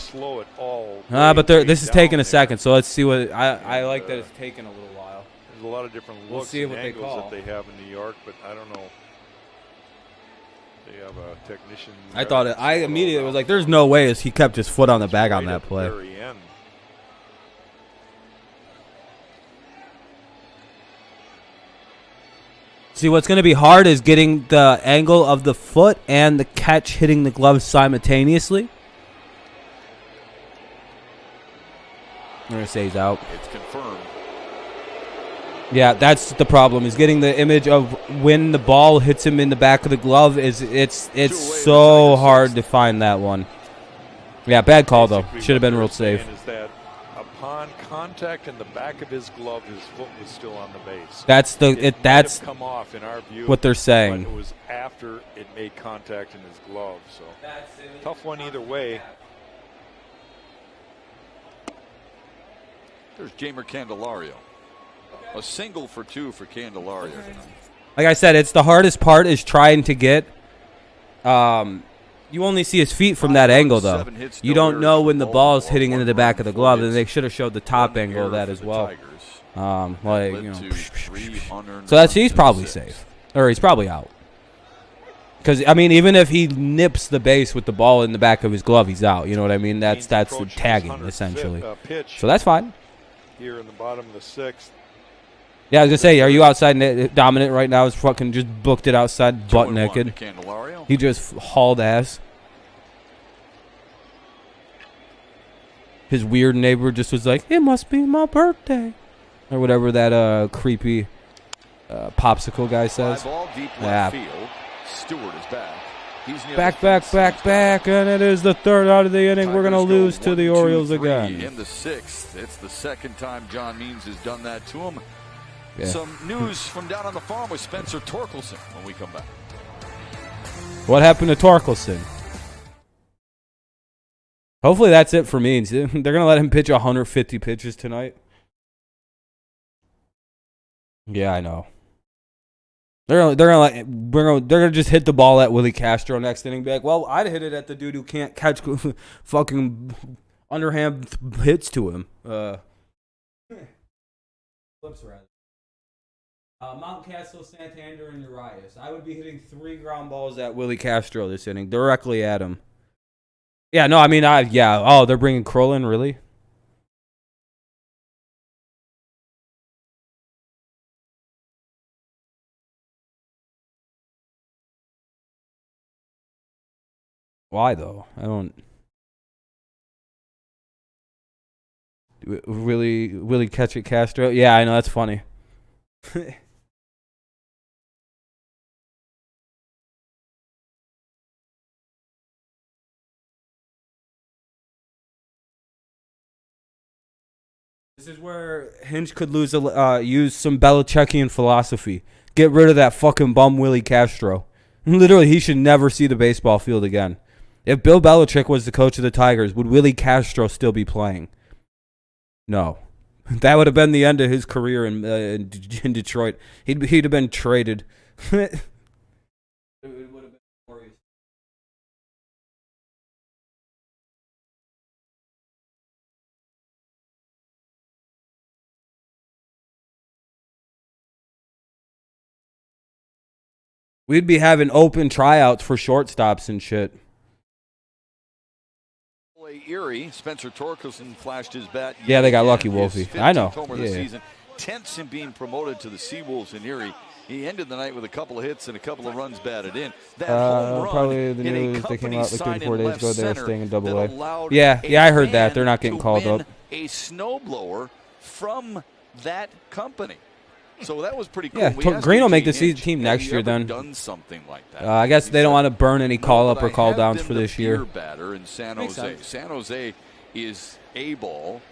But this is taking a second, so let's see what I like that it's taking a little while. There's a lot of different looks and angles that they have in New York, but I don't know. They have a technician. I immediately was like, "There's no way," as he kept his foot on the bag on that play. See, what's going to be hard is getting the angle of the foot and the catch hitting the glove simultaneously. I'm going to say he's out. It's confirmed. Yeah, that's the problem. Is getting the image of when the ball hits him in the back of the glove. It's so hard to find that one. Yeah, bad call though. Should have been ruled safe. Is that upon contact in the back of his glove, his foot was still on the base. That's that's come off in our view. What they're saying. But it was after it made contact in his glove. So tough one either way. There's Jamer Candelario. A single for 2 for Candelario tonight. Like I said, it's the hardest part is trying to get. You only see his feet from that angle, though. You don't know when the ball's hitting into the back of the glove, and they should have showed the top angle of that as well. So he's probably safe, or he's probably out. Because I mean, even if he nips the base with the ball in the back of his glove, he's out. You know what I mean? That's the tagging essentially. So that's fine. Here in the bottom of the 6th. Yeah, I was gonna say, are you outside dominant right now? He's fucking just booked it outside, butt naked. He just hauled ass. His weird neighbor just was like, "It must be my birthday," or whatever that creepy popsicle guy says. Yeah. Stewart is back. He's back, and it is the 3rd out of the inning. We're gonna lose to the Orioles again. In the 6th, it's the 2nd time John Means has done that to him. Yeah. Some news from down on the farm with Spencer Torkelson when we come back. What happened to Torkelson? Hopefully that's it for Means. They're gonna let him pitch 150 pitches tonight. Yeah, I know. They're gonna just hit the ball at Willie Castro next inning. Be like, well, I'd hit it at the dude who can't catch fucking underhand hits to him. Flips rather. Mountcastle, Santander, and Urias. I would be hitting 3 ground balls at Willie Castro this inning, directly at him. Yeah, no, I mean, Oh, they're bringing Kroll in, really? Why though? I don't. Willie catch it, Castro? Yeah, I know, that's funny. This is where Hinch could use some Belichickian philosophy. Get rid of that fucking bum Willie Castro. Literally, he should never see the baseball field again. If Bill Belichick was the coach of the Tigers, would Willie Castro still be playing? No. That would have been the end of his career in Detroit. He'd have been traded. We'd be having open tryouts for shortstops and shit. Erie, Spencer Torkelson flashed his bat. Yeah, they got lucky, Wolfie. I know. Yeah. Tenths in being promoted to the Seawolves in Erie. He ended the night with a couple of hits and a couple of runs batted in. That home run probably the in news a they came out like 3 to 4 days ago. They're staying in AA. Yeah, I heard that. They're not getting called up. A snowblower from that company. So that was pretty cool. Yeah, Green will make the season team next year then. Done something like that. I guess they don't want to burn any call-up or call-downs for this year. Batter in San Jose. San Jose is A-ball,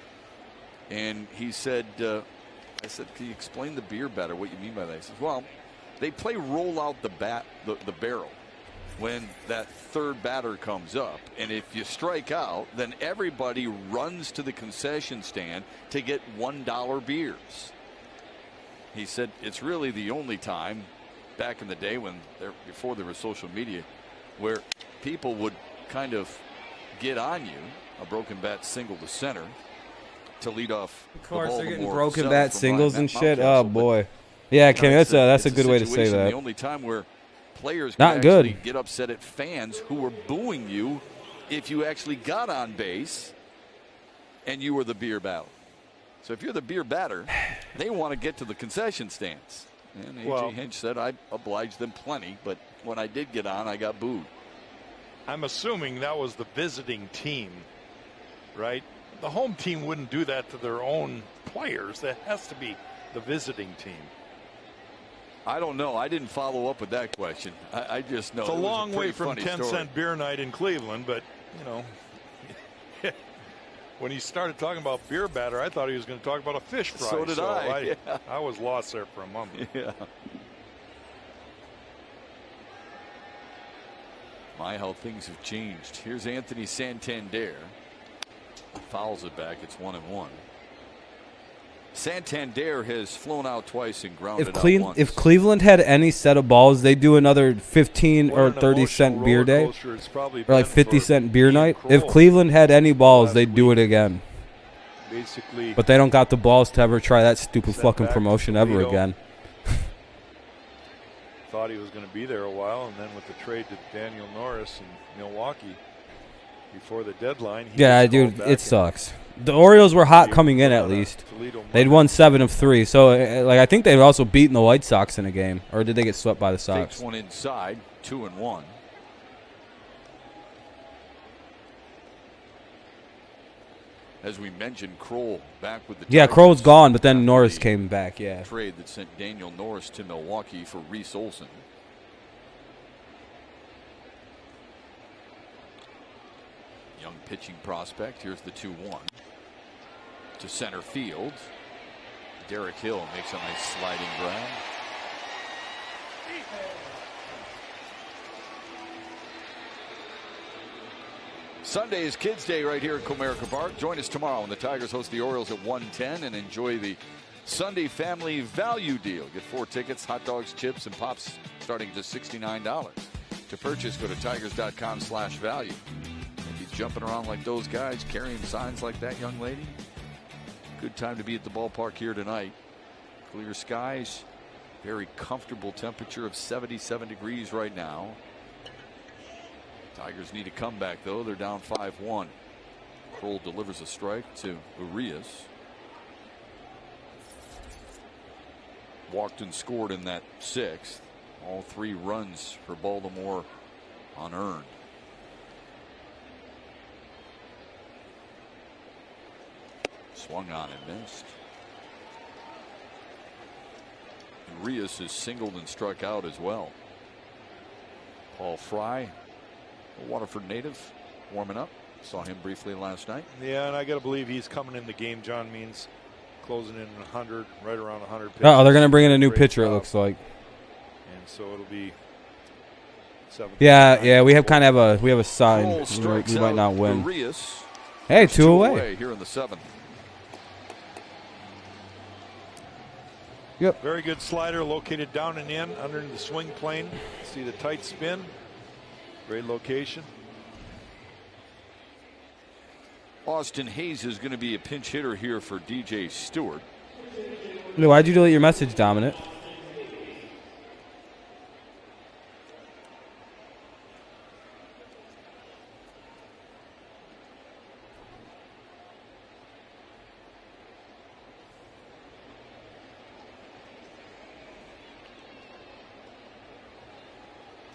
and he said, I said, can you explain the beer batter, what you mean by that? He says, well, they play roll out the barrel when that third batter comes up, and if you strike out, then everybody runs to the concession stand to get $1 beers. He said it's really the only time back in the day before there was social media where people would kind of get on you, a broken bat single to center, to lead off. Of course, they're getting broken bat singles and shit. Oh boy, yeah, Kim, that's a good way to say that. The only time where players not could actually good get upset at fans who were booing you if you actually got on base and you were the beer batter. So if you're the beer batter, they want to get to the concession stands. And A.J. Hinch said, I obliged them plenty, but when I did get on, I got booed. I'm assuming that was the visiting team, right? The home team wouldn't do that to their own players. That has to be the visiting team. I don't know. I didn't follow up with that question. I just know. It's a long way from 10-cent beer night in Cleveland, but, you know. When he started talking about beer batter, I thought he was going to talk about a fish fry. So did I. Yeah. I was lost there for a moment. Yeah. My, how things have changed. Here's Anthony Santander. Fouls it back. It's 1-1. Santander has flown out twice and grounded out once. If Cleveland had any set of balls, they'd do another 15 or 30-cent beer day, or like 50-cent beer night. If Cleveland had any balls, they'd do it again. Basically, but they don't got the balls to ever try that stupid fucking promotion ever again. Thought he was going to be there a while, and then with the trade to Daniel Norris in Milwaukee before the deadline. Yeah, dude, it sucks. The Orioles were hot coming in at least. They'd won 7 of 3. So, like, I think they'd also beaten the White Sox in a game. Or did they get swept by the Sox? Takes one inside, 2-1. As we mentioned, Kroll back with the Tigers. Kroll's gone, but then Norris came back, yeah. Trade that sent Daniel Norris to Milwaukee for Reese Olson. Young pitching prospect. Here's the 2-1 to center field. Derek Hill makes a nice sliding grab. Sunday is Kids Day right here at Comerica Park. Join us tomorrow when the Tigers host the Orioles at 1:10 and enjoy the Sunday Family Value Deal. Get 4 tickets, hot dogs, chips, and pops starting at just $69. To purchase, go to tigers.com/value. Jumping around like those guys, carrying signs like that young lady. Good time to be at the ballpark here tonight. Clear skies, very comfortable temperature of 77 degrees right now. Tigers need a comeback though. They're down 5-1. Kroll delivers a strike to Urias. Walked and scored in that 6th. All 3 runs for Baltimore unearned. Swung on and missed. Urias is singled and struck out as well. Paul Fry, a Waterford native, warming up. Saw him briefly last night. Yeah, and I got to believe he's coming in the game. John Means closing in 100, right around 100 pitches. Oh, they're going to bring in a new pitcher, it looks like. And so it'll be 7. Yeah, we have kind of a sign. We might not win. Urias. Hey, 2 away. Here in the 7th. Yep. Very good slider located down and in under the swing plane. See the tight spin. Great location. Austin Hayes is going to be a pinch hitter here for DJ Stewart. Why'd you delete your message, Dominic?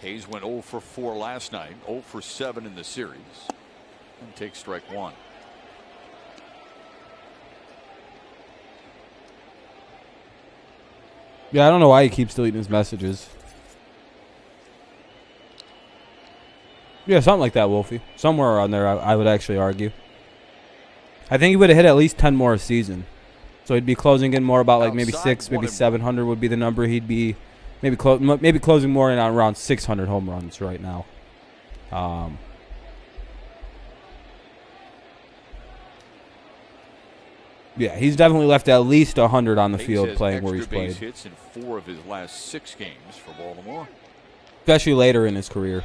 Hayes went 0 for 4 last night, 0 for 7 in the series. And takes strike 1. Yeah, I don't know why he keeps deleting his messages. Yeah, something like that, Wolfie. Somewhere around there, I would actually argue. I think he would have hit at least 10 more a season. So he'd be closing in more about like maybe 6, maybe 700 would be the number he'd be. Maybe closing more in around 600 home runs right now. Yeah, he's definitely left at least 100 on the field playing where he's played. Base hits in 4 of his last 6 games for Baltimore. Especially later in his career.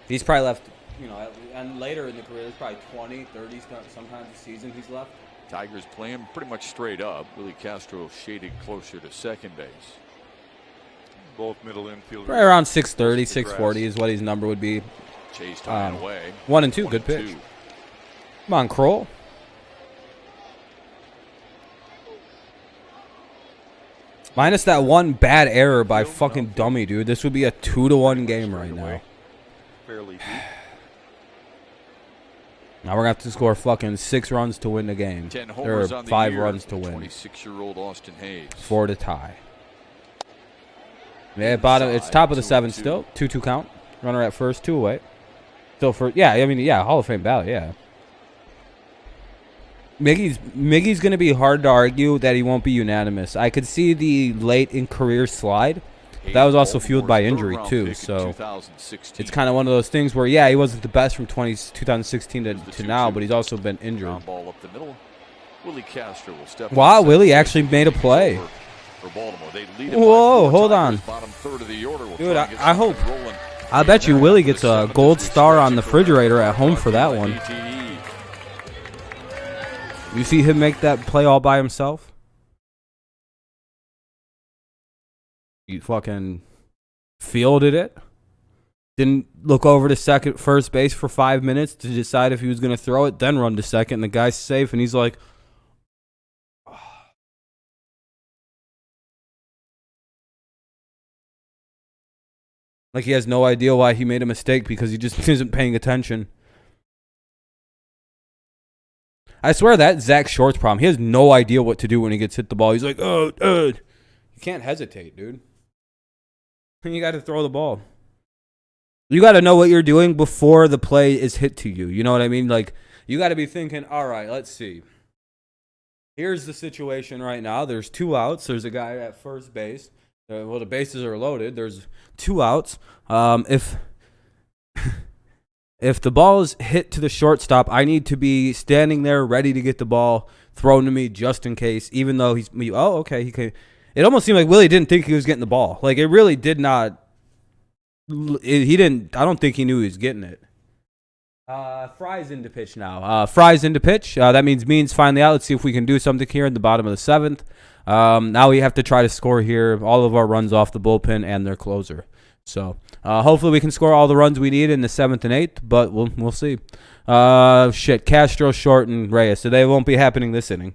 He's probably left, you know, and later in the career, there's probably 20, 30 sometimes a season he's left. Tigers playing pretty much straight up. Willie Castro shaded closer to second base. Both middle infielders. Right around 630, 640 is what his number would be. Chase tying away. 1 and 2, good pitch. Come on, Kroll. Minus that one bad error by fucking dummy, dude. This would be a 2-1 game right now. Fairly deep. Now we're going to have to score fucking 6 runs to win the game. 10 homers or on 5 the year, runs to win. 26-year-old Austin Hayes. 4 to tie. Yeah, bottom. It's top of the 7th still. 2-2 count. Runner at first, 2 away. Still for, yeah, I mean, yeah, Hall of Fame ballot, yeah. Miggy's going to be hard to argue that he won't be unanimous. I could see the late in career slide. That was also fueled by injury, too. So it's kind of one of those things where, yeah, he wasn't the best from 2016 to now, but he's also been injured. Ball up the middle. Willie Castro will step. Wow, Willie actually made a play. Whoa, hold on. Dude, I hope. I bet you Willie gets a gold star on the refrigerator at home for that one. You see him make that play all by himself? You fucking fielded it. Didn't look over to first base for 5 minutes to decide if he was going to throw it, then run to second, and the guy's safe, and he's like, like he has no idea why he made a mistake because he just isn't paying attention. I swear that's Zach Short's problem. He has no idea what to do when he gets hit the ball. He's like, oh, you can't hesitate, dude. You got to throw the ball. You got to know what you're doing before the play is hit to you. You know what I mean? Like, you got to be thinking, all right, let's see. Here's the situation right now. There's 2 outs. There's a guy at first base. Well, the bases are loaded. There's 2 outs. If the ball is hit to the shortstop, I need to be standing there ready to get the ball thrown to me just in case, even though he's, oh, okay. It almost seemed like Willie didn't think he was getting the ball. Like, it really did not. He didn't. I don't think he knew he was getting it. Fry's into pitch now. Fry's into pitch. That means Means finally out. Let's see if we can do something here in the bottom of the 7th. Now we have to try to score here. All of our runs off the bullpen and their closer. So hopefully we can score all the runs we need in the 7th and 8th, but we'll see. Castro, Short, and Reyes. So they won't be happening this inning.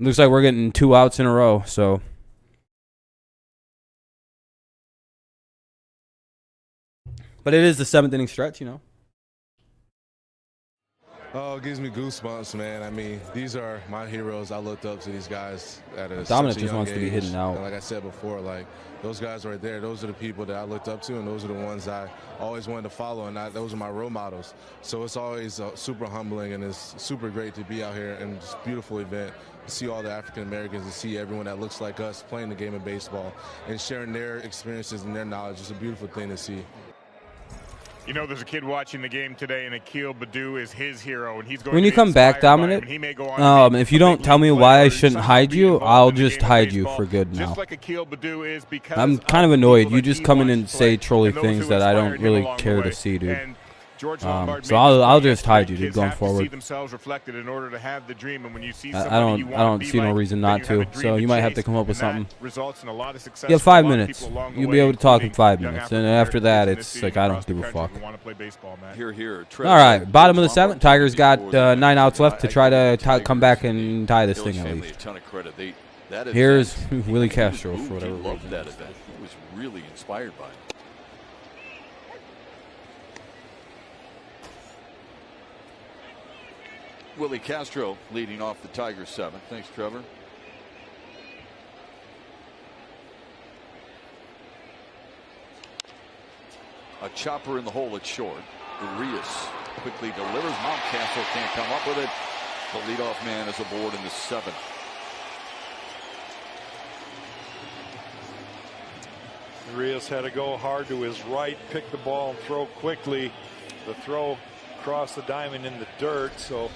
Looks like we're getting 2 outs in a row. So. But it is the 7th inning stretch, you know. Oh, it gives me goosebumps, man. I mean, these are my heroes. I looked up to these guys at a Dominic such a just young wants age. to be hidden out. And like I said before, like those guys right there, those are the people that I looked up to, and those are the ones I always wanted to follow, and those are my role models. So it's always super humbling, and it's super great to be out here in this beautiful event, to see all the African Americans, and see everyone that looks like us playing the game of baseball and sharing their experiences and their knowledge. It's a beautiful thing to see. You know, there's a kid watching the game today, and Akil Baddoo is his hero, and he's going. When you come back, Dominic, if you don't tell me why I shouldn't hide you, I'll just hide you for good now. Just like Akil Baddoo is, because I'm kind of annoyed. You just come in and say trolly things that I don't really care to see, dude. So I'll just hide you, dude, going forward. I don't see no reason not to. So you might have to come up with something. You have 5 minutes. You'll be able to talk in 5 minutes, and after that, it's like I don't give a fuck. All right, bottom of the 7th. Tigers got 9 outs left to try to come back and tie this thing at least. That Here's event, Willie Castro for whatever reason. He loved reason. that event. He was really inspired by it. Willie Castro leading off the Tigers 7th. Thanks, Trevor. A chopper in the hole at short. Urias quickly delivers. Mountcastle can't come up with it. The leadoff man is aboard in the 7th. Urias had to go hard to his right, pick the ball and throw quickly. The throw crossed the diamond in the dirt, so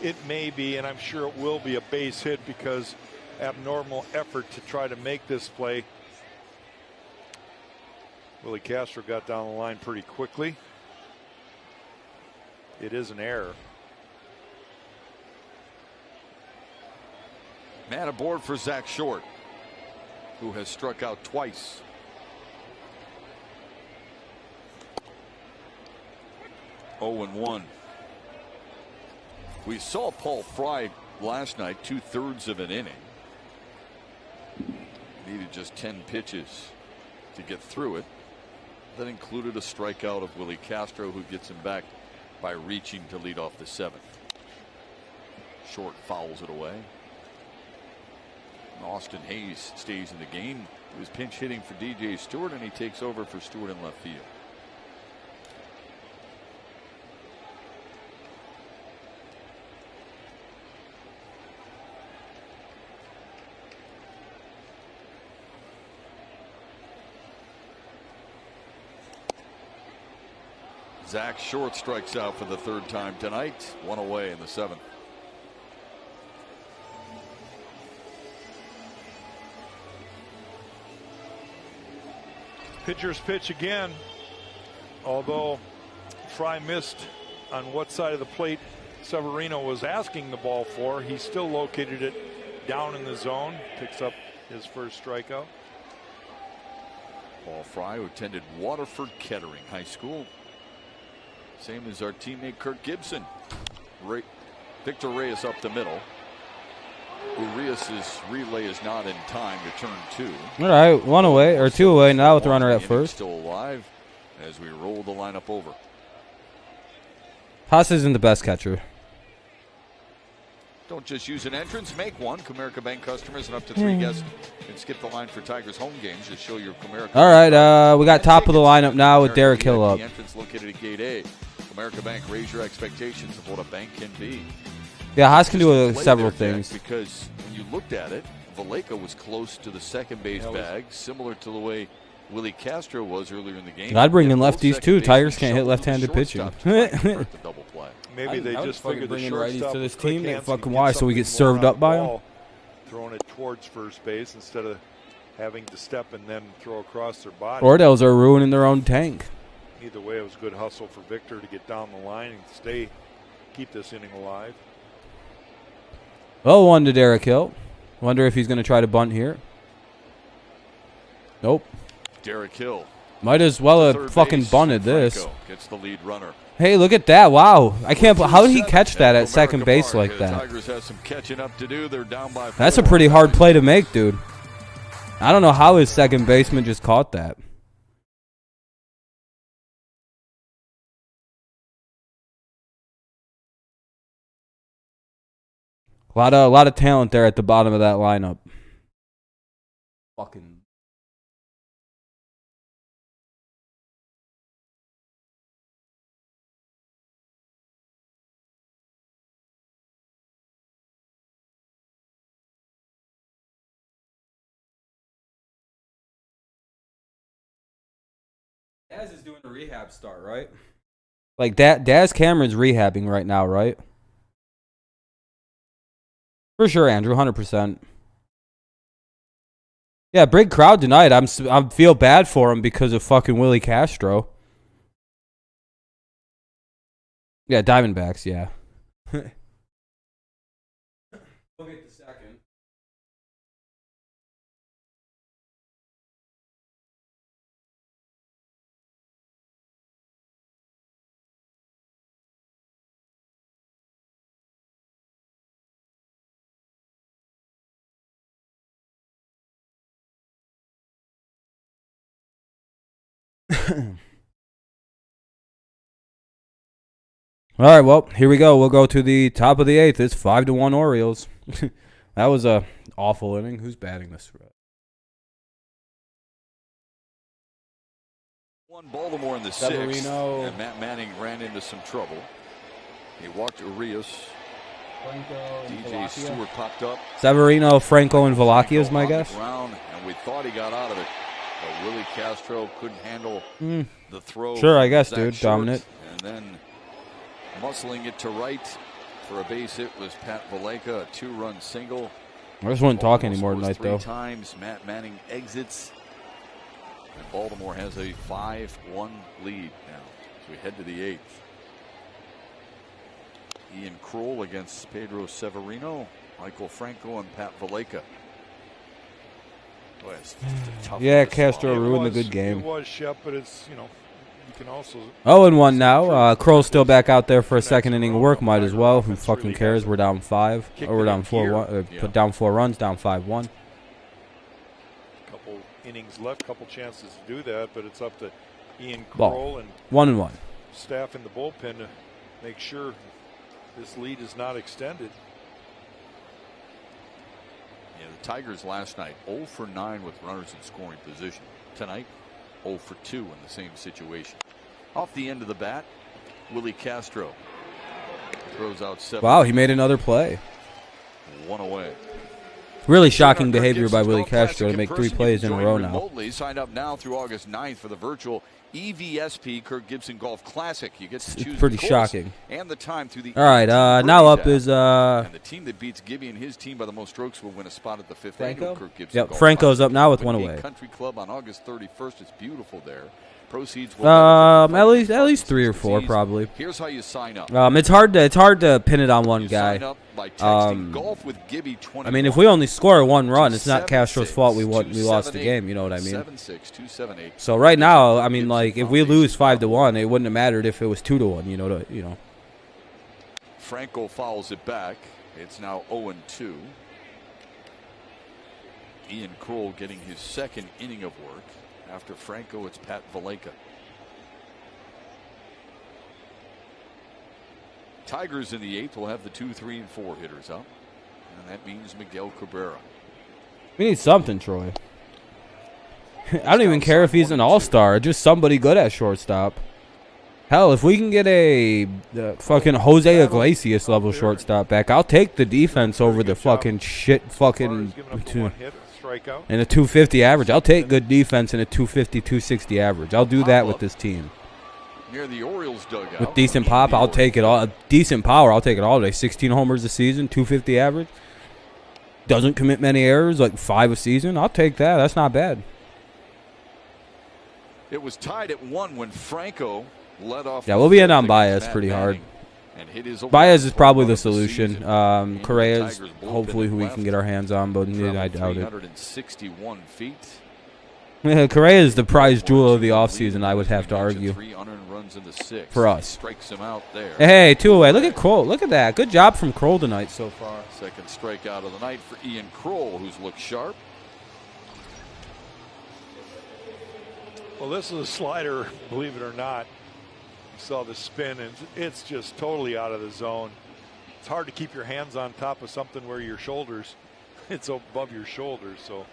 it may be, and I'm sure it will be, a base hit because abnormal effort to try to make this play. Willie Castro got down the line pretty quickly. It is an error. Man aboard for Zach Short, who has struck out twice. Oh and 1. We saw Paul Fry last night, 2/3 of an inning. Needed just 10 pitches to get through it. That included a strikeout of Willie Castro, who gets him back by reaching to lead off the 7th. Short fouls it away. Austin Hayes stays in the game. He was pinch hitting for DJ Stewart, and he takes over for Stewart in left field. Zach Short strikes out for the 3rd time tonight. 1 away in the 7th. Pitcher's pitch again. Although Fry missed on what side of the plate Severino was asking the ball for, he still located it down in the zone. Picks up his first strikeout. Paul Fry, who attended Waterford Kettering High School. Same as our teammate Kirk Gibson. Victor Reyes up the middle. Urias' relay is not in time to turn 2. All right, 1 away or 2 away now with the runner at first. Still alive as we roll the lineup over. Haas isn't the best catcher. Don't just use an entrance, make one. Comerica Bank customers and up to 3 guests can skip the line for Tigers home games. Just show your Comerica. All right, we got top of the lineup now with Derek Hill up. The entrance located at Gate A. Comerica Bank, raise your expectations of what a bank can be. Yeah, Haas can do several things. Because when you looked at it, Valleca was close to the second base bag, similar to the way Willie Castro was earlier in the game. I'd bring in lefties too. Tigers can't hit left-handed pitching. Maybe they just figured the righties shortstop to this team. They hands fucking and why? get So we get something more served on up the by them. ball, throwing it towards first base instead of having to step and then throw across their body. Ordels are ruining their own tank. Either way, it was a good hustle for Victor to get down the line and keep this inning alive. Well, 1 to Derek Hill. Wonder if he's going to try to bunt here. Nope. Derek Hill. Might as well have fucking bunted this. Gets the lead runner. Hey, look at that. Wow. I can't. How did he catch that at second base like that? Tigers have some catching up to do. They're down by 4. That's a pretty hard play to make, dude. I don't know how his second baseman just caught that. A lot of talent there at the bottom of that lineup. Fucking. Daz is doing a rehab start, right? Like Daz Cameron's rehabbing right now, right? For sure, Andrew, 100%. Yeah, big crowd tonight. I feel bad for him because of fucking Willie Castro. Yeah, Diamondbacks, yeah. We'll get the second. All right, well, here we go. We'll go to the top of the 8th. It's 5-1 Orioles. That was a awful inning. Who's batting this? One Baltimore in the 6th, and Matt Manning ran into some trouble. He walked Urias. DJ Stewart popped up. Severino, Franco, and Valacchia is my guess. And we thought he got out of it, but Willie Castro couldn't handle the throw. Sure, I guess, dude. Dominant. And then muscling it to right for a base hit was Pat Valaika, a 2-run single. I just wouldn't talk anymore tonight, though. 3 times Matt Manning exits. And Baltimore has a 5-1 lead now as we head to the 8th. Ian Kroll against Pedro Severino, Michael Franco, and Pat Valaika. Boy, it's just a tough Castro ruined the good game. It was, Shep, but it's, you can also... 0-1 now. Kroll's still back out there for a second inning of work. Might as well. Who fucking cares? We're down 5. Or we're down 4-1. Put down 4 runs, down 5-1. Couple innings left, couple chances to do that, but it's up to Ian Kroll and 1-1. Staff in the bullpen to make sure this lead is not extended. Yeah, the Tigers last night 0 for 9 with runners in scoring position. Tonight 0 for 2 in the same situation. Off the end of the bat, Willie Castro throws out 7. Wow, he made another play. 1 away. Really shocking behavior by Willie Castro to make 3 plays in a row now. Remotely. Sign up now through August 9th for the virtual EVSP Kirk Gibson Golf Classic. You get to choose it's pretty the course shocking. And the time through the all right, now up is and the team that beats Gibby and his team by the most strokes will win a spot at the 5th annual Kirk Gibson Yep, Golf Franco's Classic. up now with 1 away. Country Club on August 31st. It's beautiful there. Proceeds will at least 3 or 4 probably. Here's how you sign up. It's hard to pin it on one guy. Sign up by texting golf with Gibby 21. I mean, if we only score 1 run, it's not Castro's fault we lost the game. You know what I mean? 7-6-2-7-8. So right now, I mean, like if we lose 5-1, it wouldn't have mattered if it was 2-1. You know. Franco fouls it back. It's now 0-2. Ian Kroll getting his 2nd inning of work. After Franco, it's Pat Valaika. Tigers in the 8th will have the 2, 3, and 4 hitters up. And that means Miguel Cabrera. We need something, Troy. I don't even care if he's an all-star. Just somebody good at shortstop. Hell, if we can get a fucking Jose Iglesias level shortstop back, I'll take the defense over the fucking shit fucking... And a 250 average. I'll take good defense and a 250, 260 average. I'll do that with this team. Near the Orioles dugout. With decent pop, I'll take it all. Decent power, I'll take it all day. 16 homers a season, 250 average. Doesn't commit many errors, like 5 a season. I'll take that. That's not bad. It was tied at 1 when Franco led off. Yeah, we'll be in on Baez pretty hard. Baez is probably the solution. Correa's hopefully who we can get our hands on, but I doubt it. 361 feet. Correa is the prize jewel of the offseason, I would have to argue. For us. Strikes him out there. Hey, 2 away. Look at Kroll. Look at that. Good job from Kroll tonight so far. 2nd strikeout of the night for Ian Kroll, who's looked sharp. Well, this is a slider, believe it or not. You saw the spin, and it's just totally out of the zone. It's hard to keep your hands on top of something where your shoulders, it's above your shoulders. So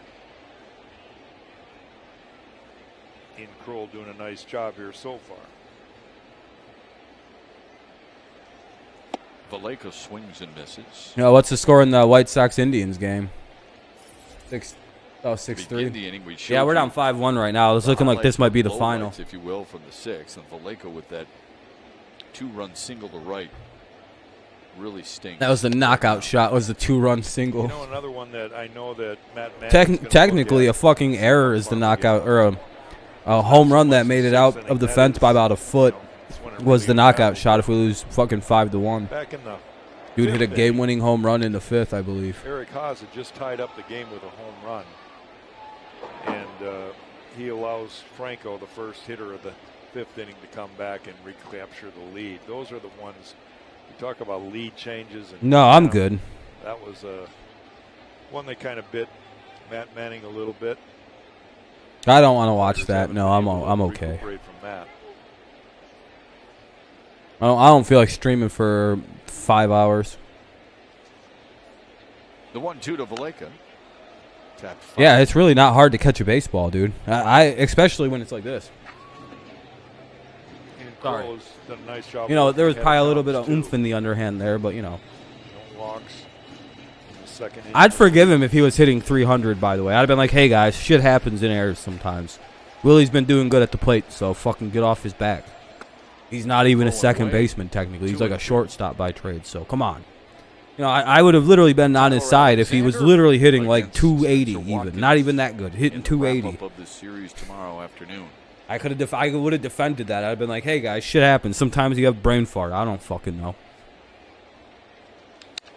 Ian Kroll doing a nice job here so far. Valaika swings and misses. What's the score in the White Sox-Indians game? 6-3. Yeah, we're down 5-1 right now. It's looking like this might be the final. If you will, from the 6th. And Valaika with that 2-run single to right really stinks. That was the knockout shot. Was the 2-run single. Another one that I know that Matt Manning technically a fucking error is the knockout, or a home run that made it out of the fence by about a foot was the knockout shot if we lose fucking 5-1. Back in the dude hit a game-winning home run in the 5th, I believe. Eric Haas had just tied up the game with a home run, and he allows Franco, the first hitter of the 5th inning, to come back and recapture the lead. Those are the ones you talk about, lead changes. And no, I'm good. That was one that kind of bit Matt Manning a little bit. I don't want to watch that. No, I'm okay. I don't feel like streaming for 5 hours. The 1-2 to Valleca. Yeah, it's really not hard to catch a baseball, dude. I especially when it's like this. Sorry. Done a nice job. You know, there was probably a little bit of oomph in the underhand there, but you know. No walks. I'd forgive him if he was hitting 300, by the way. I'd have been like, hey, guys, shit happens in errors sometimes. Willie's been doing good at the plate, so fucking get off his back. He's not even a second baseman, technically. He's like a shortstop by trade, so come on. You know, I would have literally been on his side if he was literally hitting like 280 even. Not even that good. Hitting 280. Of this series tomorrow afternoon. I would have defended that. I'd have been like, hey, guys, shit happens. Sometimes you have brain fart. I don't fucking know.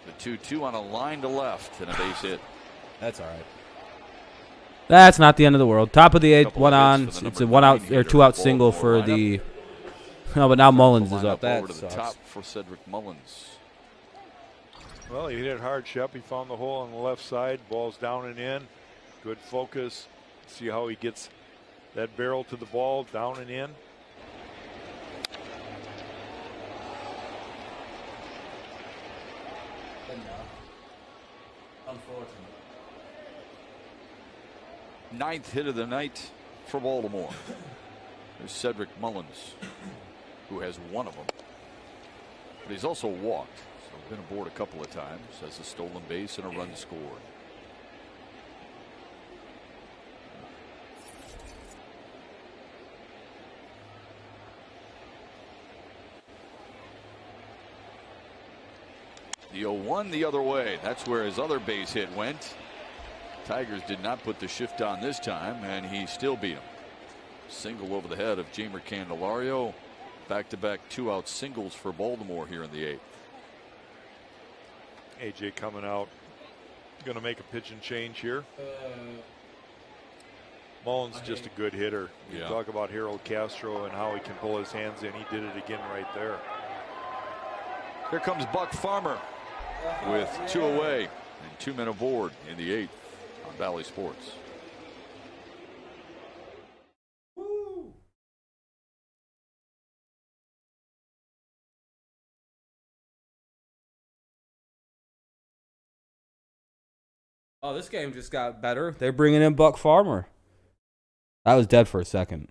The 2-2 on a line to left and a base hit. That's all right. That's not the end of the world. Top of the 8th, one on. It's a 1-out or 2-out single for the. No, but now Mullins is up. That over to the top for Cedric Mullins. Well, he hit it hard, Shep. He found the hole on the left side. Ball's down and in. Good focus. See how he gets that barrel to the ball, down and in. Unfortunate. 9th hit of the night for Baltimore. There's Cedric Mullins, who has one of them. But he's also walked. So been aboard a couple of times. Has a stolen base and a run scored. The 0-1 the other way. That's where his other base hit went. Tigers did not put the shift on this time, and he still beat him. Single over the head of Jamer Candelario. Back-to-back 2-out singles for Baltimore here in the 8th. AJ coming out. Going to make a pitch and change here. Mullins just a good hitter. You talk about Harold Castro and how he can pull his hands in. He did it again right there. Here comes Buck Farmer with 2 away and 2 men aboard in the 8th on Valley Sports. Oh, this game just got better. They're bringing in Buck Farmer. I was dead for a second.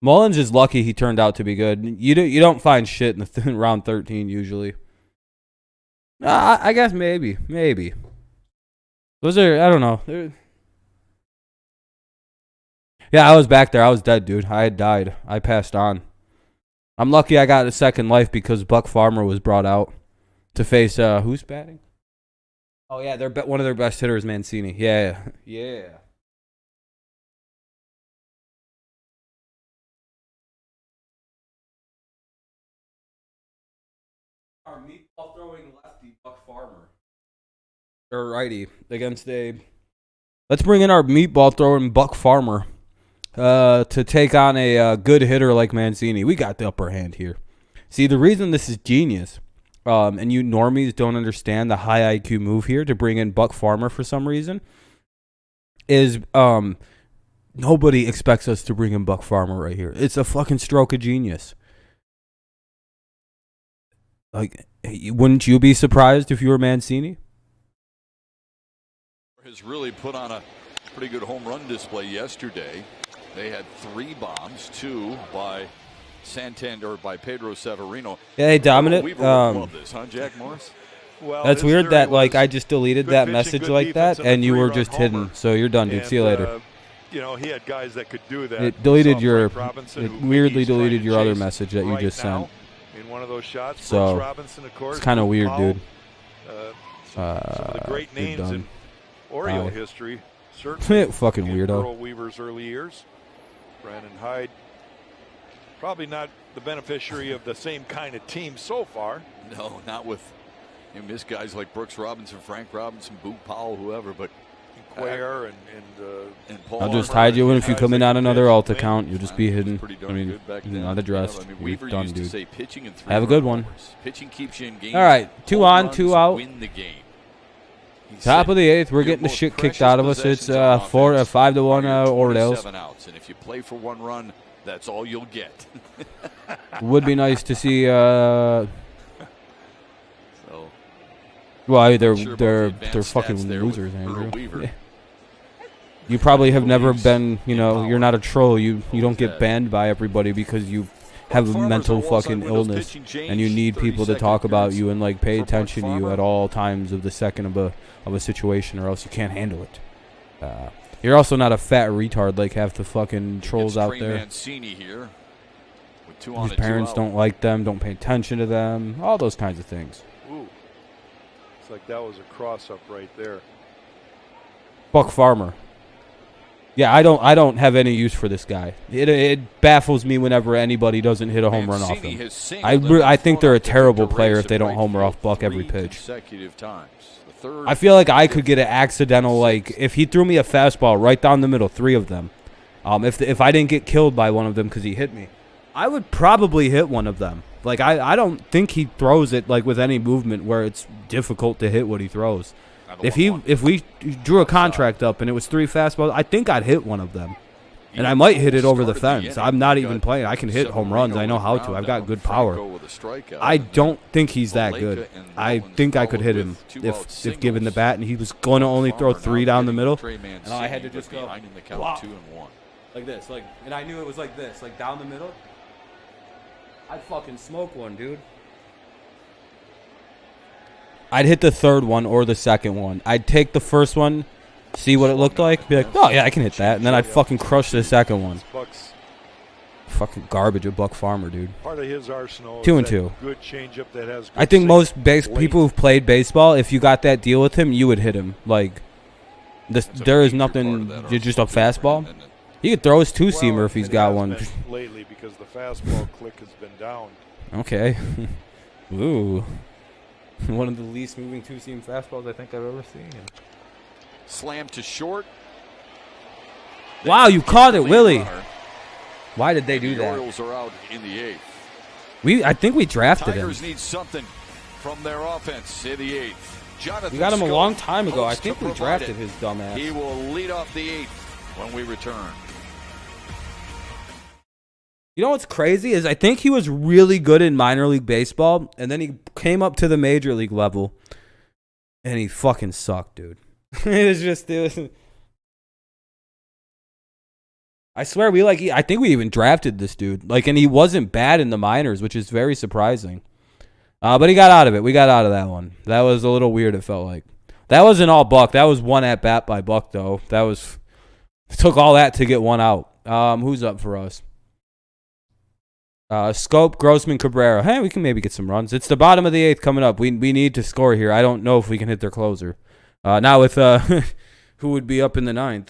Mullins is lucky he turned out to be good. You don't find shit in the round 13 usually. I guess maybe. Those are, I don't know. Yeah, I was back there. I was dead, dude. I had died. I passed on. I'm lucky I got a second life because Buck Farmer was brought out to face who's batting? Oh yeah, they're one of their best hitters, Mancini. Yeah. Our meatball throwing lefty Buck Farmer. Or righty against a. Let's bring in our meatball throwing Buck Farmer to take on a good hitter like Mancini. We got the upper hand here. See, the reason this is genius, and you normies don't understand the high IQ move here to bring in Buck Farmer for some reason, is nobody expects us to bring in Buck Farmer right here. It's a fucking stroke of genius. Like, wouldn't you be surprised if you were Mancini? Has really put on a pretty good home run display yesterday. They had 3 bombs, 2 by Santander, by Pedro Severino. Hey, Dominic. We love this, huh, Jack Morris? Well, that's weird that like I just deleted that message like that, and you were just hidden. So you're done, dude. See you later. You know, he had guys that could do that. It deleted your. It weirdly deleted your other message that you just sent. In one of those shots, so Robinson, of course, it's kind of weird, dude. Some of the great names in Oriole history. Certainly, fucking weirdo. Earl Weaver's early years. Brandon Hyde, probably not the beneficiary of the same kind of team so far. No, not with. You miss guys like Brooks Robinson, Frank Robinson, Boot Powell, whoever, but Cuellar and I'll just hide you in if you come in on another alt account. You'll just be hidden. I mean, not addressed. You're done, dude. Have a good one. All right, 2 on, 2 out. Top of the 8th. We're getting the shit kicked out of us. It's 5-1 Orioles. And if you play for 1 run, that's all you'll get. Would be nice to see. Well, they're fucking losers, Andrew. You probably have never been, you're not a troll. You don't get banned by everybody because you have a mental fucking illness and you need people to talk about you and like pay attention to you at all times of the second of a situation, or else you can't handle it. You're also not a fat retard like half the fucking trolls out there. His parents don't like them, don't pay attention to them, all those kinds of things. Ooh. It's like that was a cross-up right there. Buck Farmer. Yeah, I don't have any use for this guy. It baffles me whenever anybody doesn't hit a home run off him. I think they're a terrible player if they don't homer off Buck every pitch. I feel like I could get an accidental, like, if he threw me a fastball right down the middle, 3 of them. If I didn't get killed by one of them because he hit me, I would probably hit one of them. Like, I don't think he throws it, like, with any movement where it's difficult to hit what he throws. If we drew a contract up and it was 3 fastballs, I think I'd hit one of them. And I might hit it over the fence. I'm not even playing. I can hit home runs. I know how to. I've got good power. I don't think he's that good. I think I could hit him if given the bat, and he was going to only throw 3 down the middle. And I had to just go like this. And I knew it was like this, like down the middle. I'd fucking smoke one, dude. I'd hit the 3rd one or the 2nd one. I'd take the first one, see what it looked like, be like, oh, yeah, I can hit that. And then I'd fucking crush the 2nd one. Fucking garbage of Buck Farmer, dude. Part of his arsenal 2 and 2. Good changeup that has good I think most people who've played baseball, if you got that deal with him, you would hit him. Like, there is nothing, you're just a fastball. He could throw his 2-seamer if he's got one. Lately, because the fastball click has been down. Okay. Ooh. One of the least moving 2-seam fastballs I think I've ever seen. Slam to short. Wow, you caught it, Willie. Why did they do that? The Orioles are out in the 8th. I think we drafted him. Tigers need something from their offense in the 8th. We got him a long time ago. I think we drafted his dumb ass. He will lead off the 8th when we return. You know what's crazy is I think he was really good in minor league baseball, and then he came up to the major league level, and he fucking sucked, dude. it was. I swear I think we even drafted this dude, and he wasn't bad in the minors, which is very surprising. But he got out of it. We got out of that one. That was a little weird. It felt like that wasn't all Buck. That was 1 at bat by Buck, though. It took all that to get 1 out. Who's up for us? Scope, Grossman, Cabrera. Hey, we can maybe get some runs. It's the bottom of the 8th coming up. We need to score here. I don't know if we can hit their closer. Now with who would be up in the 9th?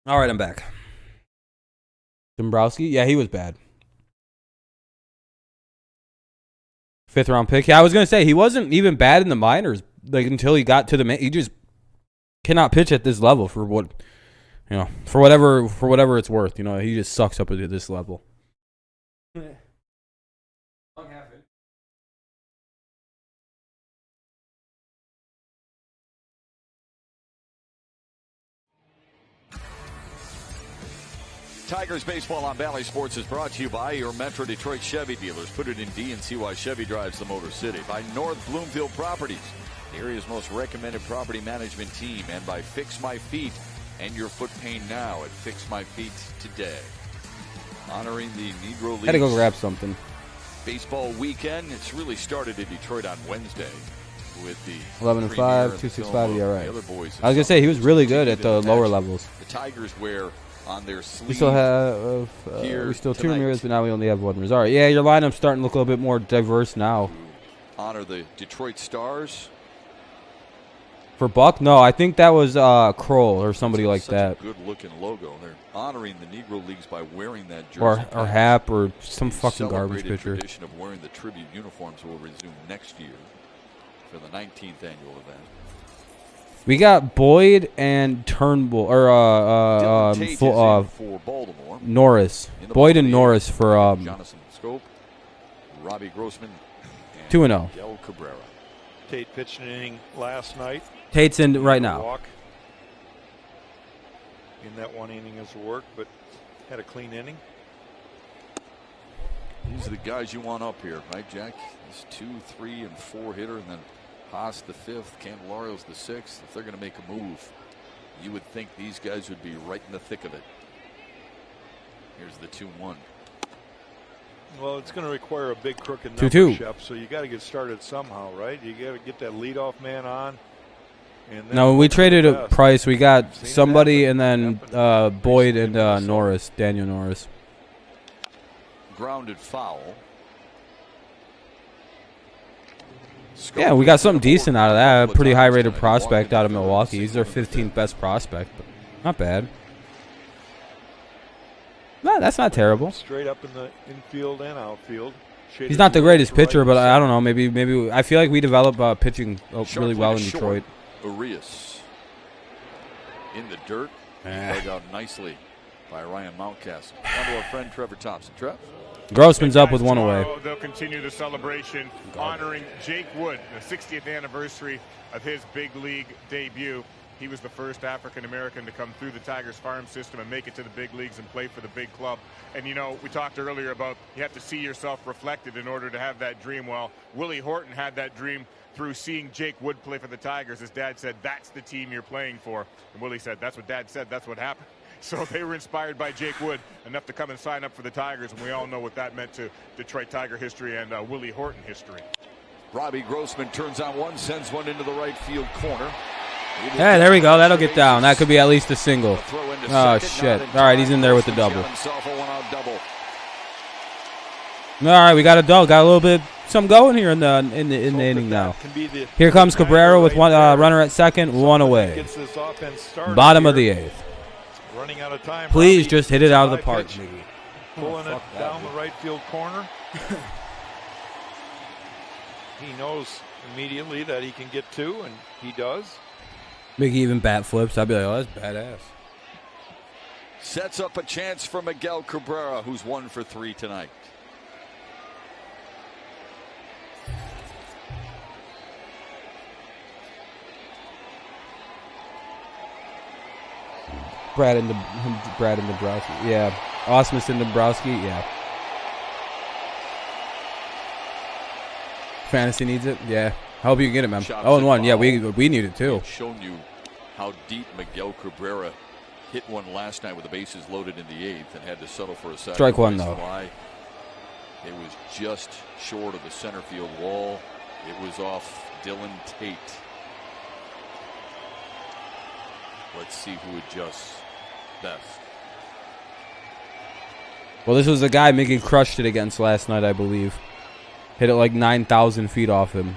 All right, I'm back. Dombrowski? Yeah, he was bad. 5th round pick. Yeah, I was going to say, he wasn't even bad in the minors until he got to the he just cannot pitch at this level for whatever it's worth. He just sucks up at this level. Tigers baseball on Valley Sports is brought to you by your Metro Detroit Chevy dealers. Put it in D and see why Chevy drives the Motor City. By North Bloomfield Properties, the area's most recommended property management team. And by Fix My Feet. End your foot pain now at Fix My Feet today. Honoring the Negro Leagues. Had to go grab something. Baseball weekend. It's really started in Detroit on Wednesday with the 11-5, 265. Yeah, right. The other boys I was gonna say he was really good at the lower levels. The Tigers wear on their sleeve. We still have two Ramirez, but now we only have one Rosario. Yeah, your lineup's starting to look a little bit more diverse now. Honor the Detroit Stars. For Buck, no, I think that was Kroll or somebody like that. A good-looking logo. They're honoring the Negro Leagues by wearing that jersey. Or Hap or some fucking garbage pitcher. The tradition of wearing the tribute uniforms will resume next year for the 19th annual event. We got Boyd and Turnbull for Baltimore. Norris. Boyd and Norris for Jonathan Scope, Robbie Grossman, 2-0. Miguel Cabrera. Tate pitched an inning last night. Tate's in right now. Walk in that one inning as work, but had a clean inning. These are the guys you want up here, right, Jack? This 2, 3, and 4 hitter, and then Haas the 5th, Candelario's the 6th. If they're going to make a move, you would think these guys would be right in the thick of it. Here's the 2-1. Well, it's going to require a big crooked 2-2. Shep, so you got to get started somehow, right? You got to get that leadoff man on. And then no, when we traded a Price, we got somebody and then Boyd and Norris, Daniel Norris. Grounded foul. Yeah, we got something decent out of that. A pretty high-rated prospect out of Milwaukee. He's their 15th best prospect, but not bad. No, that's not terrible. Straight up in the infield and outfield. He's not the greatest pitcher, but I don't know. Maybe I feel like we develop pitching really well in Detroit. Urias in the dirt. Dug out nicely by Ryan Mountcastle. On to our friend Trevor Thompson. Trev. Grossman's up with one away. They'll continue the celebration honoring Jake Wood, the 60th anniversary of his big league debut. He was the first African-American to come through the Tigers farm system and make it to the big leagues and play for the big club. And, you know, we talked earlier about you have to see yourself reflected in order to have that dream. Well, Willie Horton had that dream through seeing Jake Wood play for the Tigers. His dad said, that's the team you're playing for. And Willie said, that's what Dad said. That's what happened. So they were inspired by Jake Wood enough to come and sign up for the Tigers. And we all know what that meant to Detroit Tiger history and Willie Horton history. Robbie Grossman turns on one, sends one into the right field corner. Yeah, there we go. That'll get down. That could be at least a single. Oh, shit. All right, he's in there with the double. All right, we got a double. Got a little bit some going here in the inning now. Here comes Cabrera with one runner at second, one away. Bottom of the 8th. Running out of time. Please just hit it out of the park, Miggy. Pulling it down the right field corner. He knows immediately that he can get 2, and he does. Miggy even bat flips. I'd be like, oh, that's badass. Sets up a chance for Miguel Cabrera, who's 1 for 3 tonight. Brad and Dombrowski. Yeah. Osmus and Dombrowski. Yeah. Fantasy needs it. Yeah. I hope you can get it, man. 0-1. Yeah, we need it too. I've shown you how deep Miguel Cabrera hit one last night with the bases loaded in the 8th and had to settle for a second. Strike one, though. It was just short of the center field wall. It was off Dylan Tate. Let's see who adjusts best. Well, this was the guy Miggy crushed it against last night, I believe. Hit it like 9,000 feet off him.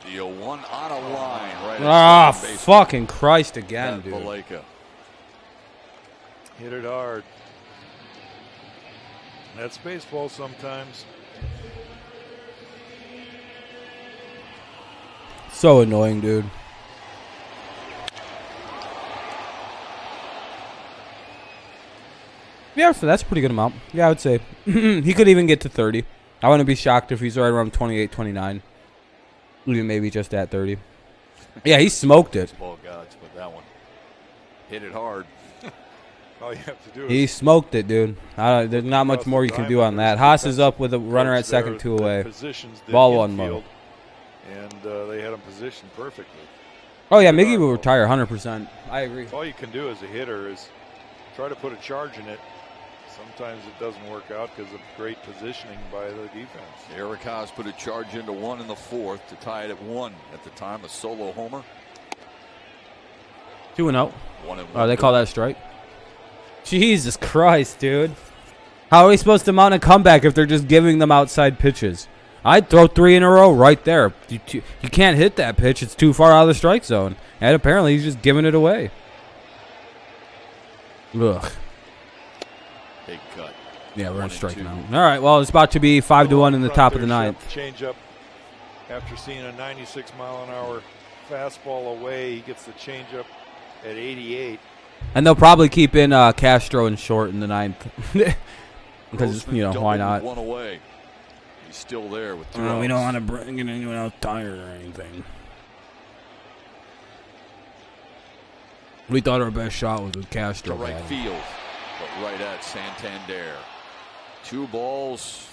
The 0-1 on a line, right? Ah, fucking Christ again, dude. Valaika. Hit it hard. That's baseball sometimes. So annoying, dude. Yeah, so that's a pretty good amount. Yeah, I would say. He could even get to 30. I wouldn't be shocked if he's right around 28, 29. Even maybe just at 30. Yeah, he smoked it. Baseball gods, but that one hit it hard. All you have to do is he smoked it, dude. There's not much more you can do on that. Haas is up with a runner at second, 2 away. Ball 1 low. And they had him positioned perfectly. Oh, yeah, Miggy will retire 100%. I agree. All you can do as a hitter is try to put a charge in it, Sometimes it doesn't work out because of great positioning by the defense. Eric Haas put a charge into 1 in the 4th to tie it at 1 at the time. A solo homer. 2-0. 1-1. Oh, they call that a strike? Jesus Christ, dude. How are we supposed to mount a comeback if they're just giving them outside pitches? I'd throw 3 in a row right there. You can't hit that pitch. It's too far out of the strike zone. And apparently he's just giving it away. Ugh. Big cut. Yeah, we're in striking out. All right, well, it's about to be 5-1 in the top of the 9th. Change up after seeing a 96-mile-an-hour fastball away. He gets the change up at 88. And they'll probably keep in Castro in short in the 9th. Because, you know, why not? 1 away. He's still there with 2 outs. We don't want to bring in anyone else tired or anything. We thought our best shot was with Castro. To right field, but right at Santander. 2 balls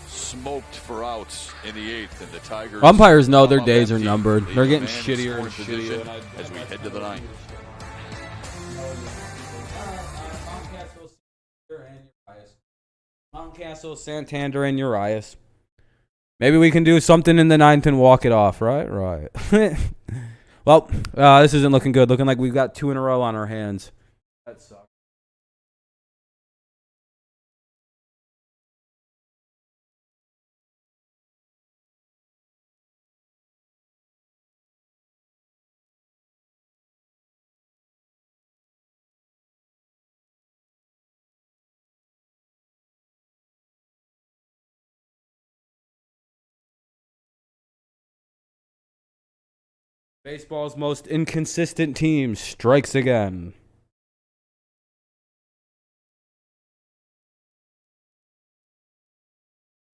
smoked for outs in the 8th, and the Tigers. Umpires know their days are numbered. They're getting shittier and shittier as we head to the 9th. Mountcastle, Santander, and Urias. Maybe we can do something in the 9th and walk it off, right? Right. Well, this isn't looking good. Looking like we've got 2 in a row on our hands. That sucks. Baseball's most inconsistent team strikes again.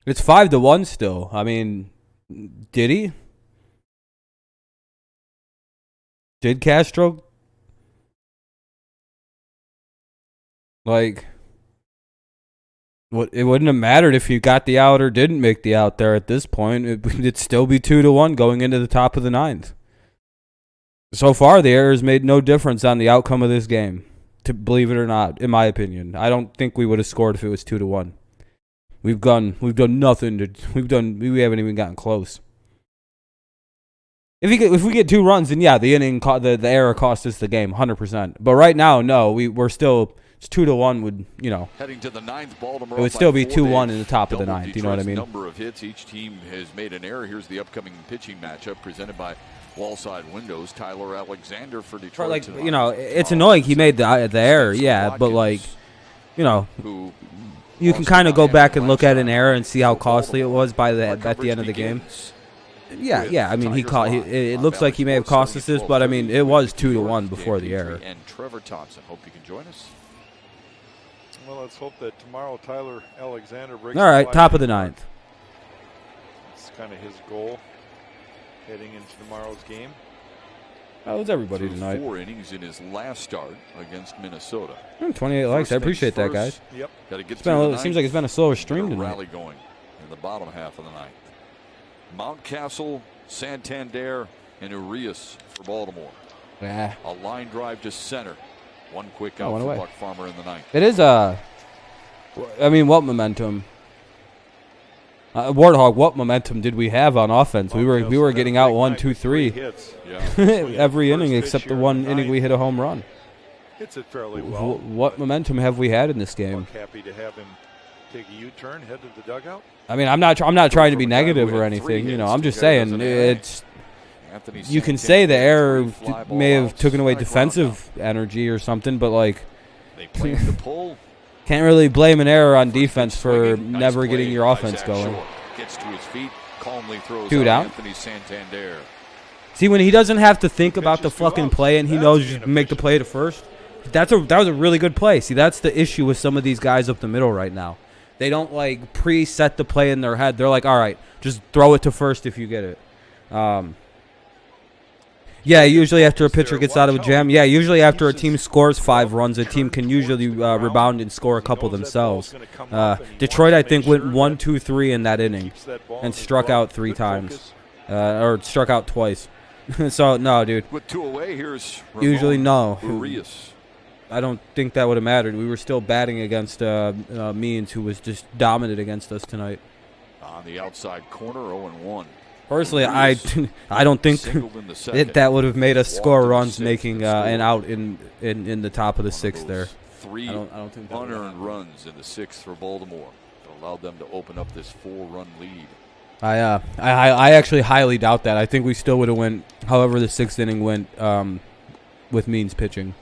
It's 5-1 still. I mean, did he? Did Castro? Like, what? It wouldn't have mattered if you got the out or didn't make the out there at this point. It'd still be 2-1 going into the top of the 9th. So far, the errors made no difference on the outcome of this game. To believe it or not, in my opinion, I don't think we would have scored if it was 2-1. We've done nothing. We haven't even gotten close. If we get 2 runs, then yeah, the error cost us the game 100%. But right now, no, we're still. It's 2-1 would, you know. Heading to the 9th, Baltimore. It would still be 2-1 in the top of the 9th. You know what I mean? Number of hits. Each team has made an error. Here's the upcoming pitching matchup presented by Wallside Windows. Tyler Alexander for Detroit. Like, you know, it's annoying he made the error, yeah, but like, you know, you can kind of go back and look at an error and see how costly it was at the end of the game. Yeah. I mean, it looks like he may have cost us this, but I mean, it was 2-1 before the error. And Trevor Thompson. Hope you can join us. Well, let's hope that tomorrow Tyler Alexander breaks. All right, top of the 9th. It's kind of his goal heading into tomorrow's game. How was everybody tonight? 4 innings in his last start against Minnesota. 28 likes. I appreciate that, guys. Yep. Got to get it seems like it's been a slower stream tonight. Rally going in the bottom half of the 9th. Mountcastle, Santander, and Urias for Baltimore. Yeah. A line drive to center. 1 quick out for Buck Farmer in the 9th. It is I mean, what momentum? Warthog, what momentum did we have on offense? We were getting out 1, 2, 3 every inning except the 1 inning we hit a home run. Hits it fairly well. What momentum have we had in this game? Happy to have him take a U-turn, head to the dugout. I mean, I'm not trying to be negative or anything. You know, I'm just saying it's. You can say the error may have taken away defensive energy or something, but like, can't really blame an error on defense for never getting your offense going. Gets to his feet, calmly throws 2 down. Anthony Santander. See, when he doesn't have to think about the fucking play and he knows just make the play to first, that was a really good play. See, that's the issue with some of these guys up the middle right now. They don't like preset the play in their head. They're like, all right, just throw it to first if you get it. Yeah, usually after a pitcher gets out of a jam. Yeah, usually after a team scores 5 runs, a team can usually rebound and score a couple themselves. Detroit, I think, went 1, 2, 3 in that inning and struck out 3 times. Or struck out twice. So, no, dude. With 2 away, here's usually no. Urias. I don't think that would have mattered. We were still batting against Means, who was just dominant against us tonight. On the outside corner, 0-1. Personally, I don't think that would have made us score runs, making an out in the top of the sixth there. Three unearned runs in the sixth for Baltimore that allowed them to open up this 4-run lead. I actually highly doubt that. I think we still would have went however the sixth inning went with Means pitching.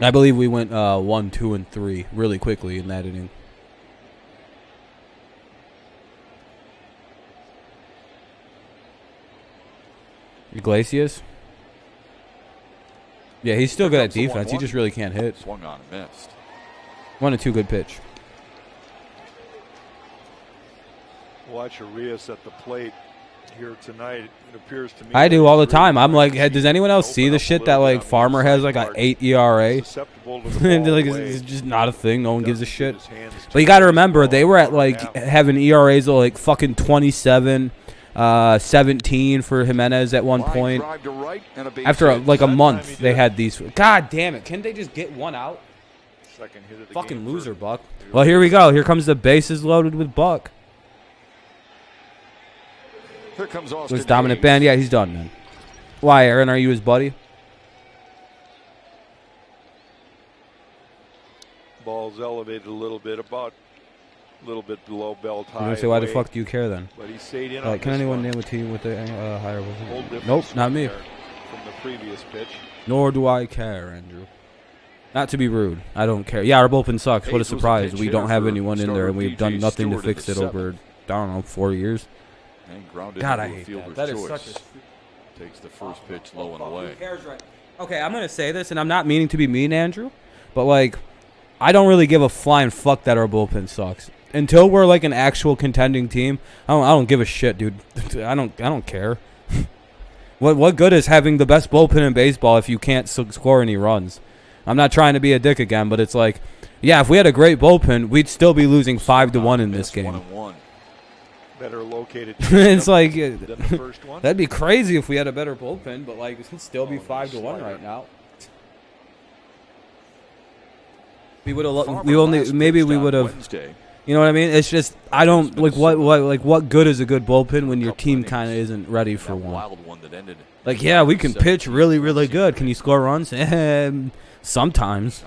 I believe we went 1, 2, and 3 really quickly in that inning. Iglesias? Yeah, he's still good at defense. He just really can't hit. Swung on and missed. 1-2 good pitch. Watch Arias at the plate here tonight. It appears to me I do all the time. I'm like, hey, does anyone else see the shit that like Farmer has like an 8 ERA? And like, it's just not a thing. No one gives a shit. But you got to remember, they were at like having ERAs of like fucking 27. 17 for Jimenez at one point. After like a month, they had these. God damn it! Can't they just get one out? Fucking loser, Buck. Well, here we go. Here comes the bases loaded with Buck. Here comes Austin. Was dominant band? Yeah, he's done, man. Why, Aaron? Are you his buddy? Ball's elevated a little bit, about a little bit below belt high. You're gonna say, why the fuck do you care then? But he stayed in. Can anyone name a team with the higher level? Nope, not me. From the previous pitch. Nor do I care, Andrew. Not to be rude, I don't care. Yeah, our bullpen sucks. What a surprise. We don't have anyone in there, and we've done nothing to fix it over, I don't know, 4 years. God, I hate that. That is such a... Takes the first pitch low and away. Who cares, right? Okay, I'm going to say this, and I'm not meaning to be mean, Andrew, but, like, I don't really give a flying fuck that our bullpen sucks. Until we're, like, an actual contending team, I don't give a shit, dude. I don't care. What good is having the best bullpen in baseball if you can't score any runs? I'm not trying to be a dick again, but it's like, yeah, if we had a great bullpen, we'd still be losing 5-1 in this game. Better located. It's like than the first one. That'd be crazy if we had a better bullpen, but like it'd still be 5-1 right now. We would have. We only maybe we would have. You know what I mean? It's just I don't like what good is a good bullpen when your team kind of isn't ready for one. Like yeah, we can pitch really really good. Can you score runs? Sometimes.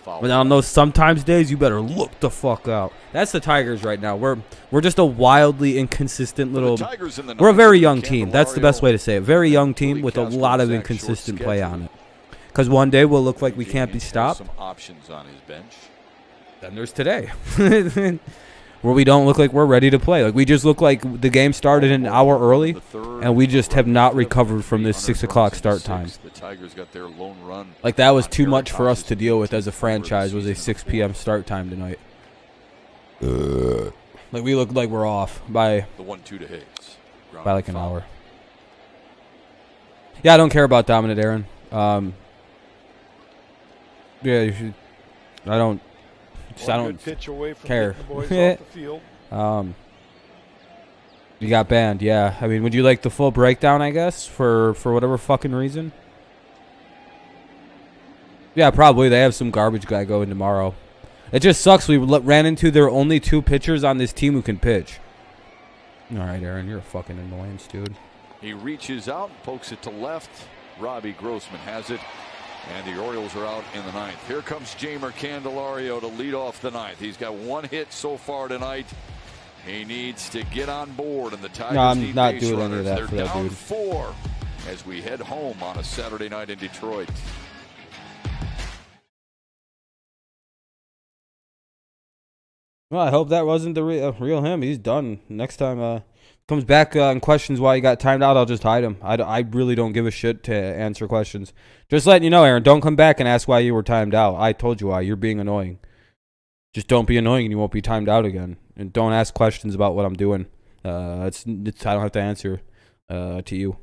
But on those sometimes days, you better look the fuck out. That's the Tigers right now. We're just a wildly inconsistent little. We're a very young team. That's the best way to say it. Very young team with a lot of inconsistent play on it. Because one day we'll look like we can't be stopped. Some options on his bench. Then there's today, where we don't look like we're ready to play. Like we just look like the game started an hour early, and we just have not recovered from this 6 o'clock start time. The Tigers got their lone run. Like that was too much for us to deal with as a franchise. Was a 6 p.m. start time tonight. Like we look like we're off by the 1-2 to Hayes. By like an hour. Yeah, I don't care about dominant Aaron. Yeah, you should. I don't care. You got banned, yeah. I mean, would you like the full breakdown, I guess, for whatever fucking reason? Yeah, probably. They have some garbage guy going tomorrow. It just sucks. We ran into their only 2 pitchers on this team who can pitch. All right, Aaron, you're a fucking annoyance, dude. He reaches out, pokes it to left. Robbie Grossman has it. And the Orioles are out in the 9th. Here comes Jeimer Candelario to lead off the 9th. He's got 1 hit so far tonight. He needs to get on board, and the Tigers need not base doing runners. any of that They're for that down dude. 4 as we head home on a Saturday night in Detroit. Well, I hope that wasn't the real him. He's done. Next time comes back and questions why he got timed out, I'll just hide him. I really don't give a shit to answer questions. Just letting you know, Aaron, don't come back and ask why you were timed out. I told you why. You're being annoying. Just don't be annoying and you won't be timed out again. And don't ask questions about what I'm doing. I don't have to answer to you.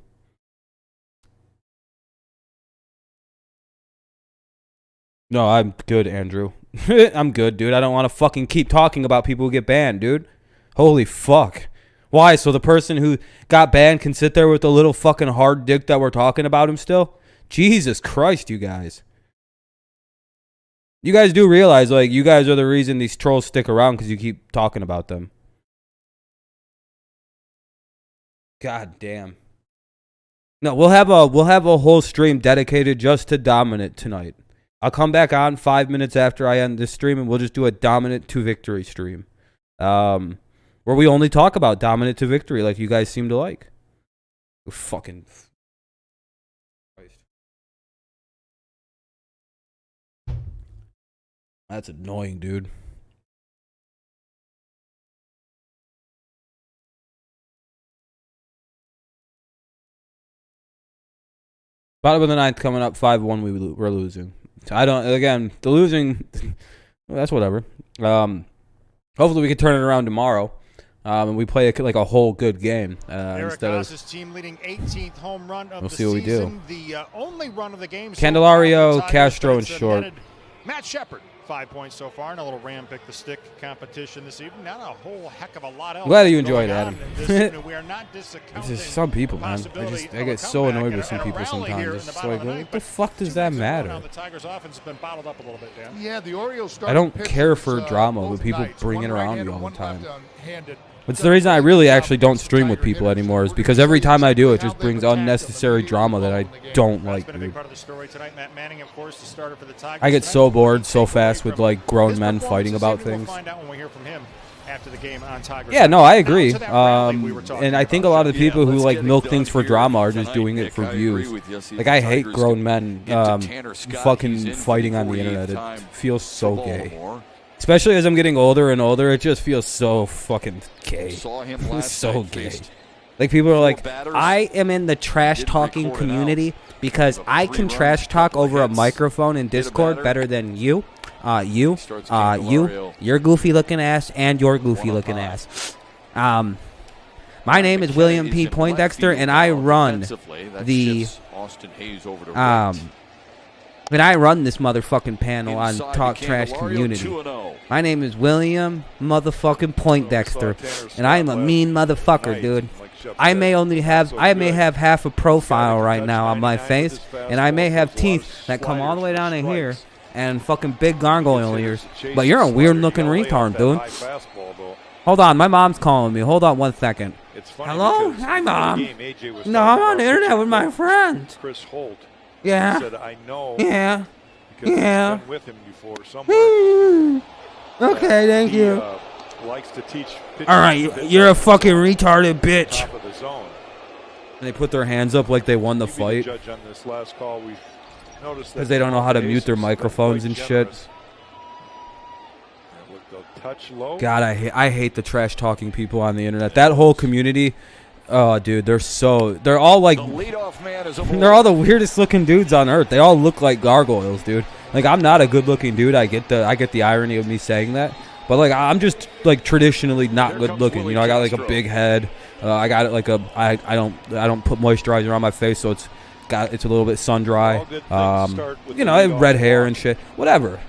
No, I'm good, Andrew. I'm good, dude. I don't want to fucking keep talking about people who get banned, dude. Holy fuck. Why? So the person who got banned can sit there with the little fucking hard dick that we're talking about him still? Jesus Christ, you guys. You guys do realize, like, you guys are the reason these trolls stick around because you keep talking about them. God damn. No, we'll have a whole stream dedicated just to Dominant tonight. I'll come back on 5 minutes after I end this stream, and we'll just do a Dominant to Victory stream. Where we only talk about Dominant to Victory like you guys seem to like. Fucking Christ. That's annoying, dude. Bottom of the ninth coming up, 5-1. We're losing. I don't. Again, the losing. Well, that's whatever. Hopefully we can turn it around tomorrow, and we play a whole good game Eric instead Goss's of. team leading 18th home run of We'll the see what we season. do. The only run of the game. Candelario, so far, Castro, and Tigers Short. netted Matt Shepard, 5 points so far, and a little Ram pick the stick competition this evening. Not a whole heck of a lot else. Glad you enjoyed it, going Adam. on this evening. We are not discounting It's just some people, man. I get so annoyed with some people sometimes. It's like, what the fuck does that matter? The Tigers' offense has been bottled up a little bit, Dan. Yeah, the Orioles. I don't care for drama with people bringing around me all the time. It's the reason I really actually don't stream with people anymore, is because every time I do, it just brings unnecessary drama that I don't like, dude. I get so bored so fast with, like, grown men fighting about things. Yeah, no, I agree. And I think a lot of the people who, like, milk things for drama are just doing it for views. Like, I hate grown men fucking fighting on the internet. It feels so gay. Especially as I'm getting older and older, it just feels so fucking gay. It's so gay. Like, people are like, I am in the trash talking community because I can trash talk over a microphone in Discord better than you, your goofy looking ass, and your goofy looking ass. My name is William P. Poindexter, and I run the and I run this motherfucking panel on Talk Trash Community. My name is William motherfucking Poindexter, and I am a mean motherfucker, dude. I may have half a profile right now on my face, and I may have teeth that come all the way down in here, and fucking big gargoyle ears. But you're a weird looking retard, dude. Hold on, my mom's calling me. Hold on 1 second. Hello? Hi, Mom. No, I'm on the internet with my friends. Chris Holt. Yeah. Said, I know. Yeah. Because yeah. I've been with him before somewhere. Okay, thank you. Likes to teach. All right, you're a fucking retarded bitch. And they put their hands up like they won the fight. Because they don't know how to mute their microphones and shit. God, I hate the trash talking people on the internet. That whole community. Oh, dude, they're all like, they're all the weirdest looking dudes on earth. They all look like gargoyles, dude. Like, I'm not a good looking dude. I get the irony of me saying that, but like, I'm just like traditionally not good looking. You know, I got like a big head. I got like I don't put moisturizer on my face, so it's a little bit sun dry. You know, I have red hair and shit. Whatever.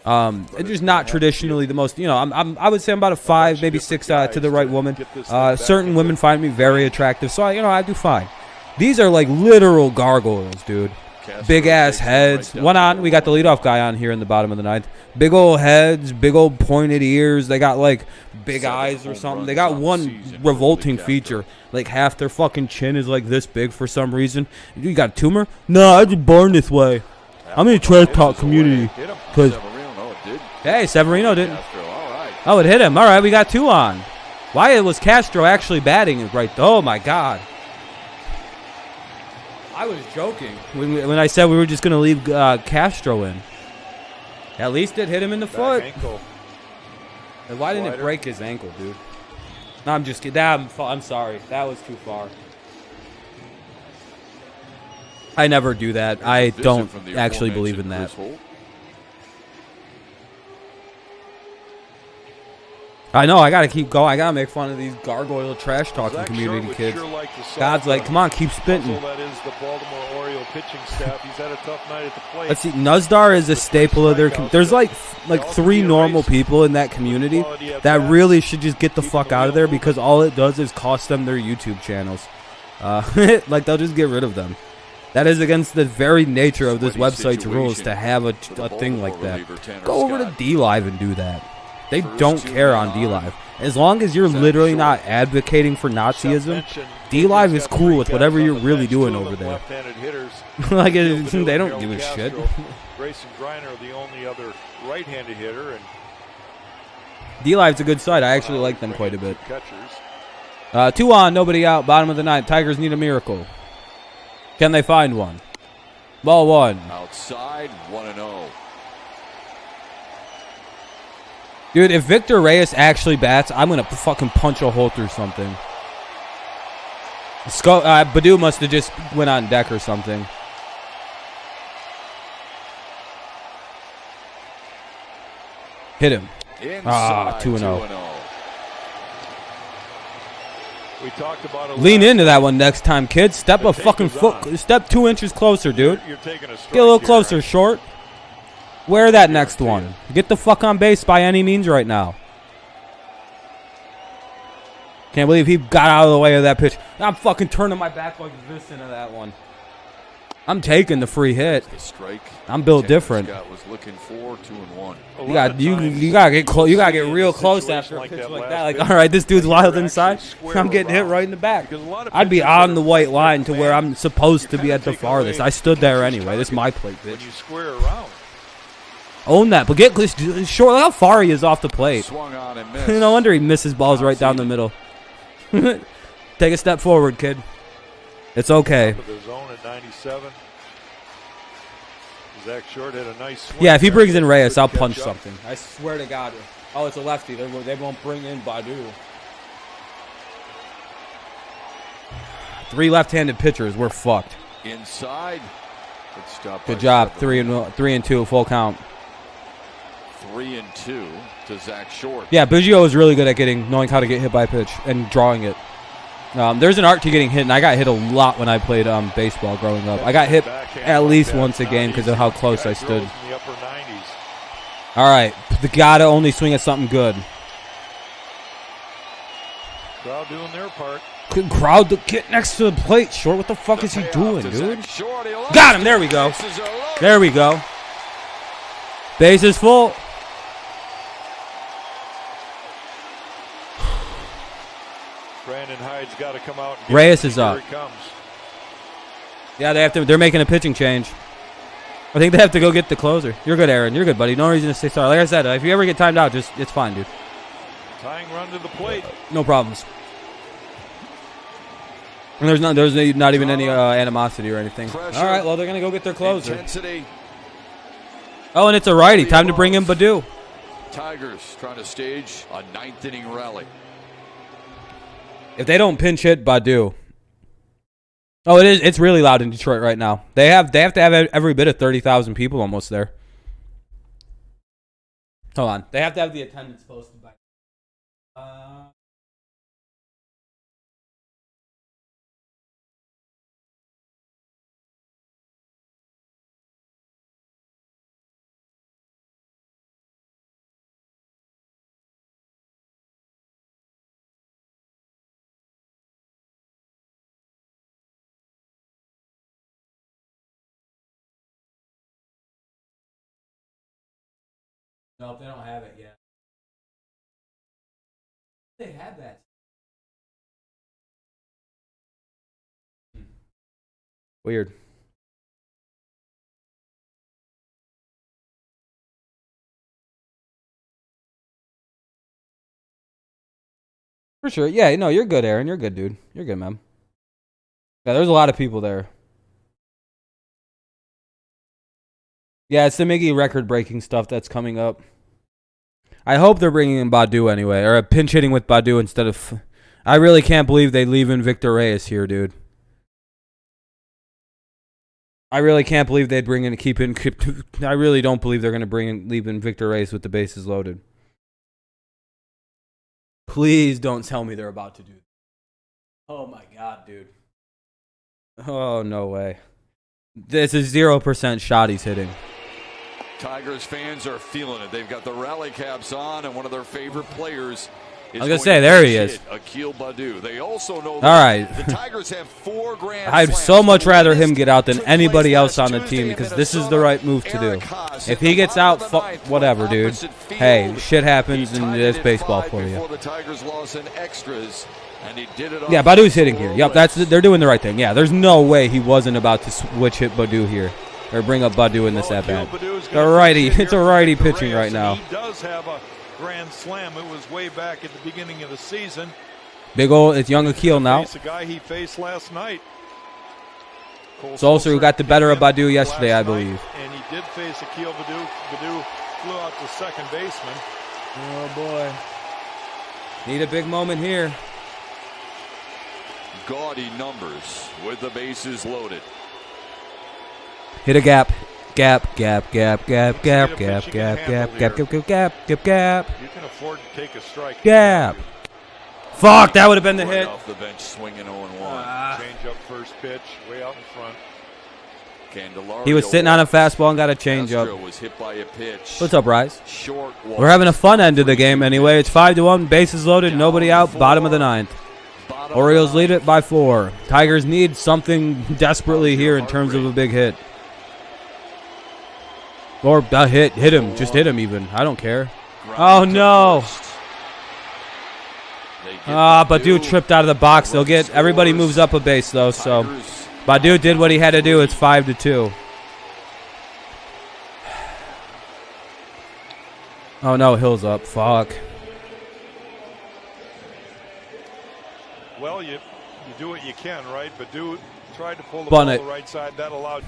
It's just not traditionally the most, you know, I would say I'm about a 5, maybe 6 to the right woman. Certain women find me very attractive, so I do fine. These are like literal gargoyles, dude. Big ass heads. We got the leadoff guy on here in the bottom of the ninth. Big old heads, big old pointed ears. They got like big eyes or something. They got one revolting feature. Like half their fucking chin is like this big for some reason. You got a tumor? No, I was born this way. I'm in the trash talk community. Hey, Severino didn't. Oh, it hit him. All right, we got 2 on. Why was Castro actually batting right? Oh, my God. I was joking when I said we were just going to leave Castro in. At least it hit him in the foot. And why didn't it break his ankle, dude? No, I'm just kidding. I'm sorry. That was too far. I never do that. I don't actually believe in that. I know, I gotta keep going. I gotta make fun of these gargoyle trash talking community kids. God's like, come on, keep spitting. That is the Baltimore Orioles pitching staff. He's had a tough night at the plate. Let's see, Nuzdar is a staple of their. There's like 3 normal people in that community that really should just get the fuck out of there, because all it does is cost them their YouTube channels. Like, they'll just get rid of them. That is against the very nature of this website's rules to have a thing like that. Go over to D-Live and do that. They don't care on D-Live. As long as you're literally not advocating for Nazism, D-Live is cool with whatever you're really doing over there. Like, they don't give a shit. Grayson Griner, the only other right-handed hitter, and D-Live's a good site. I actually like them quite a bit. 2 on, nobody out, bottom of the 9th. Tigers need a miracle. Can they find one? Ball 1. Outside, 1-0. Dude, if Victor Reyes actually bats, I'm going to fucking punch a hole through something. Baddoo must have just went on deck or something. Hit him. 2-0. We talked about lean into that one next time, kid. Step a fucking foot. Step 2 inches closer, dude. Get a little closer, short. Wear that next one. Get the fuck on base by any means right now. Can't believe he got out of the way of that pitch. I'm fucking turning my back like this into that one. I'm taking the free hit. I'm built different. Was looking for 2-1. You gotta get close. You gotta get real close after a pitch like that. Like, all right, this dude's wild inside. I'm getting hit right in the back. I'd be on the white line to where I'm supposed to be at the farthest. I stood there anyway. This is my plate, bitch. Own that, but get short. Look how far he is off the plate. No wonder he misses balls right down the middle. Take a step forward, kid. It's okay. Zach Short had a nice swing. Yeah, if he brings in Reyes, I'll punch something. I swear to God. Oh, it's a lefty. They won't bring in Baddoo. 3 left-handed pitchers. We're fucked. Inside. Good job. 3-2, full count. 3-2 to Zach Short. Yeah, Biggio is really good at knowing how to get hit by a pitch and drawing it. There's an art to getting hit, and I got hit a lot when I played baseball growing up. I got hit at least once a game because of how close I stood. All right, they gotta only swing at something good. Crowd doing their part. Crowd to get next to the plate. Short, what the fuck is he doing, dude? Got him. There we go. There we go. Base is full. Brandon Hyde's got to come out. Reyes is up. Yeah, they have to. They're making a pitching change. I think they have to go get the closer. You're good, Aaron. You're good, buddy. No reason to stay sorry. Like I said, if you ever get timed out, it's fine, dude. Tying run to the plate. No problems. And there's not even any animosity or anything. Pressure. All right, well, they're going to go get their closer. Intensity. Oh, and it's a righty. Time to bring in Baddoo. Tigers trying to stage a 9th inning rally. If they don't pinch hit Baddoo. Oh, it is. It's really loud in Detroit right now. They have to have every bit of 30,000 people almost there. Hold on. They have to have the attendance posted by. No, they don't have it yet. They have that. Weird. For sure. Yeah, no, you're good, Aaron. You're good, dude. You're good, man. Yeah, there's a lot of people there. Yeah, it's the Miggy record-breaking stuff that's coming up. I hope they're bringing in Baddoo anyway, or a pinch hitting with Baddoo instead of. I really can't believe they leave in Victor Reyes here, dude. I really can't believe they'd bring in I really don't believe they're going to leave in Victor Reyes with the bases loaded. Please don't tell me they're about to do that. Oh my God, dude. Oh, no way. This is 0% shot he's hitting. Tigers fans are feeling it. They've got the rally caps on, and one of their favorite players I was gonna say, there he is. They also know all right. The Tigers have 4 grand I'd so much rather him get out than anybody else on the team because this is the right move to do. If he gets out, whatever, dude. Hey, shit happens and it's baseball for you. Yeah, Badu's hitting here. Yep, they're doing the right thing. Yeah, there's no way he wasn't about to switch hit Badu here or bring up Badu in this at bat. The righty, it's a righty pitching right now. He does have a grand slam. It was way back at the beginning of the season. Big old, it's young Akil now. The guy he faced last night. Sulcer, who got the better of Badu yesterday, I believe. And he did face Akil Badu. Badu flew out to second baseman. Oh boy. Need a big moment here. Gaudy numbers with the bases loaded. Hit a gap. Gap, gap, gap, gap, gap, gap, gap, gap, gap, gap, gap, gap, gap. You can afford to take a strike. Gap. Fuck, that would have been the hit. Off the bench, swinging 0-1. Change up first pitch, way out in front. He was sitting on a fastball and got a change up. Was hit by a pitch. What's up, Rise? We're having a fun end of the game anyway. It's 5-1, bases loaded, nobody out, bottom of the 9th. Orioles lead it by 4. Tigers need something desperately here in terms of a big hit. Or a hit him, just hit him even. I don't care. Oh no. Badu tripped out of the box. They'll get, everybody moves up a base though, so Badu did what he had to do. It's 5-2. Oh no, Hill's up. Fuck. Well, you do what you can, right? Badu tried to pull the Bunt ball it. to the right side. That allowed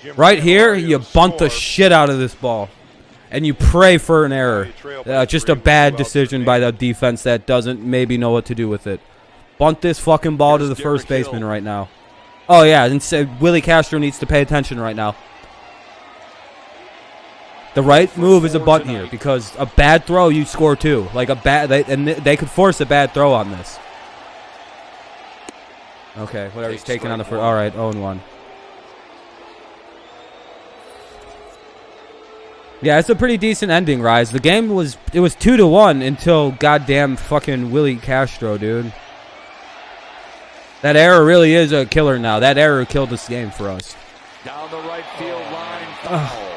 Jim right here, Mario you to bunt the score. shit out of this ball. And you pray for an error. Just a bad decision by the defense that doesn't maybe know what to do with it. Bunt this fucking ball to the first baseman right now. Oh, yeah, and Willie Castro needs to pay attention right now. The right move is a bunt here because a bad throw, you score 2. Like a bad, and they could force a bad throw on this. Okay, whatever. He's taking on the first. All right, 0-1. Yeah, it's a pretty decent ending, Rise. The game was 2-1 until goddamn fucking Willie Castro, dude. That error really is a killer now. That error killed this game for us. Down the right field line, foul.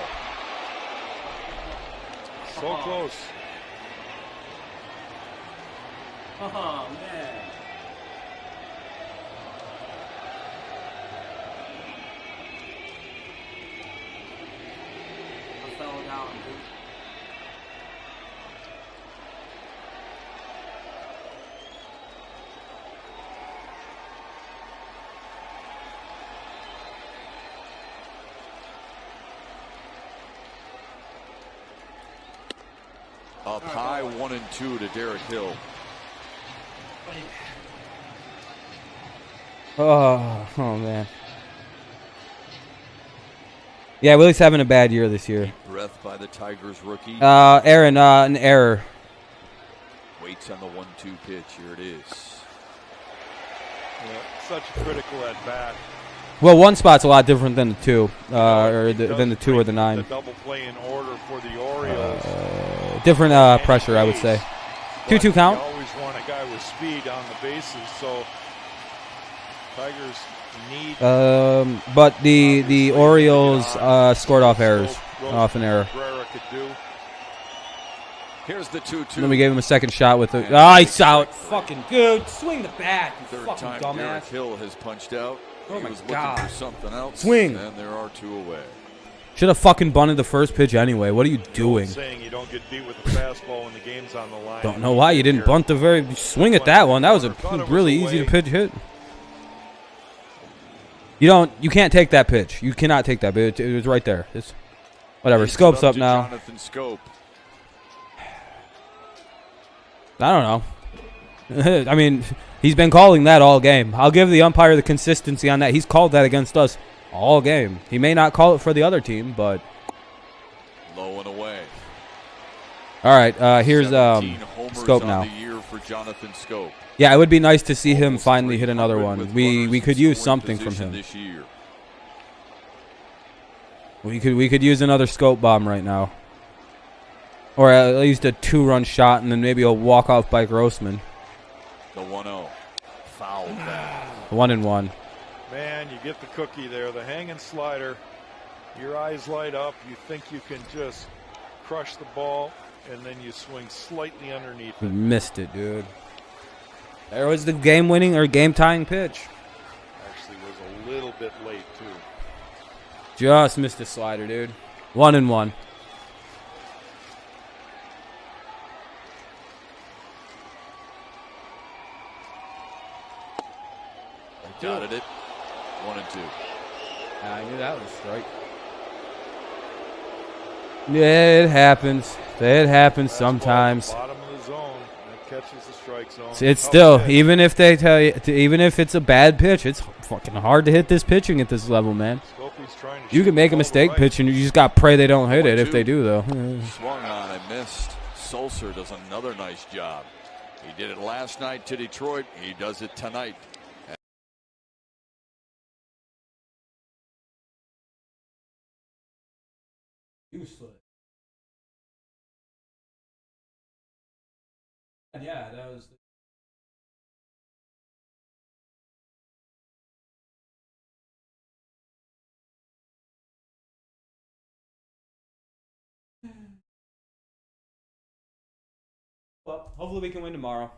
So close. Oh man. I fell down, dude. Up high, 1-2 to Derek Hill. Oh man. Yeah, Willie's having a bad year this year. Breath by the Tigers rookie. Aaron, an error. Waits on the 1-2 pitch. Here it is. Yeah, such a critical at bat. Well, one spot's a lot different than the 2, than the 2 or the 9. The double play in order for the Orioles. Different pressure, I would say. 2-2 count. You always want a guy with speed on the bases, so Tigers need. But the Orioles scored off errors, off an error. Cabrera could do. Here's the 2-2. Then we gave him a second shot with it. Oh, he's out. Fucking good. Swing the bat, you Third fucking time dumbass. Derek Hill has punched out. Oh He my was God. looking for something else. Swing. And there are 2 away. Should have fucking bunted the first pitch anyway. What are you doing? Saying you don't get beat with a fastball when the game's on the line. Don't know why you didn't bunt the very swing at that one. That was a really easy to pitch hit. You can't take that pitch. You cannot take that pitch. It was right there. It's whatever. Scope's up now. Jonathan Scope. I don't know. I mean, he's been calling that all game. I'll give the umpire the consistency on that. He's called that against us all game. He may not call it for the other team, but Low and away. all right. Here's 17 homers Scope on now. the year for Jonathan Scope. Yeah, it would be nice to see him Almost finally hit another 300 one. with We runners could in use scoring something from position him. this year. We could use another Scope bomb right now. Or at least a 2-run shot, and then maybe a walk-off by Grossman. The 1-0. Foul back. 1-1. Man, you get the cookie there, the hanging slider. Your eyes light up. You think you can just crush the ball, and then you swing slightly underneath it. Missed it, dude. There was the game-winning or game-tying pitch. Actually was a little bit late, too. Just missed the slider, dude. 1-1. Dotted it. 1-2. I knew that was a strike. Yeah, it happens. It happens sometimes. Bottom of the zone. That catches the strike zone. It's still, even if they tell you, even if it's a bad pitch, it's fucking hard to hit this pitching at this level, man. You can make a mistake pitching. You just got to pray they don't hit it. If they do, though. Swung on and missed. Sulcer does another nice job. He did it last night to Detroit. He does it tonight. Useless. Yeah, that was. Well, hopefully we can win tomorrow.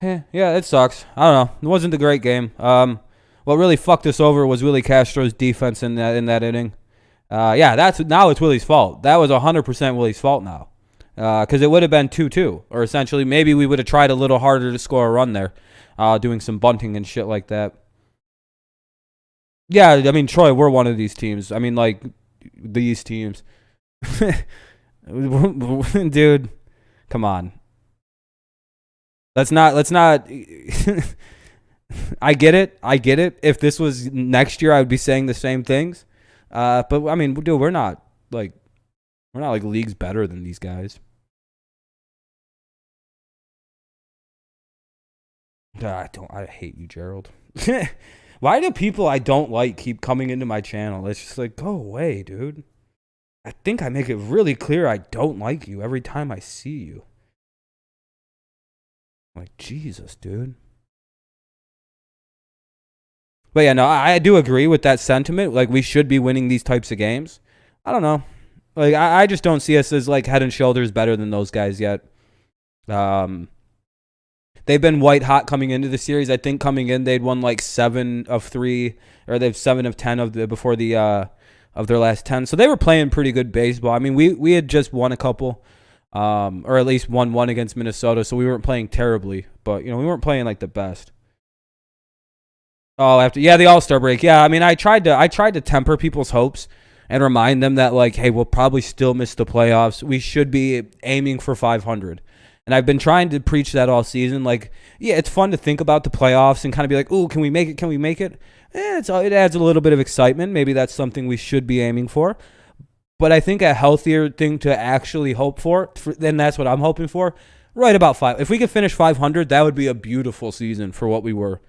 Yeah, it sucks. I don't know. It wasn't a great game. What really fucked us over was Willie Castro's defense in that inning. Now it's Willie's fault. That was 100% Willie's fault now. Because it would have been 2-2. Or essentially, maybe we would have tried a little harder to score a run there. Doing some bunting and shit like that. Yeah, I mean, Troy, we're one of these teams. I mean, like, these teams. Dude, come on. Let's not. I get it. If this was next year, I would be saying the same things. But I mean, dude, we're not like leagues better than these guys. I hate you, Gerald. Why do people I don't like keep coming into my channel? It's just like, go away, dude. I think I make it really clear I don't like you every time I see you. Like, Jesus, dude. But yeah, no, I do agree with that sentiment. Like, we should be winning these types of games. I don't know. Like, I just don't see us as, like, head and shoulders better than those guys yet. They've been white hot coming into the series. I think coming in, they'd won, like, 7 of 3, or they've 7 of 10 of their last 10. So they were playing pretty good baseball. I mean, we had just won a couple, or at least won one against Minnesota, so we weren't playing terribly. But, we weren't playing, like, the best. Oh, the All-Star break. Yeah, I mean, I tried to temper people's hopes and remind them that, like, hey, we'll probably still miss the playoffs. We should be aiming for 500. And I've been trying to preach that all season. Like, yeah, it's fun to think about the playoffs and kind of be like, ooh, can we make it? Can we make it? It adds a little bit of excitement. Maybe that's something we should be aiming for. But I think a healthier thing to actually hope for, then that's what I'm hoping for, right about 5. If we could finish 500, that would be a beautiful season for what we were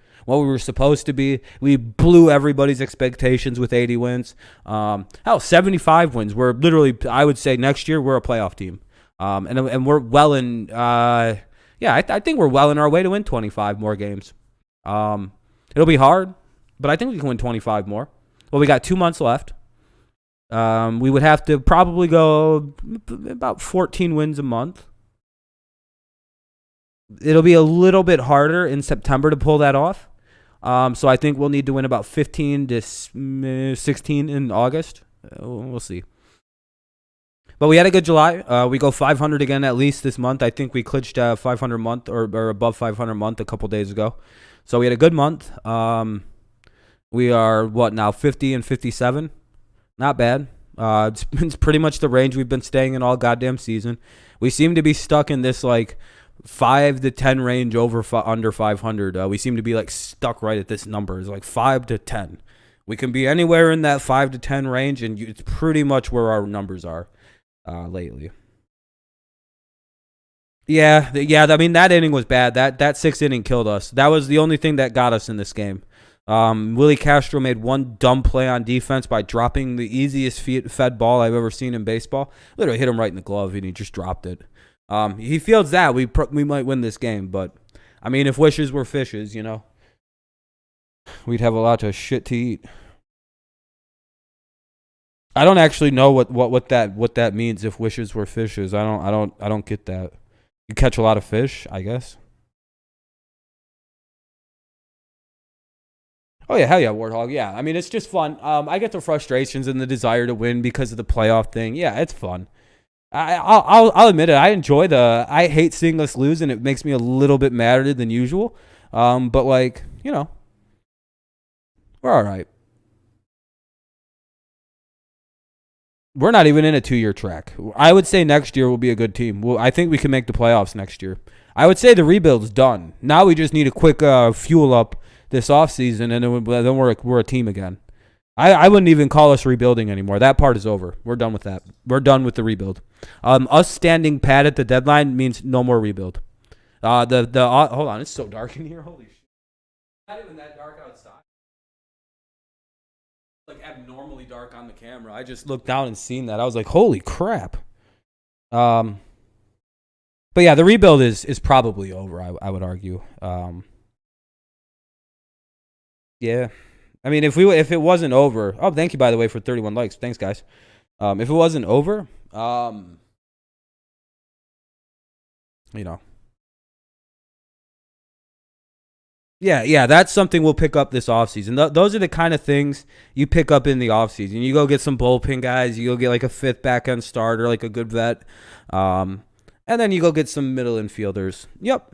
supposed to be. We blew everybody's expectations with 80 wins. 75 wins. We're literally, I would say next year, we're a playoff team. And we're well in, I think we're well in our way to win 25 more games. It'll be hard, but I think we can win 25 more. Well, we got 2 months left. We would have to probably go about 14 wins a month. It'll be a little bit harder in September to pull that off. So I think we'll need to win about 15 to 16 in August. We'll see. But we had a good July. We go 500 again at least this month. I think we clinched 500 month or above 500 month a couple days ago. So we had a good month. We are, now, 50 and 57? Not bad. It's pretty much the range we've been staying in all goddamn season. We seem to be stuck in this, like, 5 to 10 range under 500. We seem to be, like, stuck right at this number. It's like 5 to 10. We can be anywhere in that 5 to 10 range, and it's pretty much where our numbers are lately. Yeah. I mean, that inning was bad. That 6th inning killed us. That was the only thing that got us in this game. Willie Castro made one dumb play on defense by dropping the easiest fed ball I've ever seen in baseball. Literally hit him right in the glove, and he just dropped it. He fields that, we might win this game. But, I mean, if wishes were fishes, you know, we'd have a lot of shit to eat. I don't actually know what that means. If wishes were fishes, I don't get that. You catch a lot of fish, I guess. Oh yeah, hell yeah, Warthog. Yeah, I mean it's just fun. I get the frustrations and the desire to win because of the playoff thing. Yeah, it's fun. I'll admit it. I hate seeing us lose, and it makes me a little bit madder than usual. But like, you know, we're all right. We're not even in a 2-year track. I would say next year will be a good team. Well, I think we can make the playoffs next year. I would say the rebuild's done. Now we just need a quick fuel up this offseason, and then we're a team again. I wouldn't even call us rebuilding anymore. That part is over. We're done with that. We're done with the rebuild. Us standing pat at the deadline means no more rebuild. Hold on, it's so dark in here. Holy shit. Not even that dark outside. Like abnormally dark on the camera. I just looked down and seen that. I was like, holy crap. But yeah, the rebuild is probably over, I would argue. Yeah. I mean, if it wasn't over, oh, thank you, by the way, for 31 likes. Thanks, guys. If it wasn't over, you know. Yeah, that's something we'll pick up this offseason. Those are the kind of things you pick up in the offseason. You go get some bullpen guys. You go get like a fifth back-end starter, like a good vet. And then you go get some middle infielders. Yep.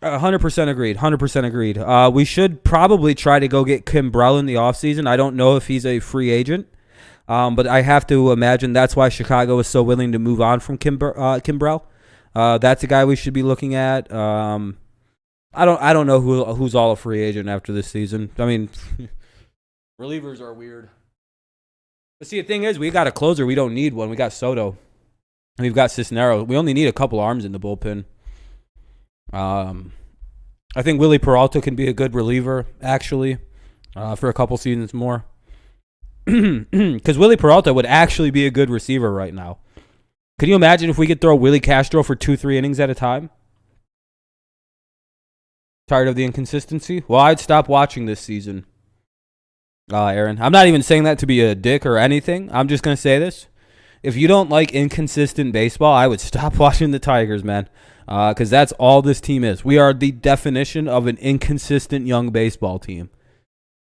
100% agreed. 100% agreed. We should probably try to go get Cabrera in the offseason. I don't know if he's a free agent, but I have to imagine that's why Chicago is so willing to move on from Cabrera. That's a guy we should be looking at. I don't know who's all a free agent after this season. I mean, relievers are weird. But see, the thing is, we got a closer. We don't need one. We got Soto. And we've got Cisneros. We only need a couple arms in the bullpen. I think Willie Peralta can be a good reliever, actually, for a couple seasons more. Because Willie Peralta would actually be a good receiver right now. Can you imagine if we could throw Willie Castro for 2-3 innings at a time? Tired of the inconsistency? Well, I'd stop watching this season, Aaron. I'm not even saying that to be a dick or anything. I'm just going to say this. If you don't like inconsistent baseball, I would stop watching the Tigers, man. Because that's all this team is. We are the definition of an inconsistent young baseball team.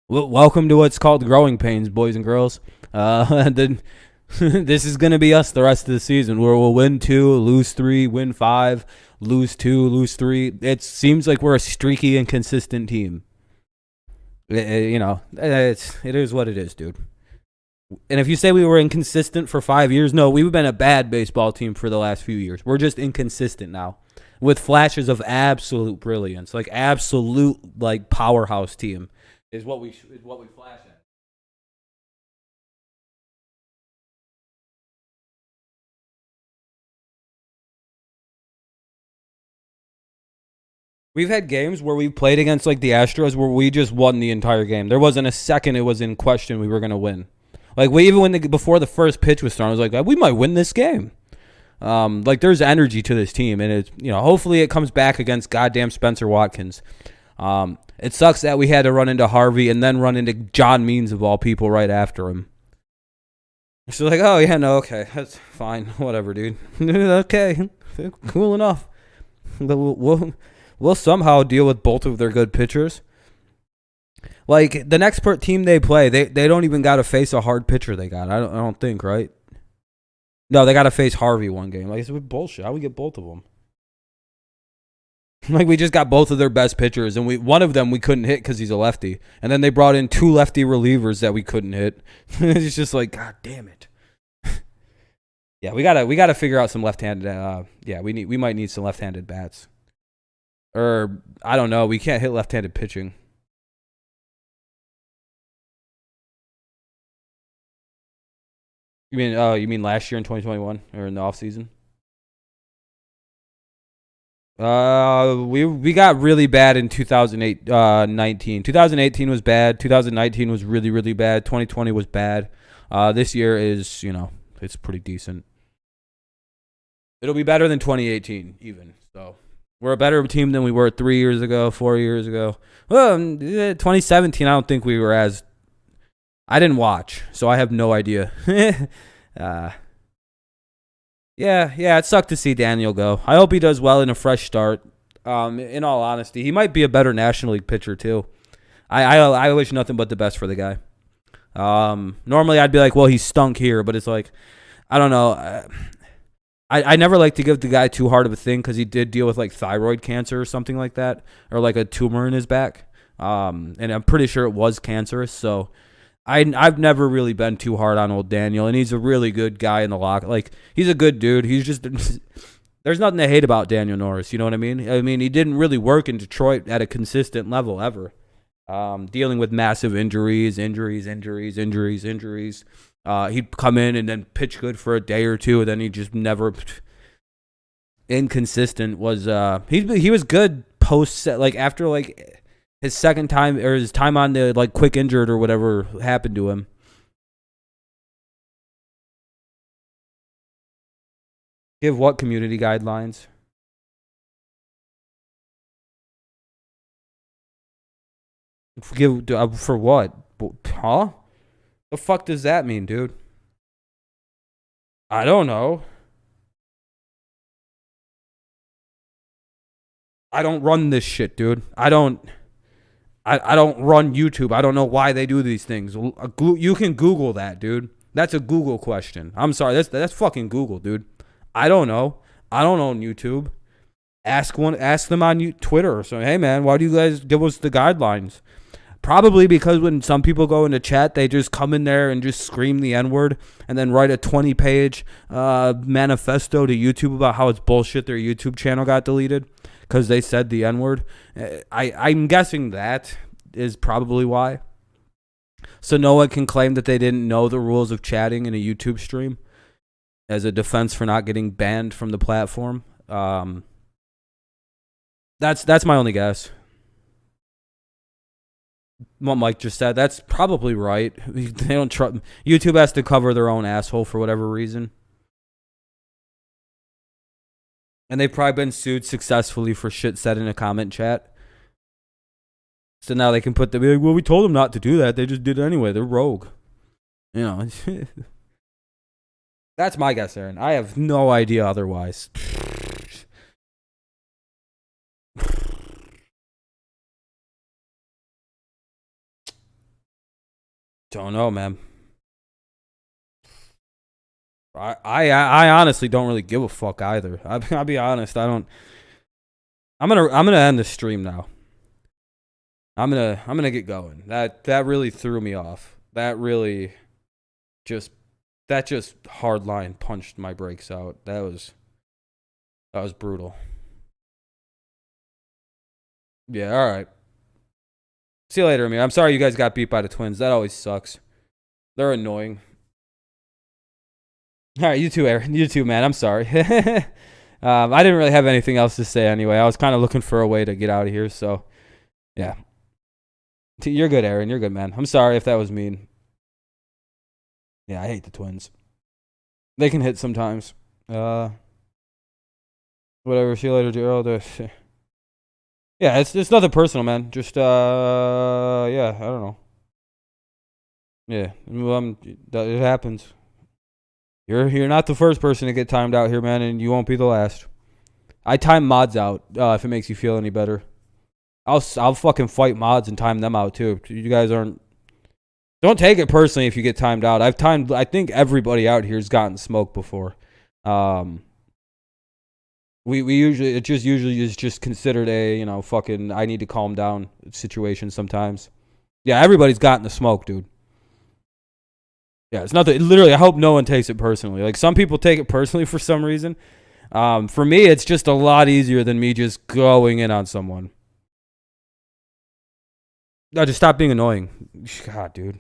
Welcome to what's called growing pains, boys and girls. This is going to be us the rest of the season, where we'll win 2, lose 3, win 5, lose 2, lose 3. It seems like we're a streaky, inconsistent team. It is what it is, dude. And if you say we were inconsistent for 5 years, no, we've been a bad baseball team for the last few years. We're just inconsistent now, with flashes of absolute brilliance, like absolute like powerhouse team is what we flash at. We've had games where we played against like the Astros where we just won the entire game. There wasn't a second it was in question we were going to win. Like before the first pitch was thrown, I was like, we might win this game. Like there's energy to this team, and it's, hopefully it comes back against goddamn Spencer Watkins. It sucks that we had to run into Harvey and then run into John Means of all people right after him. So like, oh yeah, no, okay, that's fine, whatever, dude. Okay, cool enough. We'll somehow deal with both of their good pitchers. Like the next team they play, they don't even got to face a hard pitcher. They got, I don't think, right? No, they got to face Harvey one game. Like, it's bullshit. How we get both of them? Like, we just got both of their best pitchers, and one of them we couldn't hit because he's a lefty, and then they brought in 2 lefty relievers that we couldn't hit. It's just like, god damn it. Yeah, we gotta figure out some left-handed. We might need some left-handed bats, or I don't know. We can't hit left-handed pitching. You mean last year in 2021 or in the offseason? We got really bad in 2008, 19. 2018 was bad. 2019 was really, really bad. 2020 was bad. This year is, it's pretty decent. It'll be better than 2018 even. So we're a better team than we were 3 years ago, 4 years ago. Well, 2017, I don't think we were as. I didn't watch, so I have no idea. Yeah, it sucked to see Daniel go. I hope he does well in a fresh start. In all honesty, he might be a better National League pitcher too. I wish nothing but the best for the guy. Normally I'd be like, well, he stunk here, but it's like, I don't know. I never like to give the guy too hard of a thing because he did deal with like thyroid cancer or something like that, or like a tumor in his back. And I'm pretty sure it was cancerous. So I've never really been too hard on old Daniel, and he's a really good guy in the locker. Like, he's a good dude. He's just there's nothing to hate about Daniel Norris. You know what I mean? I mean, he didn't really work in Detroit at a consistent level ever. Dealing with massive injuries. He'd come in and then pitch good for a day or two, and then he just never inconsistent. Was he was good post set, like after like his second time or his time on the like quick injured or whatever happened to him. Give what community guidelines? Give for what? Huh? The fuck does that mean, dude? I don't know. I don't run this shit, dude. I don't run YouTube. I don't know why they do these things. You can Google that, dude. That's a Google question. I'm sorry. That's fucking Google, dude. I don't know. I don't own YouTube. Ask them on Twitter or something. Hey, man, why do you guys give us the guidelines? Probably because when some people go into chat, they just come in there and just scream the N-word and then write a 20-page manifesto to YouTube about how it's bullshit their YouTube channel got deleted because they said the N-word. I'm guessing that is probably why. So no one can claim that they didn't know the rules of chatting in a YouTube stream as a defense for not getting banned from the platform. That's my only guess. What Mike just said, that's probably right. They don't trust. YouTube has to cover their own asshole for whatever reason. And they've probably been sued successfully for shit said in a comment chat. So now they can be like, well, we told them not to do that. They just did it anyway. They're rogue. You know. That's my guess, Aaron. I have no idea otherwise. Don't know, man. I honestly don't really give a fuck either. I'll be honest. I don't. I'm gonna end the stream now. I'm gonna get going. That really threw me off. That just hardline punched my brakes out. That was brutal. Yeah. All right. See you later, man. I'm sorry you guys got beat by the Twins. That always sucks. They're annoying. All right, you too, Aaron. You too, man. I'm sorry. I didn't really have anything else to say anyway. I was kind of looking for a way to get out of here, so yeah. You're good, Aaron. You're good, man. I'm sorry if that was mean. Yeah, I hate the Twins. They can hit sometimes. Whatever. See you later, Gerald. Yeah, it's nothing personal, man. Just yeah, I don't know. Yeah, it happens. You're not the first person to get timed out here, man, and you won't be the last. I time mods out if it makes you feel any better. I'll fucking fight mods and time them out too. You guys aren't. Don't take it personally if you get timed out. I think everybody out here's gotten smoked before. We usually is just considered a fucking I need to calm down situation sometimes. Yeah, everybody's gotten the smoke, dude. Yeah, it's nothing. Literally, I hope no one takes it personally. Like some people take it personally for some reason. For me, it's just a lot easier than me just going in on someone. No, just stop being annoying. God, dude.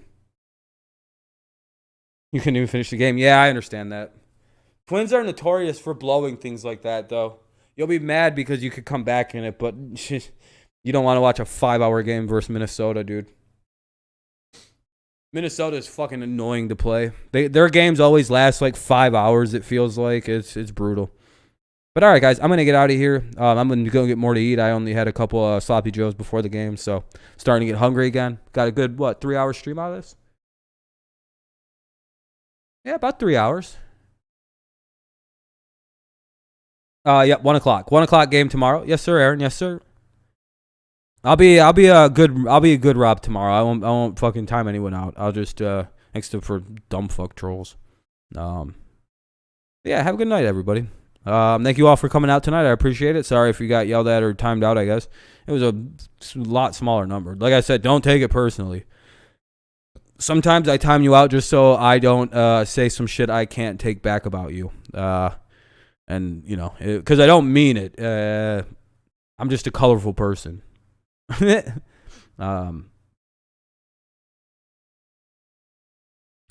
You couldn't even finish the game. Yeah, I understand that. Twins are notorious for blowing things like that, though. You'll be mad because you could come back in it, but you don't want to watch a 5-hour game versus Minnesota, dude. Minnesota is fucking annoying to play. Their games always last like 5 hours, it feels like. It's brutal. But all right, guys, I'm going to get out of here. I'm going to go get more to eat. I only had a couple sloppy joes before the game, so starting to get hungry again. Got a good, 3-hour stream out of this? Yeah, about 3 hours. Yeah, 1 o'clock. 1 o'clock game tomorrow. Yes, sir, Aaron. Yes, sir. I'll be a good Rob tomorrow. I won't fucking time anyone out. I'll just except for dumb fuck trolls. Yeah, have a good night, everybody. Thank you all for coming out tonight. I appreciate it. Sorry if you got yelled at or timed out, I guess. It was a lot smaller number. Like I said, don't take it personally. Sometimes I time you out just so I don't say some shit I can't take back about you. And, you know, because I don't mean it. I'm just a colorful person. And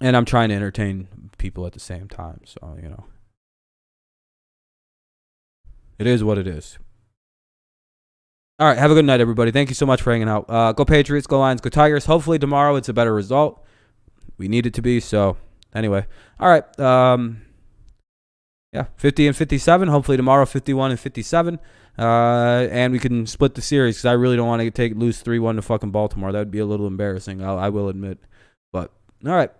I'm trying to entertain people at the same time. So, you know. It is what it is. All right, have a good night, everybody. Thank you so much for hanging out. Go Patriots, go Lions, go Tigers. Hopefully tomorrow it's a better result. We need it to be, so anyway. All right, yeah, 50 and 57. Hopefully tomorrow 51 and 57. And we can split the series because I really don't want to lose 3-1 to fucking Baltimore. That would be a little embarrassing, I will admit. But, all right.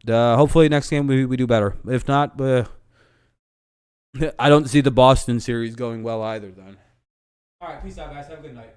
Hopefully next game we do better. If not, I don't see the Boston series going well either then. All right, peace out, guys. Have a good night.